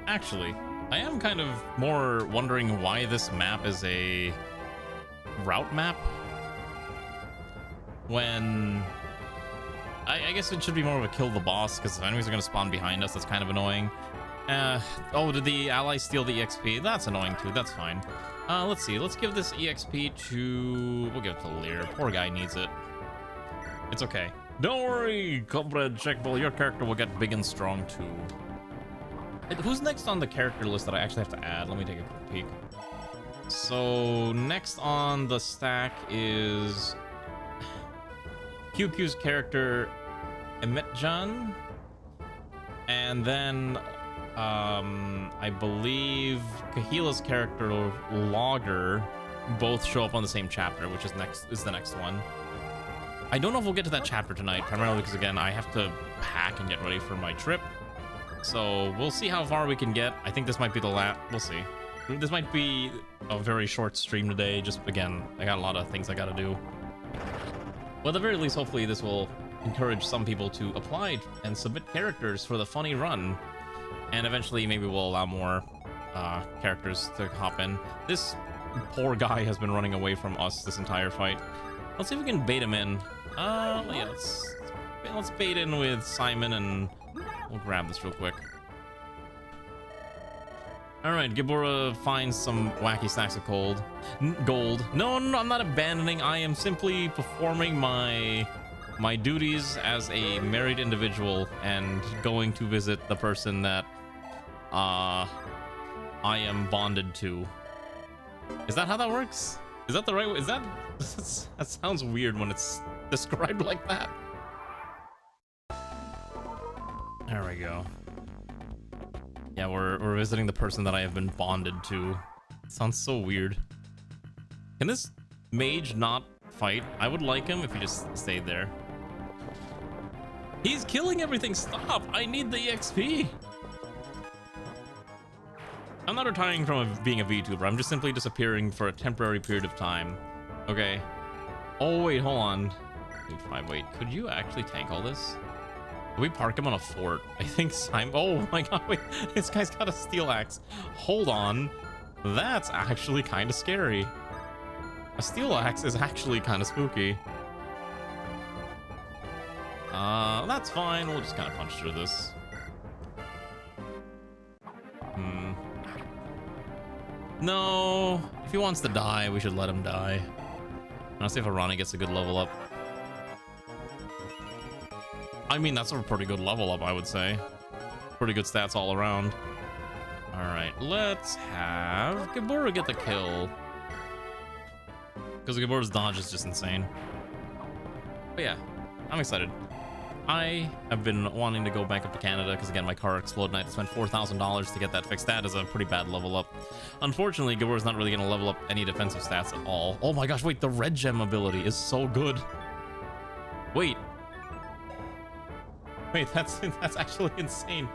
Actually, I am kind of more wondering why this map is a route map. When... I guess it should be more of a kill the boss, because if enemies are going to spawn behind us, that's kind of annoying. Oh, did the allies steal the EXP? That's annoying too, that's fine. Let's see. Let's give this EXP to... We'll give it to Lear. Poor guy needs it. It's okay. Don't worry, Comrade Checkball. Your character will get big and strong too. Who's next on the character list that I actually have to add? Let me take a quick peek. So next on the stack is QQ's character Emetjan, and then I believe Kahila's character Logger both show up on the same chapter, which is the next one. I don't know if we'll get to that chapter tonight, primarily because again I have to pack and get ready for my trip. So we'll see how far we can get. I think this might be the last. We'll see. This might be a very short stream today. Just again, I got a lot of things I gotta do. Well, at the very least, hopefully this will encourage some people to apply and submit characters for the funny run. And eventually maybe we'll allow more characters to hop in. This poor guy has been running away from us this entire fight. Let's see if we can bait him in. Yeah, let's bait in with Simon and we'll grab this real quick. Alright, Gibora finds some wacky stacks of gold. No, I'm not abandoning. I am simply performing my duties as a married individual and going to visit the person that I am bonded to. Is that how that works? Is that the right way? That sounds weird when it's described like that. There we go. Yeah, we're visiting the person that I have been bonded to. It sounds so weird. Can this mage not fight? I would like him if he just stayed there. He's killing everything. Stop! I need the XP. I'm not retiring from being a VTuber. I'm just simply disappearing for a temporary period of time. Okay. Oh wait, hold on. Wait, could you actually tank all this? Can we park him on a fort? I think Simon... Oh my god, wait. This guy's got a steel axe. Hold on. That's actually kind of scary. A steel axe is actually kind of spooky. That's fine. We'll just kind of punch through this. No. If he wants to die, we should let him die. I'll see if Arani gets a good level up. I mean, that's a pretty good level up, I would say. Pretty good stats all around. Alright, let's have Gibora get the kill. Because Gibora's dodge is just insane. But yeah, I'm excited. I have been wanting to go back up to Canada because, again, my car exploded and I had to spend $4,000 to get that fixed. That is a pretty bad level up. Unfortunately, Gibora's not really going to level up any defensive stats at all. Oh my gosh, wait, the red gem ability is so good. Wait, that's actually insane.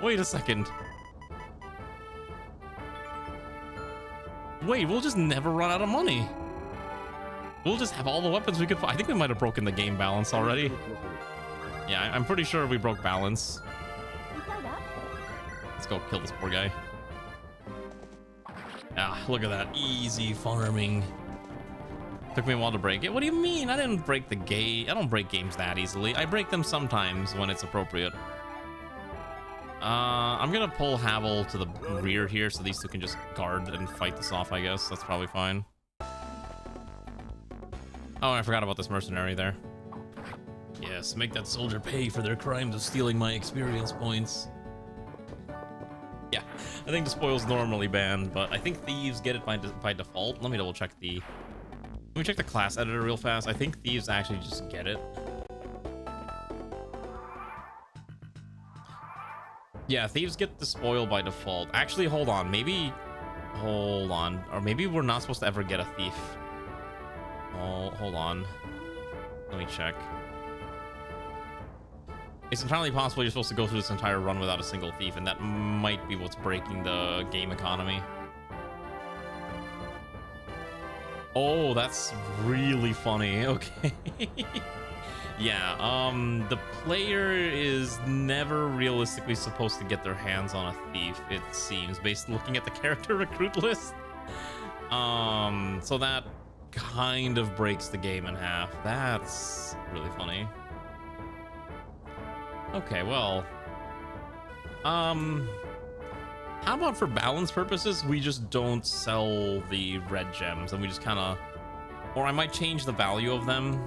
Wait a second. Wait, we'll just never run out of money. We'll just have all the weapons we could find. I think we might have broken the game balance already. Yeah, I'm pretty sure we broke balance. Let's go kill this poor guy. Ah, look at that. Easy farming. Took me a while to break it. What do you mean? I didn't break the game. I don't break games that easily. I break them sometimes when it's appropriate. I'm gonna pull Havel to the rear here so these two can just guard and fight this off, I guess. That's probably fine. Oh, I forgot about this mercenary there. Yes, make that soldier pay for their crimes of stealing my experience points. Yeah, I think the spoil's normally banned, but I think thieves get it by default. Let me double check the... Let me check the class editor real fast. I think thieves actually just get it. Yeah, thieves get the spoil by default. Actually, hold on. Maybe... Hold on. Or maybe we're not supposed to ever get a thief. Oh, hold on. Let me check. It's entirely possible you're supposed to go through this entire run without a single thief, and that might be what's breaking the game economy. Oh, that's really funny. Okay. Yeah, the player is never realistically supposed to get their hands on a thief, it seems, based looking at the character recruit list. So that kind of breaks the game in half. That's really funny. Okay, well, How about for balance purposes, we just don't sell the red gems and we just kind of, or I might change the value of them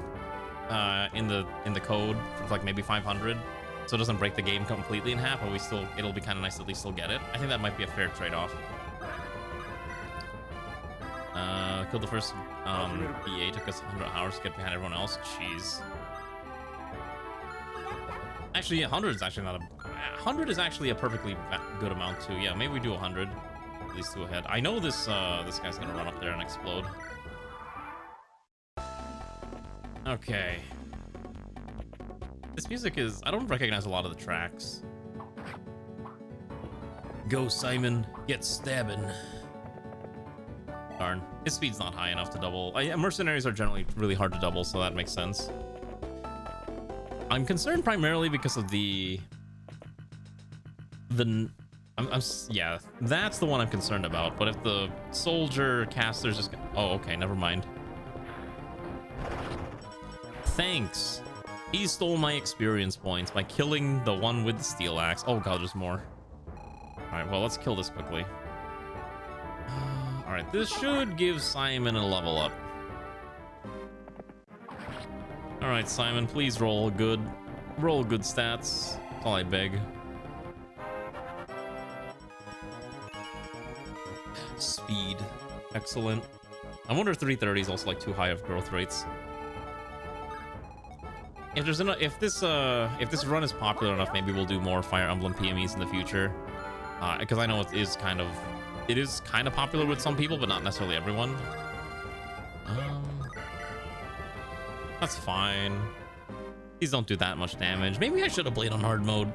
in the code for like maybe 500, so it doesn't break the game completely in half, but it'll be kind of nice that we still get it. I think that might be a fair trade-off. Killed the first FE8, took us 100 hours to get behind everyone else. Jeez. Actually, 100 is actually not a 100 is actually a perfectly good amount too. Yeah, maybe we do 100. At least 2 ahead. I know this this guy's gonna run up there and explode. Okay. This music is, I don't recognize a lot of the tracks. Go, Simon, get stabbing. Darn, his speed's not high enough to double. Mercenaries are generally really hard to double, so that makes sense. I'm concerned primarily because of yeah, that's the one I'm concerned about. But if the soldier casters just, oh, okay, never mind. Thanks. He stole my experience points by killing the one with the steel axe. Oh god, there's more. All right, well, let's kill this quickly. All right, this should give Simon a level up. All right, Simon, please roll good stats. That's all I beg. Speed, excellent. I wonder if 330 is also like too high of growth rates. If there's enough, if this run is popular enough, maybe we'll do more Fire Emblem PMEs in the future. Because I know it is kind of popular with some people, but not necessarily everyone. That's fine. These don't do that much damage. Maybe I should have played on hard mode.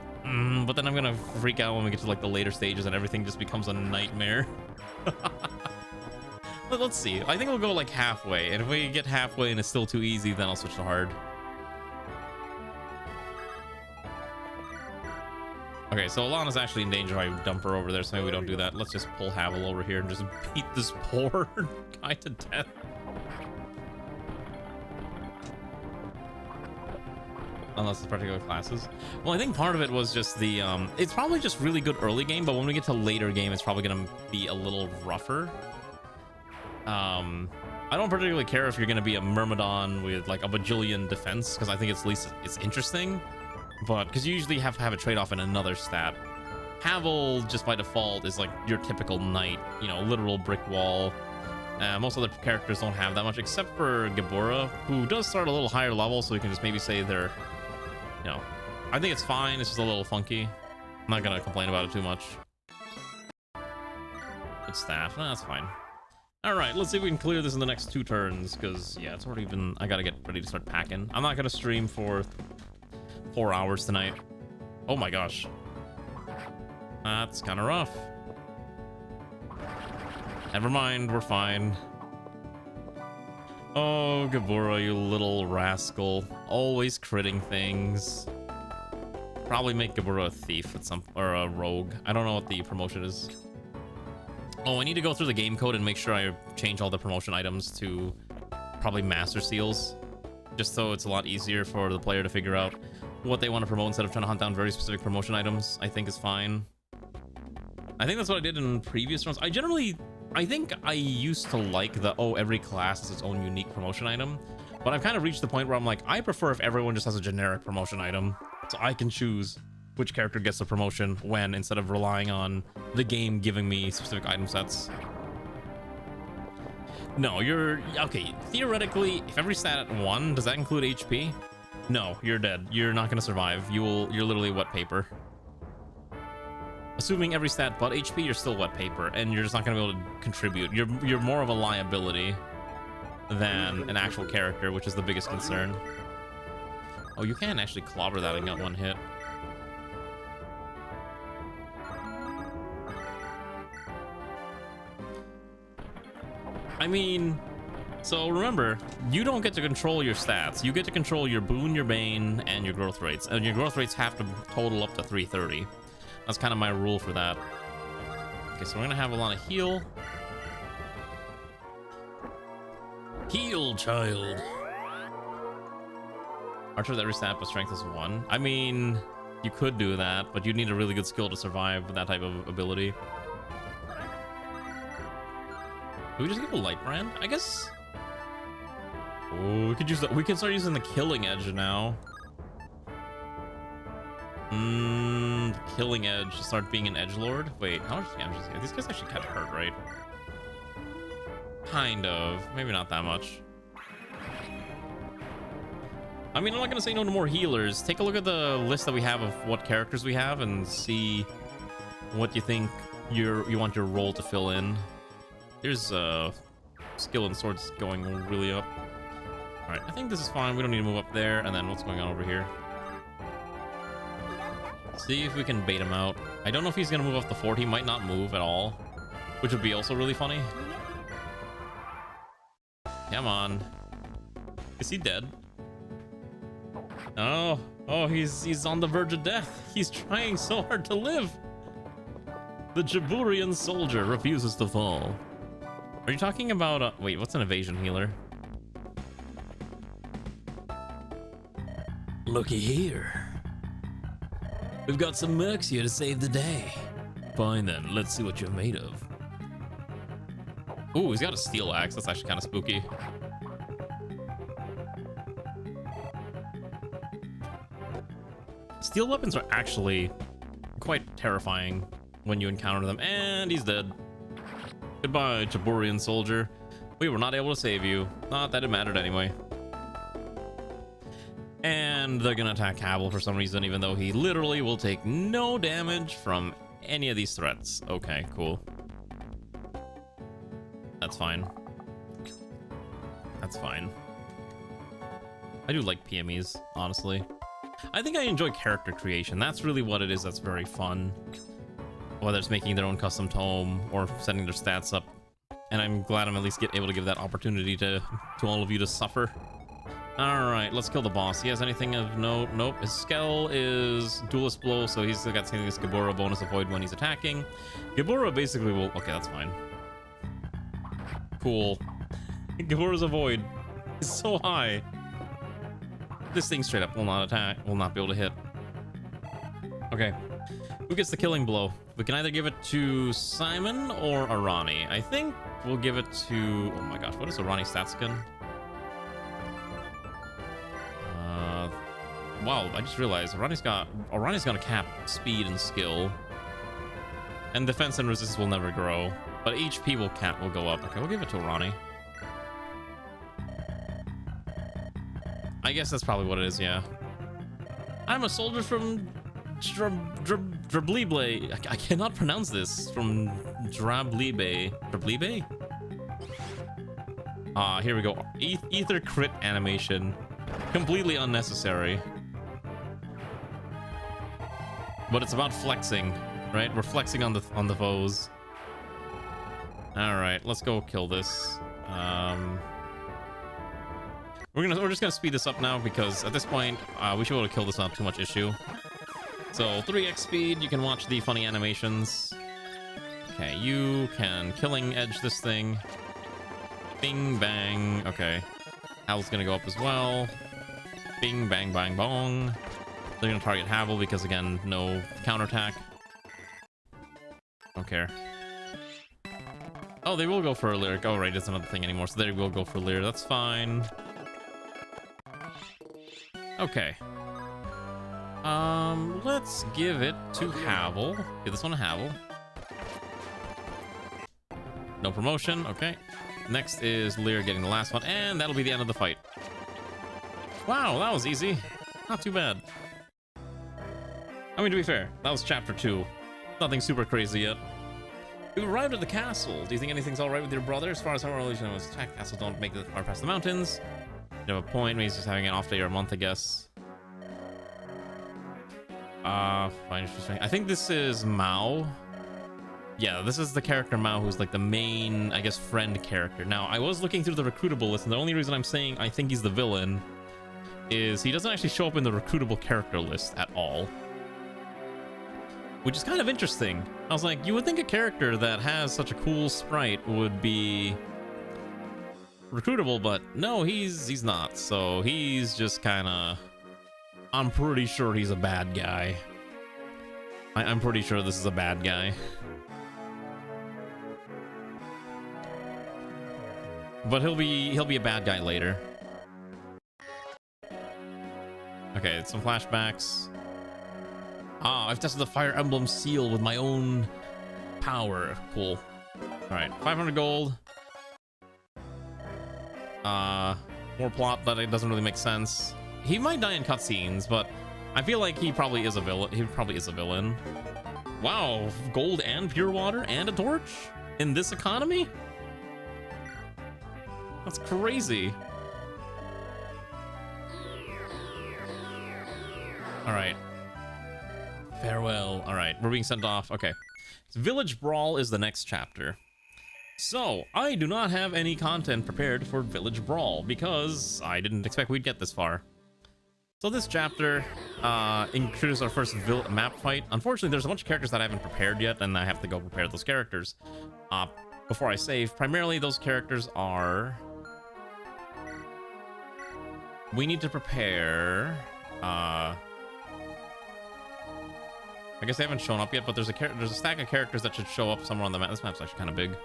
But then I'm gonna freak out when we get to like the later stages and everything just becomes a nightmare. But let's see. I think we'll go like halfway, and if we get halfway and it's still too easy, then I'll switch to hard. Okay, so Alana's actually in danger if I dump her over there, so maybe we don't do that. Let's just pull Havel over here and just beat this poor guy to death. Unless it's particular classes. Well, I think part of it was just the it's probably just really good early game, but when we get to later game, it's probably gonna be a little rougher. I don't particularly care if you're gonna be a Myrmidon with like a bajillion defense, because I think at least it's interesting. But because you usually have to have a trade-off in another stat. Havel just by default is like your typical knight, you know, literal brick wall. Most other characters don't have that much, except for Gebura, who does start a little higher level, so we can just maybe say they're, you know, I think it's fine. It's just a little funky. I'm not gonna complain about it too much. Good staff. No, that's fine. All right, let's see if we can clear this in the next 2 turns, because yeah, it's already been, I gotta get ready to start packing. I'm not gonna stream for 4 hours tonight. Oh my gosh, that's kind of rough. Never mind, we're fine. Oh, Gebura, you little rascal. Always critting things. Probably make Gebura a thief at some, or a rogue. I don't know what the promotion is. Oh, I need to go through the game code and make sure I change all the promotion items to probably master seals, just so it's a lot easier for the player to figure out what they want to promote instead of trying to hunt down very specific promotion items. I think is fine. I think that's what I did in previous runs. I think I used to like the, oh, every class has its own unique promotion item, but I've kind of reached the point where I'm like, I prefer if everyone just has a generic promotion item, so I can choose which character gets the promotion when, instead of relying on the game giving me specific item sets. No, you're, okay, theoretically, if every stat at 1, does that include HP? No, you're dead. You're not going to survive. You're literally wet paper. Assuming every stat but HP, you're still wet paper, and you're just not going to be able to contribute. You're more of a liability than an actual character, which is the biggest concern. Oh, you can actually clobber that and get 1 hit. I mean, so remember, you don't get to control your stats. You get to control your boon, your bane, and your growth rates. And your growth rates have to total up to 330. That's kind of my rule for that. Okay, so we're gonna have a lot of heal. Heal, child. Archer with every stat but strength is 1. I mean, you could do that, but you'd need a really good skill to survive with that type of ability. Do we just give a light brand? I guess. Oh, we could use that. We can start using the killing edge now. The killing edge to start being an edgelord. Wait, how much damage is he? These guys actually kind of hurt, right? Kind of. Maybe not that much. I mean, I'm not gonna say no to more healers. Take a look at the list that we have of what characters we have and see what you think you want your role to fill in. Here's skill and swords going really up. All right, I think this is fine. We don't need to move up there. And then what's going on over here? See if we can bait him out. I don't know if he's gonna move off the fort. He might not move at all, which would be also really funny. Come on. Is he dead? Oh, he's on the verge of death. He's trying so hard to live. The Jaburian soldier refuses to fall. Are you talking about wait, what's an evasion healer? Looky here. We've got some mercs here to save the day. Fine then, let's see what you're made of. Ooh, he's got a steel axe. That's actually kind of spooky. Steel weapons are actually quite terrifying when you encounter them. And he's dead. Goodbye, Jaburian soldier. We were not able to save you. Not that it mattered anyway. And they're gonna attack Cabal for some reason, even though he literally will take no damage from any of these threats. Okay, cool. That's fine. That's fine. I do like PMEs, honestly. I think I enjoy character creation. That's really what it is that's very fun. Whether it's making their own custom tome or setting their stats up. And I'm glad I'm at least able to give that opportunity to all of you to suffer. Alright, let's kill the boss. He has anything of note? Nope. His skill is Duelist Blow, so he's got something that's Gabora bonus avoid when he's attacking. Gabora basically will... Okay, that's fine. Cool. Gabora's avoid is so high. This thing straight up will not attack, will not be able to hit. Okay. Who gets the killing blow? We can either give it to Simon or Arani. I think we'll give it to... Oh my gosh, what is Arani's stats again? Wow, I just realized Arani's gonna cap speed and skill. And defense and resistance will never grow. But HP will go up. Okay, we'll give it to Arani. I guess that's probably what it is, yeah. I'm a soldier from Drablible. I cannot pronounce this. From Drablibe. Drablibe? Ah, here we go. Ether crit animation. Completely unnecessary. But it's about flexing, right? We're flexing on the foes. All right, let's go kill this. We're just gonna speed this up now because at this point we should be able to kill this without too much issue. So 3x speed, you can watch the funny animations. Okay, you can killing edge this thing. Bing bang. Okay, Hal's gonna go up as well. Bing bang bang bong. They're gonna target Havel because again, no counterattack. Don't care. Oh, they will go for a lyric. Oh, right, it's another thing anymore. So they will go for lyric. That's fine. Okay. Let's give it to Havel. Give this one to Havel. No promotion. Okay. Next is Lear getting the last one, and that'll be the end of the fight. Wow, that was easy. Not too bad. I mean, to be fair, that was chapter 2. Nothing super crazy yet. We've arrived at the castle. Do you think anything's all right with your brother? As far as our relation was attack, castles don't make it far past the mountains. You have a point. Maybe he's just having an off day or a month, I guess. Fine, interesting. I think this is Mao. Yeah, this is the character Mao, who's like the main, I guess, friend character. Now, I was looking through the recruitable list, and the only reason I'm saying I think he's the villain is he doesn't actually show up in the recruitable character list at all. Which is kind of interesting. I was like, you would think a character that has such a cool sprite would be recruitable, but no, he's not. So he's just kind of... I'm pretty sure he's a bad guy. I'm pretty sure this is a bad guy. But he'll be a bad guy later. Okay, some flashbacks. Ah, I've tested the Fire Emblem seal with my own power. Cool. Alright, 500 gold. More plot that it doesn't really make sense. He might die in cutscenes, but I feel like he probably is a villain. He probably is a villain. Wow, gold and pure water and a torch in this economy? That's crazy. All right. Farewell. All right, we're being sent off. Okay. So Village Brawl is the next chapter. So, I do not have any content prepared for Village Brawl because I didn't expect we'd get this far. So this chapter introduces our first map fight. Unfortunately, there's a bunch of characters that I haven't prepared yet, and I have to go prepare those characters before I save. Primarily, those characters are... We need to prepare... I guess they haven't shown up yet, but there's a stack of characters that should show up somewhere on the map. This map's actually kind of big.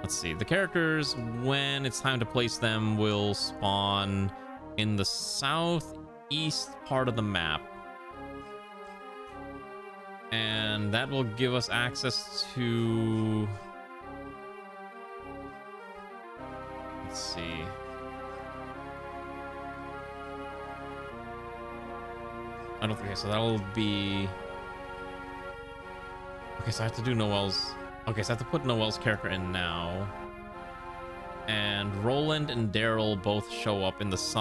Let's see. The characters, when it's time to place them, will spawn in the southeast part of the map. And that will give us access to... Let's see. I don't think... Okay, so that'll be... Okay, so I have to do Noel's... Okay, so I have to put Noel's character in now. And Roland and Daryl both show up in this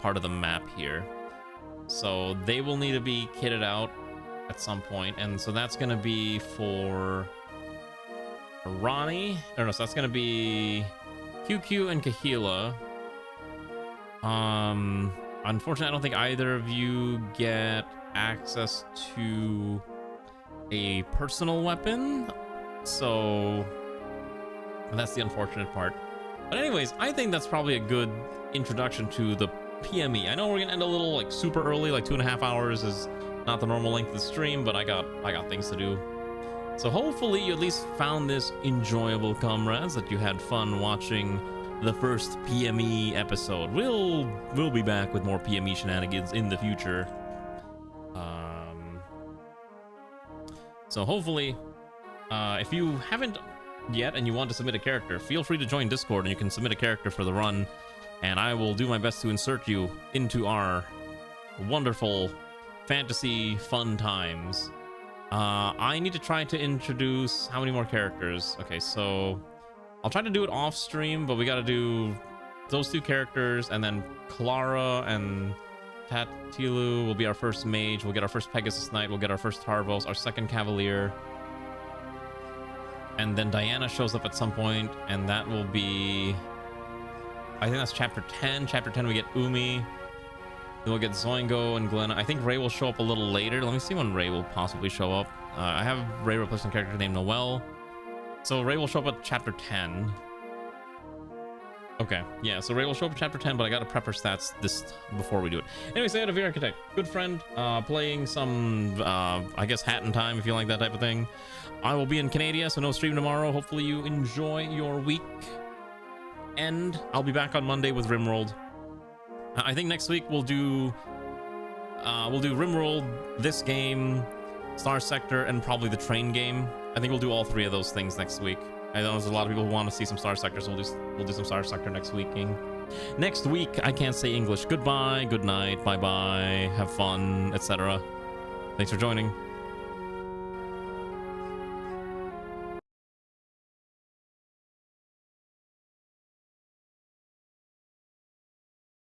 part of the map here. So they will need to be kitted out at some point. And so that's going to be for Ronnie. Or no, so that's going to be QQ and Kahila. Unfortunately, I don't think either of you get access to a personal weapon. So that's the unfortunate part. But anyways, I think that's probably a good introduction to the PME. I know we're gonna end a little like super early, like 2.5 hours is not the normal length of the stream, but I got things to do. So hopefully you at least found this enjoyable, comrades, that you had fun watching the first PME episode. We'll be back with more PME shenanigans in the future. So hopefully, if you haven't yet and you want to submit a character, feel free to join Discord and you can submit a character for the run, and I will do my best to insert you into our wonderful fantasy fun times. I need to try to introduce how many more characters? Okay, so I'll try to do it off stream, but we got to do those two characters, and then Clara and Tatilu will be our first mage. We'll get our first Pegasus Knight. We'll get our first Tarvos, our second Cavalier. And then Diana shows up at some point, and that will be... I think that's chapter 10. Chapter 10, we get Umi. Then we'll get Zoingo and Glenna. I think Ray will show up a little later. Let me see when Ray will possibly show up. I have Ray replacing a character named Noelle. So Ray will show up at chapter 10. Okay, yeah, so Ray will show up at chapter 10, but I gotta prep her stats before we do it. Anyways, I had a V Architect, good friend, playing some, I guess, Hat in Time, if you like that type of thing. I will be in Canada, so no stream tomorrow. Hopefully you enjoy your week. And I'll be back on Monday with RimWorld. I think next week we'll do RimWorld, this game, Star Sector, and probably the train game. I think we'll do all three of those things next week. I know there's a lot of people who want to see some Star Sector, so we'll do some Star Sector next week. Next week, I can't say English. Goodbye, good night, bye-bye, have fun, etc. Thanks for joining.